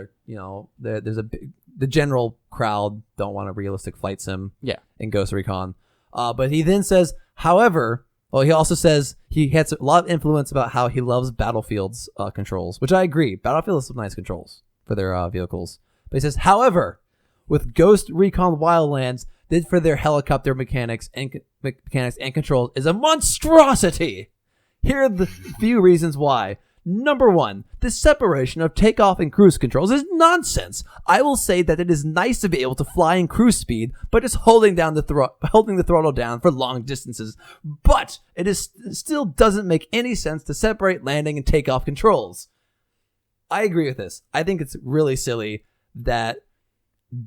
Speaker 1: the general crowd don't want a realistic flight sim in Ghost Recon. But he then says, however, he also says he has a lot of influence about how he loves Battlefield's controls, which I agree. Battlefield has some nice controls for their vehicles. But he says, however, with Ghost Recon Wildlands did for their helicopter mechanics and controls is a monstrosity. Here are the few reasons why. Number 1, the separation of takeoff and cruise controls is nonsense. I will say that it is nice to be able to fly in cruise speed, but just holding the throttle down for long distances. But it still doesn't make any sense to separate landing and takeoff controls. I agree with this. I think it's really silly that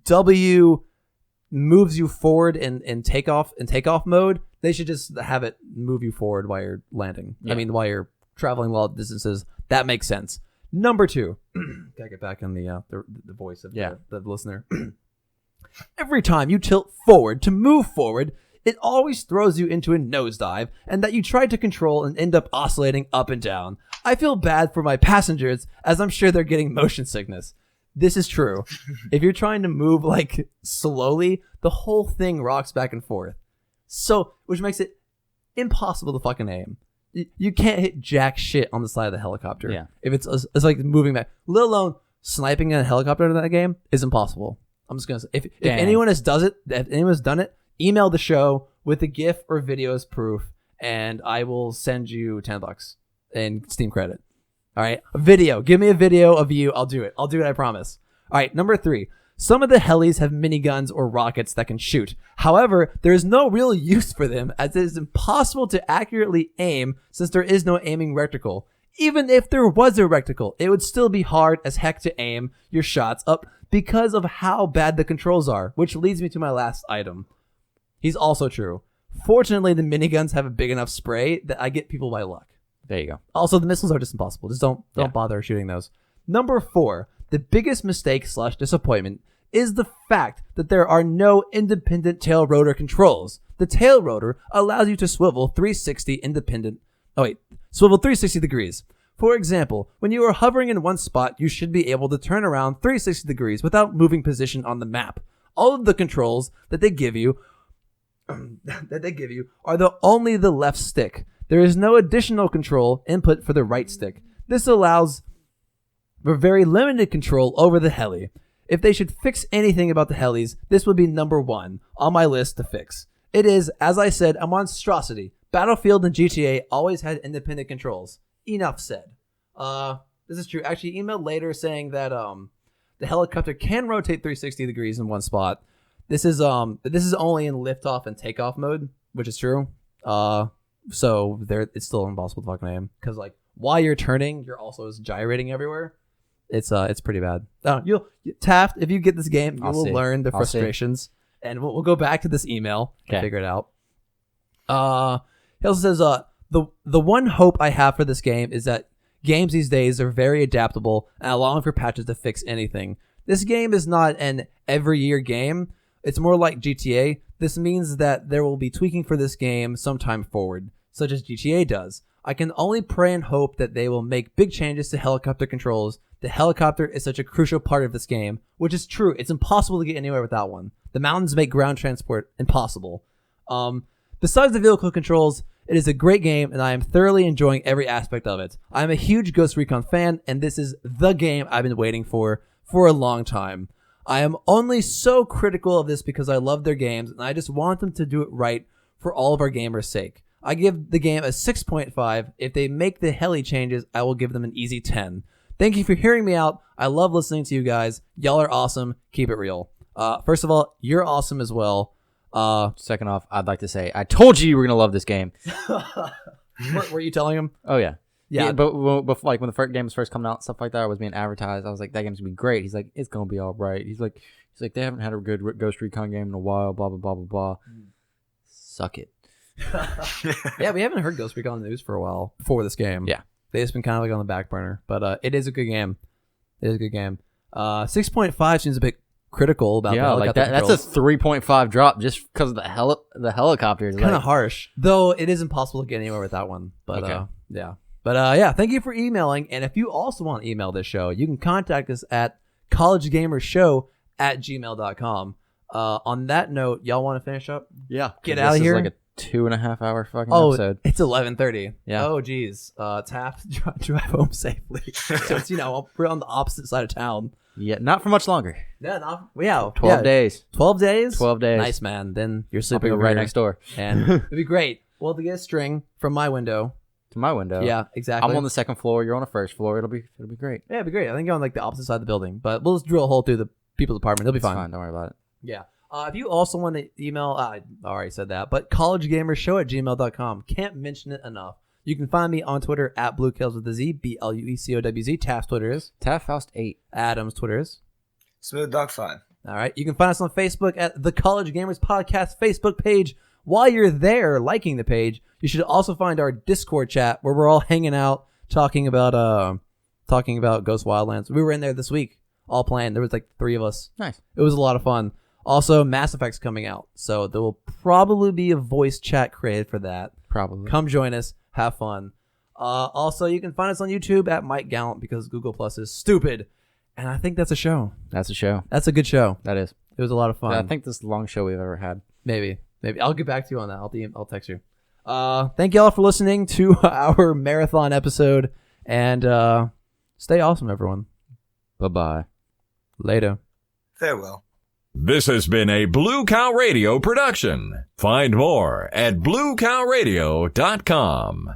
Speaker 1: W moves you forward in takeoff mode. They should just have it move you forward while you're landing. Yeah. I mean, while you're traveling long distances. That makes sense. Number 2, gotta get back on the voice of the listener. Every time you tilt forward to move forward, it always throws you into a nosedive, and that you try to control and end up oscillating up and down. I feel bad for my passengers, as I'm sure they're getting motion sickness. This is true. If you're trying to move like slowly, the whole thing rocks back and forth. So, which makes it impossible to fucking aim. You can't hit jack shit on the side of the helicopter. Yeah. If it's like moving back, let alone sniping a helicopter in that game is impossible. I'm just gonna say, if anyone has done it, email the show with a GIF or video as proof, and I will send you $10 in Steam credit. All right, a video. Give me a video of you. I'll do it. I promise. All right, number 3. Some of the helis have miniguns or rockets that can shoot. However, there is no real use for them as it is impossible to accurately aim since there is no aiming reticle. Even if there was a reticle, it would still be hard as heck to aim your shots up because of how bad the controls are, which leads me to my last item. He's also true. Fortunately, the miniguns have a big enough spray that I get people by luck.
Speaker 2: There you go.
Speaker 1: Also, the missiles are just impossible. Just don't bother shooting those. Number 4. The biggest mistake / disappointment is the fact that there are no independent tail rotor controls. The tail rotor allows you to swivel 360 degrees. For example, when you are hovering in one spot, you should be able to turn around 360 degrees without moving position on the map. All of the controls that they give you are only the left stick. There is no additional control input for the right stick. This allows for very limited control over the heli. If they should fix anything about the helis, this would be number 1 on my list to fix. It is, as I said, a monstrosity. Battlefield and GTA always had independent controls. Enough said. This is true. Actually, emailed later saying that the helicopter can rotate 360 degrees in one spot. This is only in liftoff and takeoff mode, which is true. So it's still impossible to fucking aim because like while you're turning, you're also gyrating everywhere. It's pretty bad. Taft, if you get this game, you will learn the frustrations, and we'll go back to this email and figure it out. He also says, the one hope I have for this game is that games these days are very adaptable and allow for patches to fix anything. This game is not an every year game. It's more like GTA. This means that there will be tweaking for this game sometime forward, such as GTA does. I can only pray and hope that they will make big changes to helicopter controls. The helicopter is such a crucial part of this game, which is true. It's impossible to get anywhere without one. The mountains make ground transport impossible. Besides the vehicle controls, it is a great game, and I am thoroughly enjoying every aspect of it. I am a huge Ghost Recon fan, and this is the game I've been waiting for a long time. I am only so critical of this because I love their games, and I just want them to do it right for all of our gamers' sake. I give the game a 6.5. If they make the heli changes, I will give them an easy 10. Thank you for hearing me out. I love listening to you guys. Y'all are awesome. Keep it real. First of all, you're awesome as well.
Speaker 2: Second off, I'd like to say I told you were gonna love this game.
Speaker 1: Were you telling him?
Speaker 2: Oh yeah.
Speaker 1: Yeah.
Speaker 2: But like when the first game was first coming out, stuff like that was being advertised. I was like, that game's gonna be great. He's like, it's gonna be all right. He's like, they haven't had a good Ghost Recon game in a while. Blah blah blah blah blah. Suck it.
Speaker 1: Yeah, we haven't heard Ghost Recon news for a while before this game.
Speaker 2: Yeah.
Speaker 1: They just been kind of like on the back burner, but it is a good game. 6.5 seems a bit critical about
Speaker 2: Yeah,
Speaker 1: the
Speaker 2: like
Speaker 1: helicopter
Speaker 2: that's a
Speaker 1: controls.
Speaker 2: 3.5 drop just because of the helicopters.
Speaker 1: Kind of
Speaker 2: Like,
Speaker 1: harsh, though. It is impossible to get anywhere with that one. But
Speaker 2: Okay.
Speaker 1: yeah. But yeah, thank you for emailing. And if you also want to email this show, you can contact us at collegegamershow@gmail.com. On that note, y'all want to finish up?
Speaker 2: yeah,
Speaker 1: Get
Speaker 2: this
Speaker 1: outta
Speaker 2: is
Speaker 1: here.
Speaker 2: like a 2.5 hour fucking
Speaker 1: Oh,
Speaker 2: episode.
Speaker 1: it's 11:30.
Speaker 2: Yeah.
Speaker 1: Oh, geez. Tap, drive home safely. So it's, we're on the opposite side of town.
Speaker 2: Yeah, not for much longer.
Speaker 1: Yeah, yeah.
Speaker 2: 12 days.
Speaker 1: 12 days?
Speaker 2: 12 days.
Speaker 1: Nice, man. Then you're
Speaker 2: I'll
Speaker 1: sleeping
Speaker 2: be
Speaker 1: over
Speaker 2: right
Speaker 1: here.
Speaker 2: next door
Speaker 1: And it'd be great. Well, to get a string from my window.
Speaker 2: to my window.
Speaker 1: Yeah, exactly.
Speaker 2: I'm on the second floor. You're on the first floor. It'll be great.
Speaker 1: Yeah, it'd be great. I think you're on like the opposite side of the building. But we'll just drill a hole through the people's apartment. It'll be
Speaker 2: It's
Speaker 1: fine.
Speaker 2: fine. Don't worry about it.
Speaker 1: Yeah. If you also want to email, I already said that, but collegegamershow@gmail.com. Can't mention it enough. You can find me on Twitter at BlueKills with a Z, BLUECOWZ. Taft's Twitter is.
Speaker 2: Taftfaust 8.
Speaker 1: Adam's Twitter is.
Speaker 4: Smooth Dog 5.
Speaker 1: All right. You can find us on Facebook at the College Gamers Podcast Facebook page. While you're there liking the page, you should also find our Discord chat where we're all hanging out talking about Ghost Wildlands. We were in there this week, all playing. There was like 3 of us.
Speaker 2: Nice.
Speaker 1: It was a lot of fun. Also, Mass Effect's coming out, so there will probably be a voice chat created for that.
Speaker 2: Probably.
Speaker 1: Come join us. Have fun. Also, you can find us on YouTube at Mike Gallant because Google Plus is stupid. And I think that's a show.
Speaker 2: That's a show.
Speaker 1: That's a good show.
Speaker 2: That is.
Speaker 1: It was a lot of fun.
Speaker 2: Yeah, I think this is the longest show we've ever had.
Speaker 1: Maybe. I'll get back to you on that. I'll text you. Thank y'all for listening to our marathon episode. And stay awesome, everyone.
Speaker 2: Bye-bye.
Speaker 1: Later.
Speaker 4: Farewell.
Speaker 3: This has been a Blue Cow Radio production. Find more at bluecowradio.com.